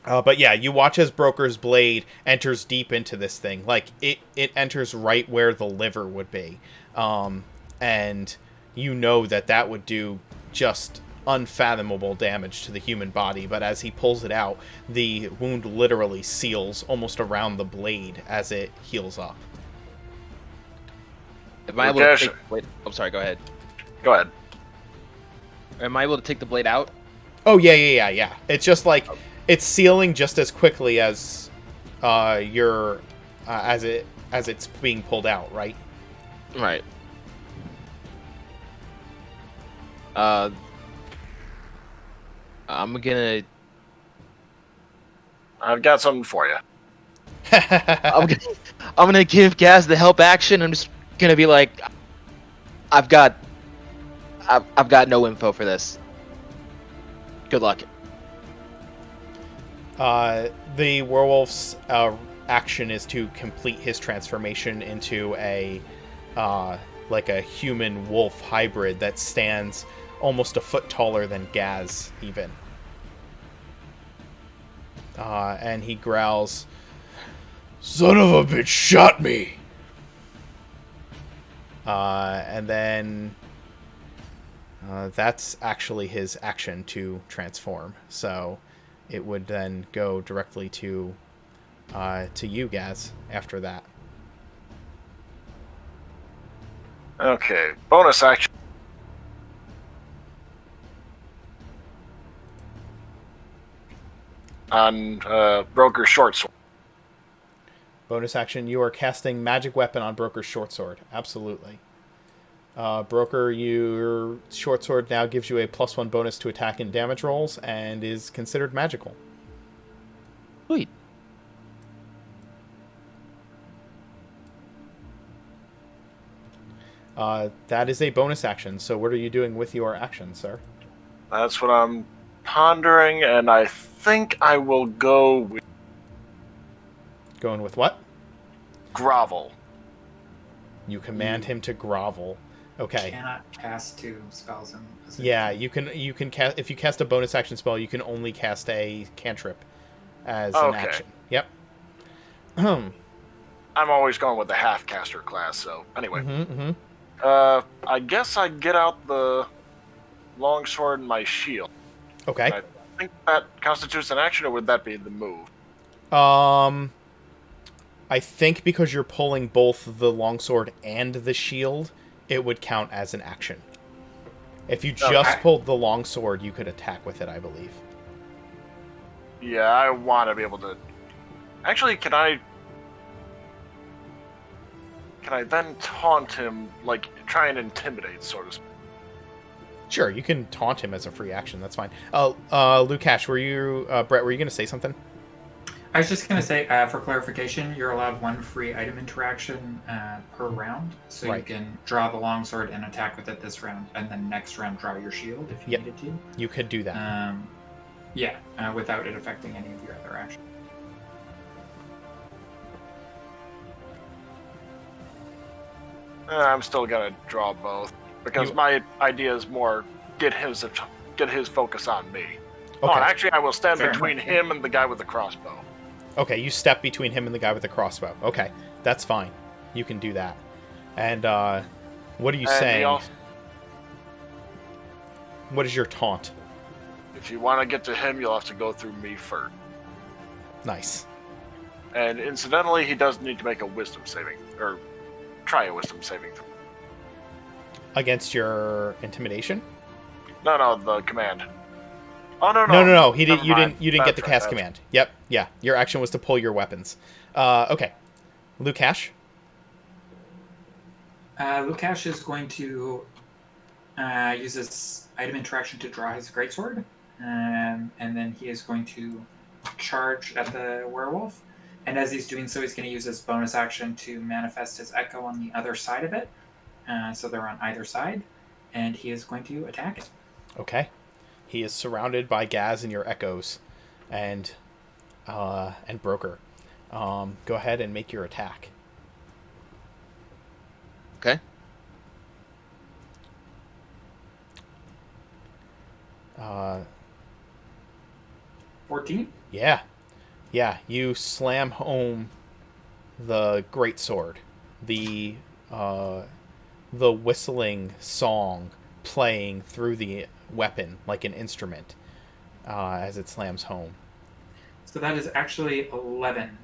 But yeah, you watch as Broker's blade enters deep into this thing. Like, it enters right where the liver would be. And you know that would do just unfathomable damage to the human body. But as he pulls it out, the wound literally seals almost around the blade as it heals up. Am I able to take the blade? I'm sorry, go ahead. Go ahead. Am I able to take the blade out? Oh, yeah. It's just like... It's sealing just as quickly as as it's being pulled out, right? Right. I'm gonna. I've got something for you. I'm gonna give Gaz the help action. I'm just gonna be like, I've got no info for this. Good luck. The werewolf's action is to complete his transformation into a human wolf hybrid that stands almost a foot taller than Gaz, even. And he growls, "Son of a bitch shot me!" And then that's actually his action to transform. So it would then go directly to you, Gaz, after that. Okay, bonus action. On Broker's short sword. Bonus action, you are casting magic weapon on Broker's short sword. Absolutely. Broker, your short sword now gives you a +1 bonus to attack and damage rolls and is considered magical. Sweet. That is a bonus action, so what are you doing with your action, sir? That's what I'm pondering, and I think I will go with... Going with what? Grovel. You command him to grovel. Okay. Cannot cast 2 spells in a single Yeah, turn. you can cast, if you cast a bonus action spell, you can only cast a cantrip as an action. Yep. I'm always going with the half-caster class, so anyway. I guess I get out the longsword and my shield. Okay. I think that constitutes an action, or would that be the move? I think because you're pulling both the longsword and the shield, it would count as an action. If you just pulled the longsword, you could attack with it, I believe. Yeah, I want to be able to... Actually, can I then taunt him, like, try and intimidate, sort of? Sure, you can taunt him as a free action. That's fine. Lukash, Brett, were you going to say something? I was just going to say, for clarification, you're allowed 1 free item interaction per round. So Right. you can draw the longsword and attack with it this round, and then next round draw your shield if you needed to. You could do that. Without it affecting any of your other actions. I'm still going to draw both. Because You- my idea is more get his focus on me. Oh, Okay. and actually, I will stand Fair between enough. him and the guy with the crossbow. Okay, you step between him and the guy with the crossbow. Okay, that's fine. You can do that. And what are you And he saying? also, What is your taunt? if you want to get to him, you'll have to go through me first. Nice. And incidentally, he does need to make a wisdom saving, or try a wisdom saving. Against your intimidation? No, the command. Oh no. No. He Never did. You mind. didn't get the That's cast right, command. Yep. Yeah. Your action was to pull your weapons. Okay. Lukash. Lukash is going to use his item interaction to draw his greatsword, and then he is going to charge at the werewolf. And as he's doing so, he's going to use his bonus action to manifest his echo on the other side of it. So they're on either side, and he is going to attack it. Okay. He is surrounded by Gaz and your echoes, and Broker. Go ahead and make your attack. Okay. Uh, 14? yeah. You slam home the greatsword, the whistling song playing through the weapon like an instrument as it slams home. So that is actually 11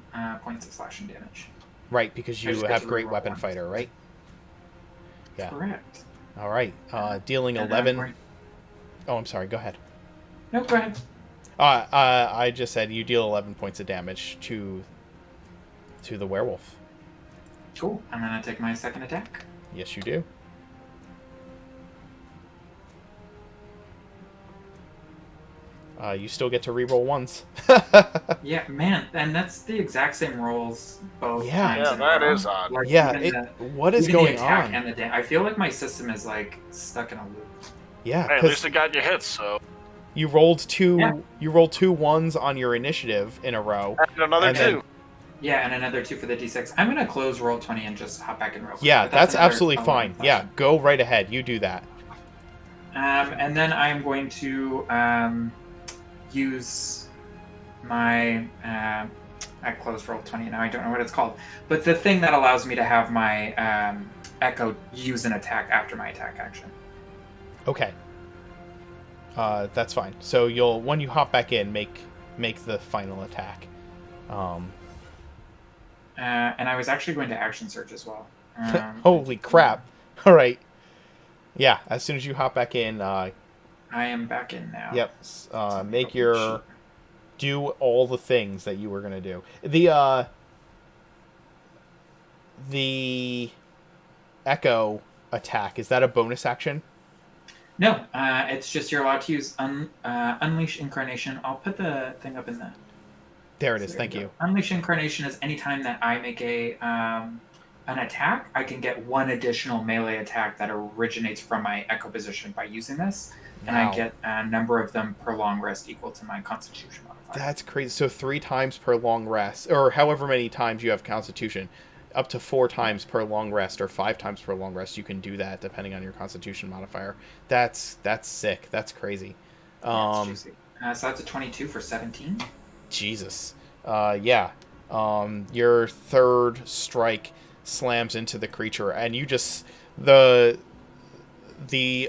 points of slashing damage. Right, because I you just get have to great reroll weapon one. fighter, right? Yeah. Correct. All right. Dealing And 11. I'm going- Oh, I'm sorry. Go ahead. No, go ahead. I just said you deal 11 points of damage to the werewolf. Cool. I'm going to take my second attack. Yes, you do. You still get to reroll ones. Yeah, man, and that's the exact same rolls both Yeah. times. Yeah, in a that row. is odd. Like, Yeah. even What is even going the attack on? and the I feel like my system is like stuck in a loop. Yeah, Hey, at because least it got you hits, so. you rolled two. Yeah. You rolled 2 ones on your initiative in a row. And another And then- two. Yeah, and another 2 for the d6. I'm gonna close roll 20 and just hop back in real quick. Yeah, but that's another absolutely 11 fine. session. Yeah, go right ahead. You do that. And then I'm going to use my I closed roll 20 now. I don't know what it's called, but the thing that allows me to have my echo use an attack after my attack action. Okay. That's fine. So you'll when you hop back in, make the final attack. And I was actually going to action search as well. Holy crap! All right. Yeah. As soon as you hop back in, I am back in now. yep. So Make open your sheet. do all the things that you were gonna do. The echo attack, is that a bonus action? No, it's just you're allowed to use Unleash Incarnation. I'll put the thing up in the. There it is. So Thank we you. go. Unleash Incarnation is anytime that I make an attack, I can get one additional melee attack that originates from my echo position by using this, and Wow. I get a number of them per long rest equal to my Constitution modifier. That's crazy. So 3 times per long rest, or however many times you have Constitution, up to 4 times per long rest, or 5 times per long rest. You can do that depending on your Constitution modifier. That's sick. That's crazy. Yeah, it's juicy. So that's a 22 for 17. Jesus. Yeah. Your third strike slams into the creature, and you just the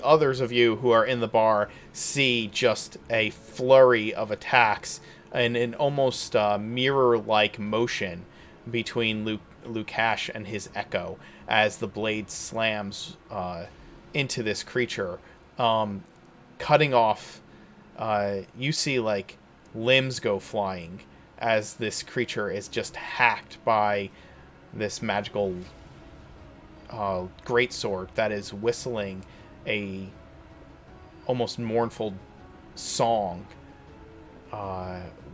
others of you who are in the bar see just a flurry of attacks and an almost mirror-like motion between Lukash and his echo as the blade slams into this creature, cutting off. You see like limbs go flying as this creature is just hacked by this magical greatsword that is whistling a almost mournful song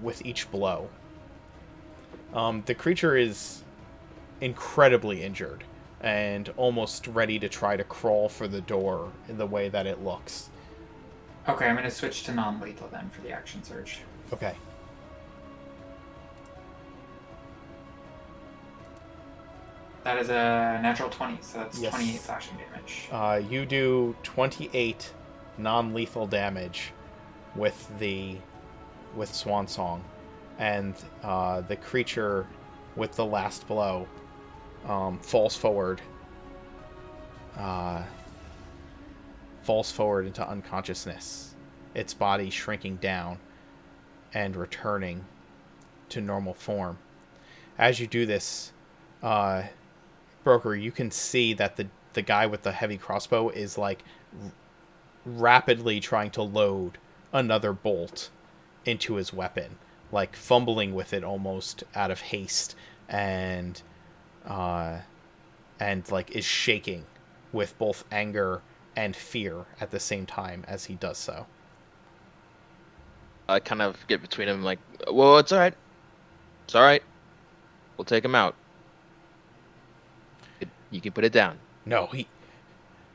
with each blow. The creature is incredibly injured and almost ready to try to crawl for the door in the way that it looks. Okay, I'm going to switch to non-lethal then for the action surge. Okay. That is a natural 20, so that's Yes. 28 slashing damage. You do 28 non-lethal damage with Swan Song, and the creature with the last blow falls forward into unconsciousness, its body shrinking down and returning to normal form. As you do this, Broker, you can see that the guy with the heavy crossbow is like rapidly trying to load another bolt into his weapon, like fumbling with it almost out of haste, and like is shaking with both anger and fear at the same time as he does so. I kind of get between him, like, well, it's all right. It's all right. We'll take him out. You can put it down. No,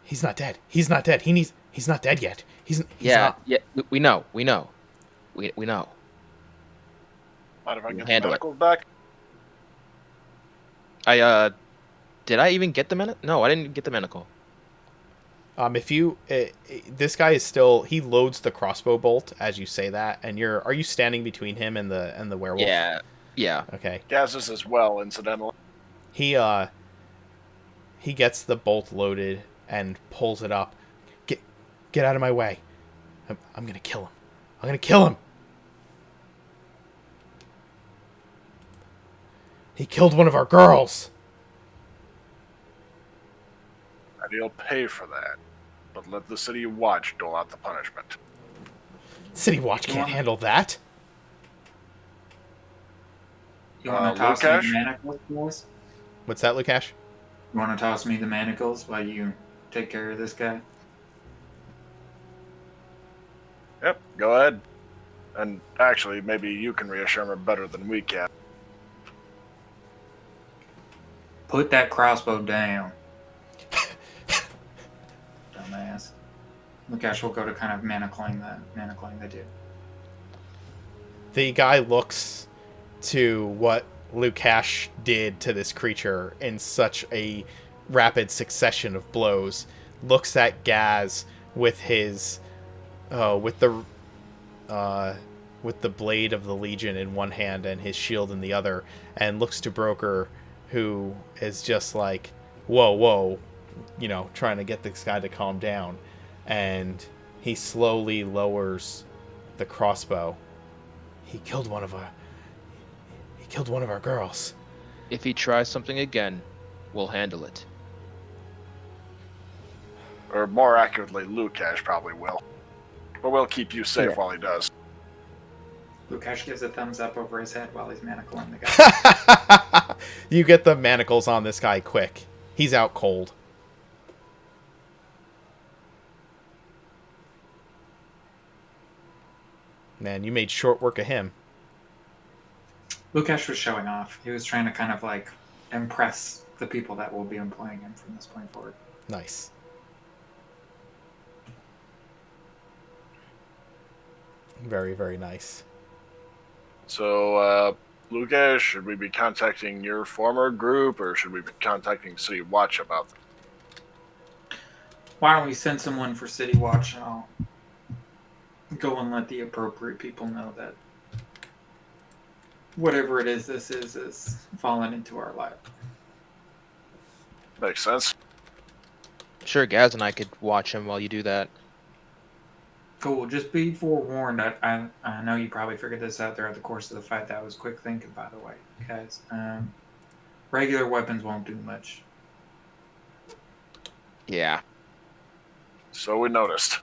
he's not dead. He's not dead. He's not dead yet. He's not. Yeah. We know. We know. We know. Mind if I We'll get the handle it. medicals back? Did I even get the manacle? No, I didn't get the manacle. If you this guy is still, he loads the crossbow bolt as you say that, and are you standing between him and the werewolf? Yeah. Okay. Gaz's as well, incidentally. He gets the bolt loaded and pulls it up. Get out of my way. I'm gonna kill him. I'm gonna kill him. He killed one of our girls. And he'll pay for that. But let the city watch dole out the punishment. City Watch can't handle that. You want to toss me Lukash? the manacles, boys? What's that, Lukash? You want to toss me the manacles while you take care of this guy? Yep, go ahead. And actually, maybe you can reassure him better than we can. Put that crossbow down. Dumbass. Lukash will go to kind of manacling the dude. The guy looks to what Lukash did to this creature in such a rapid succession of blows, looks at Gaz with his with the blade of the Legion in one hand and his shield in the other, and looks to Broker, who is just like, whoa, trying to get this guy to calm down, and he slowly lowers the crossbow. He killed one of our girls. If he tries something again, we'll handle it. Or more accurately, Lukash probably will. But we'll keep you safe while he does. Lukash gives a thumbs up over his head while he's manacling the guy. You get the manacles on this guy quick. He's out cold. Man, you made short work of him. Lukash was showing off. He was trying to kind of like impress the people that will be employing him from this point forward. Nice. Very, very nice. So, Lukash, should we be contacting your former group, or should we be contacting City Watch about them? Why don't we send someone for City Watch and I'll go and let the appropriate people know that whatever it is this is fallen into our lap. Makes sense. Sure, Gaz and I could watch him while you do that. Cool. Just be forewarned. I know you probably figured this out throughout the course of the fight. That was quick thinking, by the way, guys. Regular weapons won't do much. Yeah. So we noticed.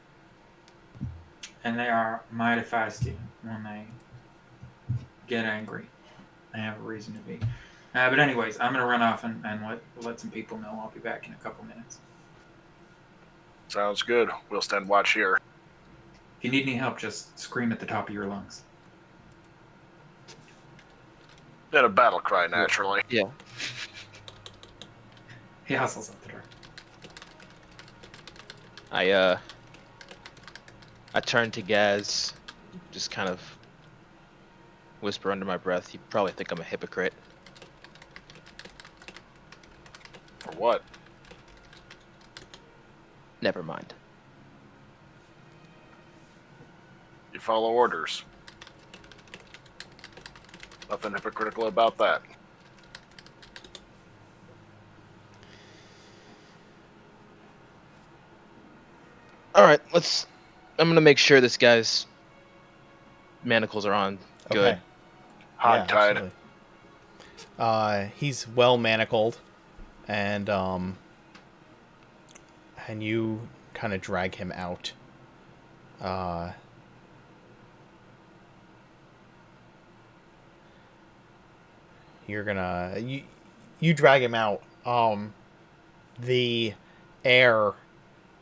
And they are mighty feisty when they get angry. They have a reason to be. But anyways, I'm going to run off and let some people know. I'll be back in a couple minutes. Sounds good. We'll stand watch here. If you need any help, just scream at the top of your lungs. In a battle cry, naturally. Yeah. He hustles up the door. I turn to Gaz, just kind of whisper under my breath, you probably think I'm a hypocrite. what? Never mind. You follow orders. Nothing hypocritical about that. All right, let's. I'm gonna make sure this guy's manacles are on good. Okay. Yeah, Hogtied. absolutely. He's well manacled, and you kind of drag him out. You're gonna you drag him out. The air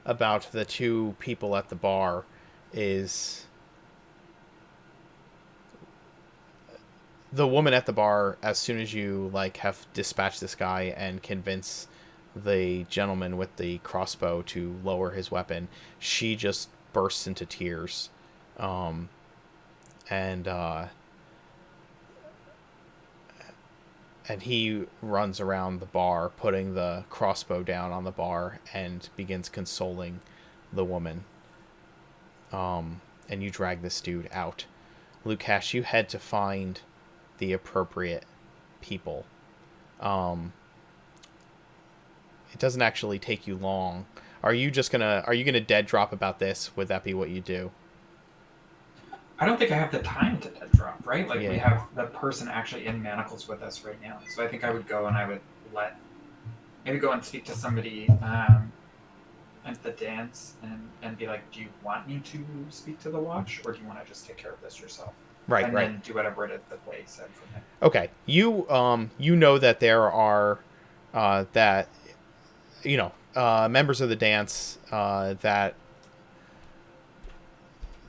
about the two people at the bar is the woman at the bar. As soon as you like have dispatched this guy and convince the gentleman with the crossbow to lower his weapon, she just bursts into tears, um, and he runs around the bar, putting the crossbow down on the bar, and begins consoling the woman. And you drag this dude out. Lukash, you head to find the appropriate people. It doesn't actually take you long. Are you gonna dead drop about this? Would that be what you do? I don't think I have the time to dead drop, right? Like, Yeah. we have the person actually in manacles with us right now. So I think I would go and I would maybe go and speak to somebody at the dance and be like, do you want me to speak to the watch, or do you want to just take care of this yourself? Right, and right. then do whatever it is that they said from there. Okay. You know that there are that members of the dance that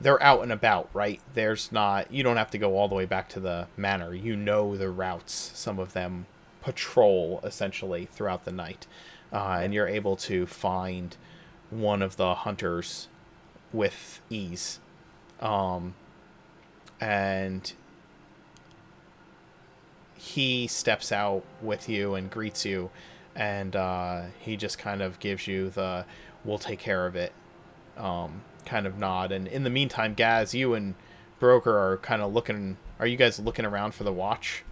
they're out and about, right? You don't have to go all the way back to the manor. You know the routes. Some of them patrol essentially throughout the night, and you're able to find one of the hunters with ease, and he steps out with you and greets you, and he just kind of gives you the "we'll take care of it" kind of nod. And in the meantime, Gaz, you and Broker are kind of looking. Are you guys looking around for the watch?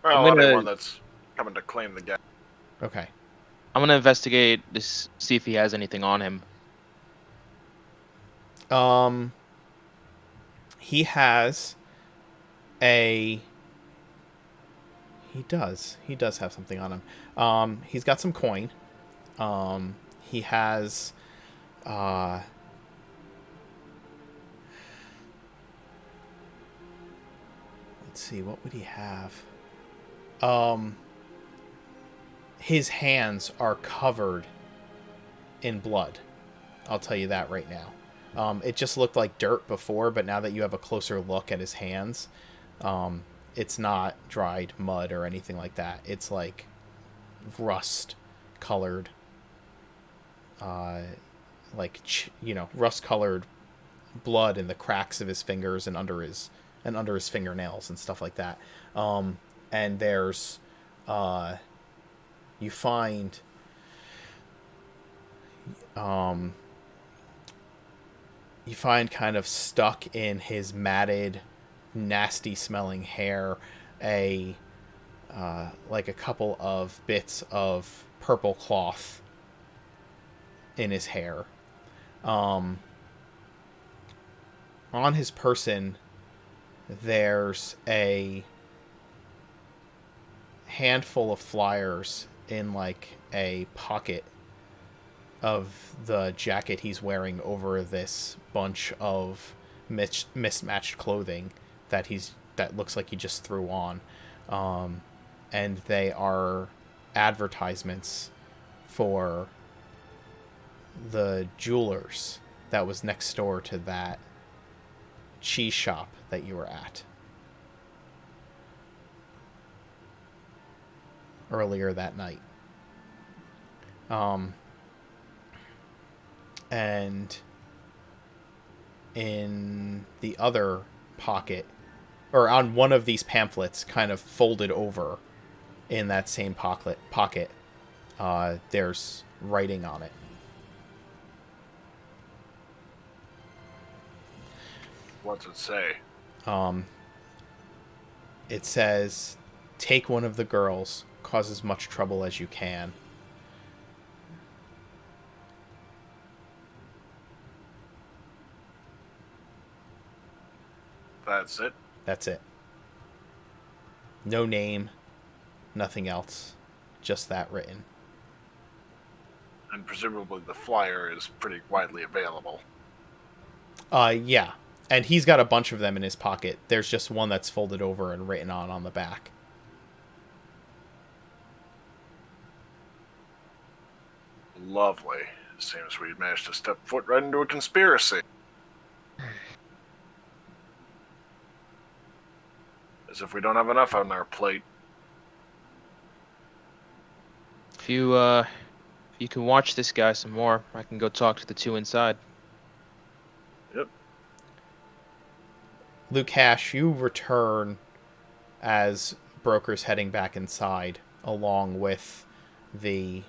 Well, anyone that's coming to claim the guy. Okay. I'm gonna investigate this, see if he has anything on him. He has a. He does. He does have something on him. He's got some coin. He has. Let's see. What would he have? His hands are covered in blood. I'll tell you that right now. It just looked like dirt before, but now that you have a closer look at his hands, it's not dried mud or anything like that. It's like rust colored, rust colored blood in the cracks of his fingers and under his fingernails and stuff like that. And there's you find kind of stuck in his matted, nasty smelling hair like a couple of bits of purple cloth in his hair. On his person there's a handful of flyers in like a pocket of the jacket he's wearing over this bunch of mismatched clothing that looks like he just threw on, and they are advertisements for the jewelers that was next door to that cheese shop that you were at earlier that night. And in the other pocket, or on one of these pamphlets, kind of folded over, in that same pocket, there's writing on it. What's it say? It says, "Take one of the girls, cause as much trouble as you can." That's it. That's it. No name, nothing else. Just that written. And presumably the flyer is pretty widely available. Yeah. And he's got a bunch of them in his pocket. There's just one that's folded over and written on the back. Lovely. Seems we managed to step foot right into a conspiracy. As if we don't have enough on our plate. If you can watch this guy some more, I can go talk to the two inside. Yep. Lukash, you return as Broker's heading back inside, along with the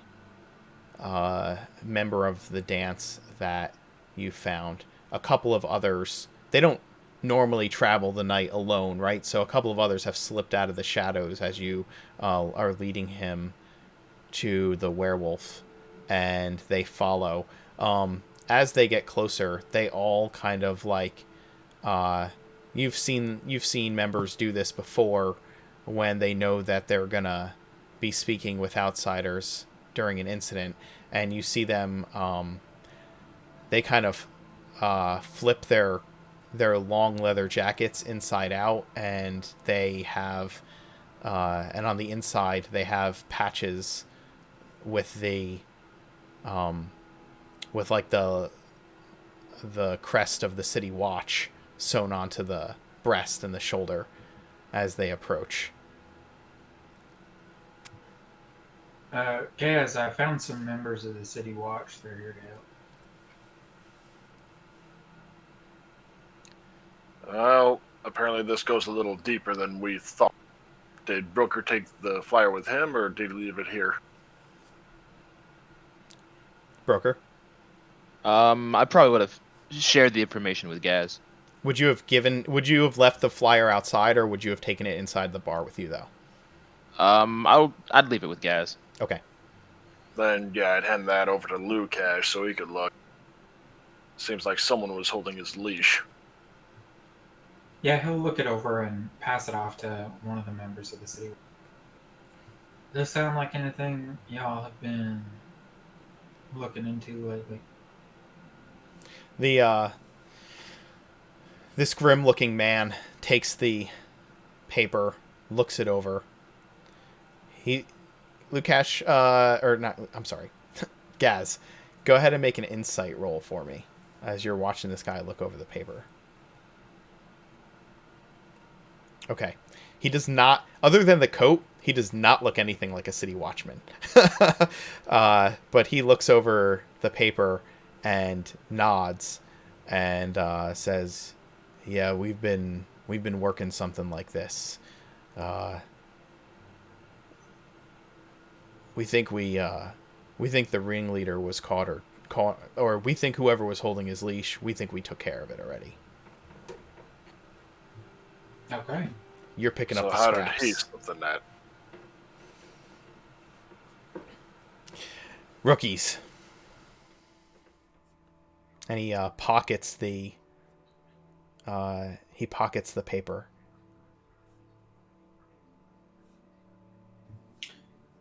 member of the dance that you found. A couple of others, they don't normally travel the night alone, right? So a couple of others have slipped out of the shadows as you are leading him to the werewolf, and they follow. As they get closer, they all kind of like you've seen members do this before when they know that they're gonna be speaking with outsiders during an incident, and you see them they kind of flip their long leather jackets inside out, and they have and on the inside they have patches with the with like the crest of the city watch sewn onto the breast and the shoulder as they approach. Gaz, I found some members of the City Watch. They're here to help. Well, apparently this goes a little deeper than we thought. Did Broker take the flyer with him, or did he leave it here? Broker, I probably would have shared the information with Gaz. would you have left the flyer outside, or would you have taken it inside the bar with you though? I'd leave it with Gaz. Okay. Then, yeah, I'd hand that over to Lukash so he could look. Seems like someone was holding his leash. Yeah, he'll look it over and pass it off to one of the members of the City Watch. Does this sound like anything y'all have been looking into lately? This grim looking man takes the paper, looks it over. Lukash, or not, I'm sorry, Gaz, go ahead and make an insight roll for me as you're watching this guy look over the paper. Okay. He does not, other than the coat, he does not look anything like a city watchman. But he looks over the paper and nods and says, "Yeah, we've been working something like this. We think the ringleader was caught, or we think whoever was holding his leash, we think we took care of it already." Okay. You're picking So up the how scraps. did he slip the net? Rookies. And he pockets the paper.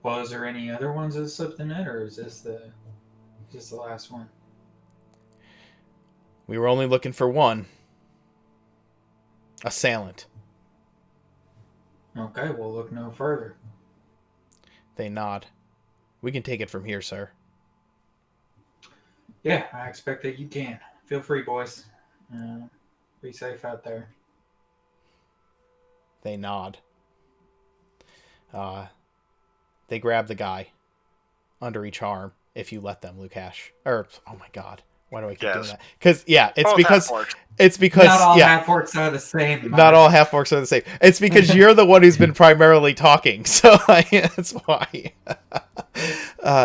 Well, is there any other ones that slipped the net, or is this the last one? We were only looking for one. Assailant. Okay, we'll look no further. They nod. We can take it from here, sir. Yeah, I expect that you can. Feel free, boys. Be safe out there. They nod. They grab the guy under each arm, if you let them, Lukash. Oh my god. Why do I keep Yes. doing that? Because Both half-orcs. it's because Not all yeah, half orcs are the same. not Mark. all half orcs are the same. It's because you're the one who's been primarily talking, so that's why.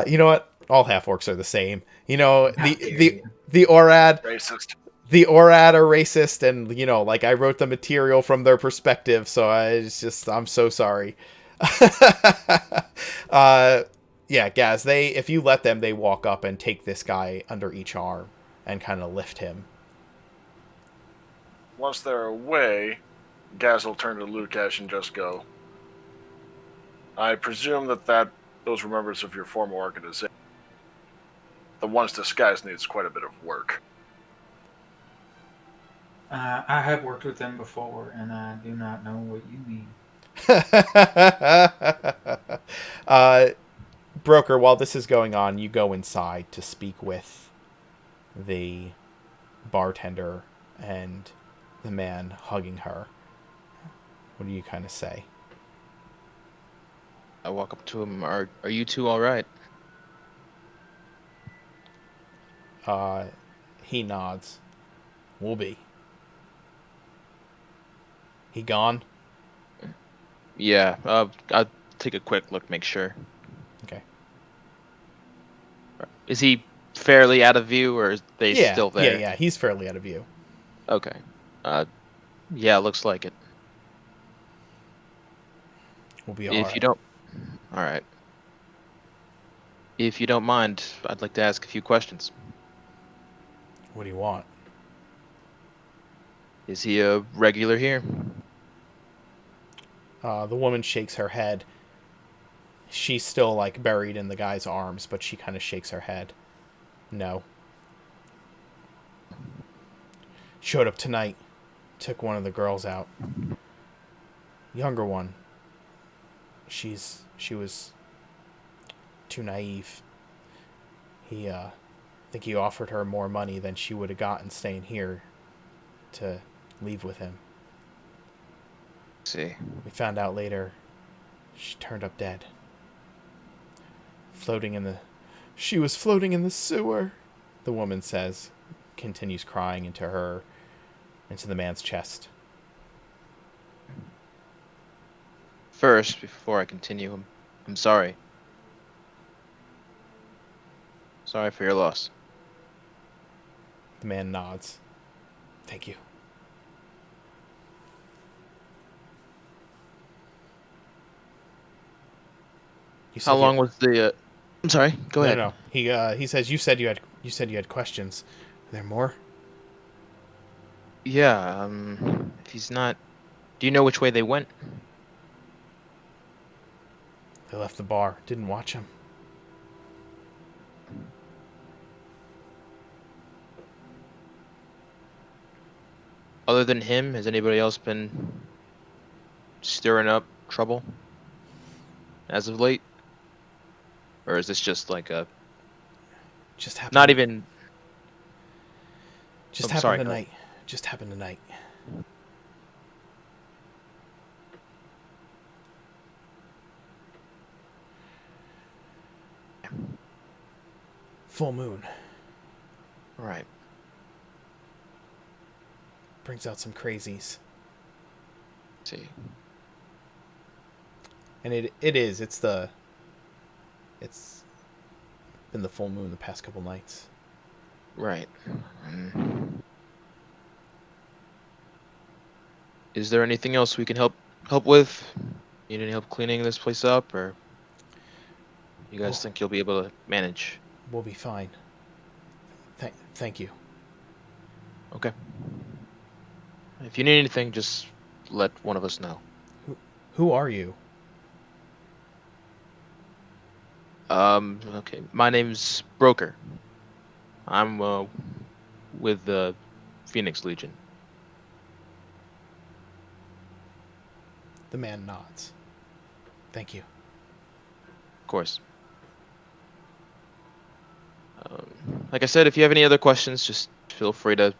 You know what? All half orcs are the same. You know How dare the you. the Orad Racist. the Orad are racist, and like I wrote the material from their perspective, so I'm so sorry. uh, yeah, Gaz. If you let them, they walk up and take this guy under each arm and kind of lift him. Once they're away, Gaz will turn to Lukash and just go, I presume that those were members of your former organization. The one's disguise needs quite a bit of work. I have worked with them before, and I do not know what you mean. Broker, while this is going on, you go inside to speak with the bartender and the man hugging her. What do you kind of say? I walk up to him. Are you two all right? He nods. We'll be. He gone? Yeah. I'll take a quick look, make sure. Okay. Is he fairly out of view, or is they still there? Yeah. He's fairly out of view. Okay. Yeah, looks like it. We'll be If you alright. don't, all right. If you don't mind, I'd like to ask a few questions. What do you want? Is he a regular here? The woman shakes her head. She's still, like, buried in the guy's arms, but she kind of shakes her head. No. Showed up tonight. Took one of the girls out. Younger one. She was too naive. I think he offered her more money than she would have gotten staying here to leave with him. See. We found out later she turned up dead. She was floating in the sewer, the woman says, continues crying into the man's chest. First, before I continue, I'm sorry. Sorry for your loss. The man nods. Thank you. How long was the? I'm sorry. Go ahead. No. He says you said you had questions. Are there more? Yeah. If he's not, do you know which way they went? They left the bar. Didn't watch him. Other than him, has anybody else been stirring up trouble as of late? Or is this just like a Just happened. not even? Just I'm happened sorry, tonight. Just happened tonight. Full moon All right. brings out some crazies, See. and it's been the full moon the past couple nights. Right. Is there anything else we can help with? Need any help cleaning this place up, or you guys think you'll be able to manage? We'll be fine. Thank you. Okay. If you need anything, just let one of us know. Who are you? Okay. My name's Broker. I'm with the Phoenix Legion. The man nods. Thank you. Of course. Like I said, if you have any other questions, just feel free to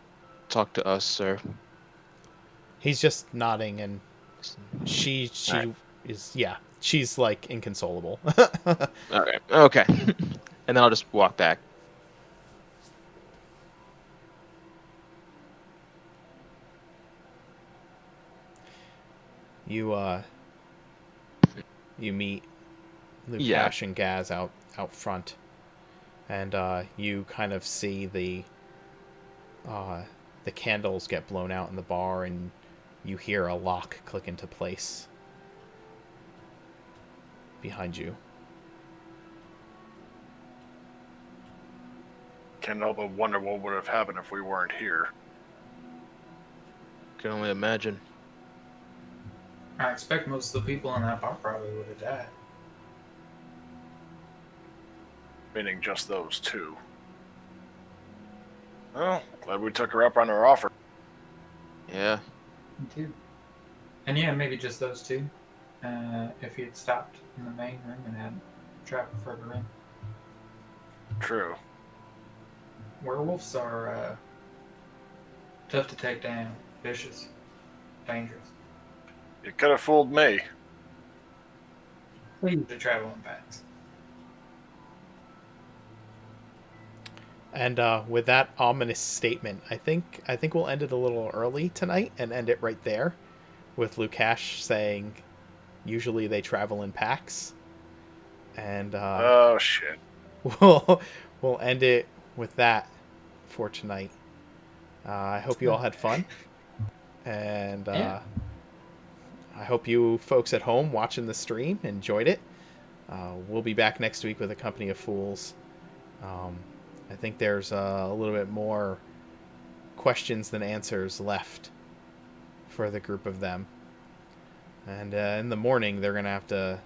talk to us, or He's just nodding, and she Alright. she's like inconsolable. Okay. Okay. And then I'll just walk back. You you meet Lukash Yeah. and Gaz out front, and you kind of see the candles get blown out in the bar, and you hear a lock click into place behind you. Can't help but wonder what would have happened if we weren't here. Can only imagine. I expect most of the people in that bar probably would have died. Meaning just those two. Well, glad we took her up on her offer. Yeah. Me too. And yeah, maybe just those two. If he had stopped in the main room and had traveled further in. True. Werewolves are tough to take down, vicious, dangerous. You could have fooled me. They usually travel in packs. And with that ominous statement, I think we'll end it a little early tonight and end it right there, with Lukash saying, "Usually they travel in packs," and Oh shit. we'll end it with that for tonight. I hope you all had fun, and Yeah. I hope you folks at home watching the stream enjoyed it. We'll be back next week with a company of fools. I think there's a little bit more questions than answers left for the group of them. And in the morning, they're going to have to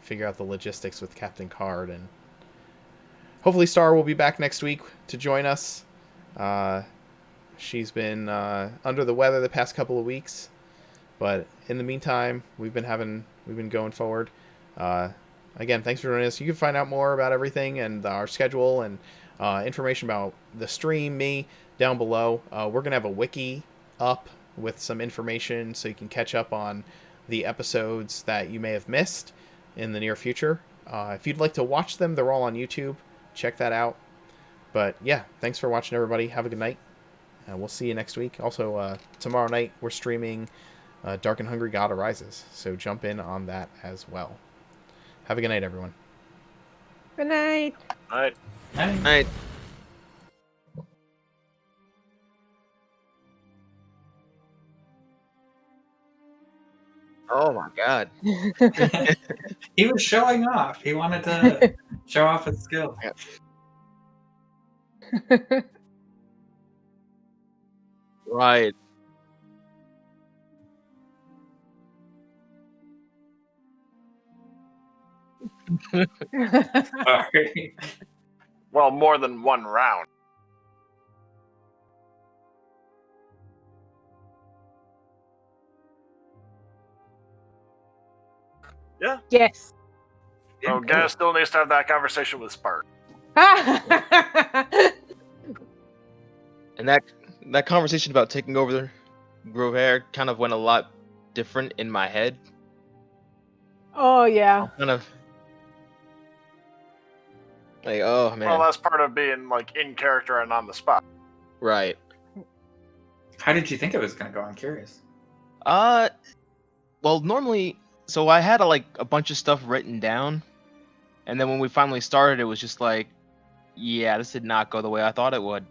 figure out the logistics with Captain Card. And hopefully Star will be back next week to join us. She's been under the weather the past couple of weeks. But in the meantime, we've been going forward. Again, thanks for joining us. You can find out more about everything and our schedule and information about the stream, me, down below. We're going to have a wiki up with some information so you can catch up on the episodes that you may have missed in the near future. If you'd like to watch them, they're all on YouTube. Check that out. But yeah, thanks for watching, everybody. Have a good night. We'll see you next week. Also, tomorrow night, we're streaming Dark and Hungry God Arises. So jump in on that as well. Have a good night, everyone. Good night. All right. Night. Oh my god. He was showing off. He wanted to show off his skill. Right. Sorry. Well, more than one round. Yeah. Yes. Oh, Gaz still needs to have that conversation with Spark. And that conversation about taking over Grovhaire kind of went a lot different in my head. Oh yeah. Kind of like, oh man. Well, that's part of being like in character and on the spot. Right. How did you think it was going to go? I'm curious. Well, normally, so I had a bunch of stuff written down, and then when we finally started, it was just like, yeah, this did not go the way I thought it would.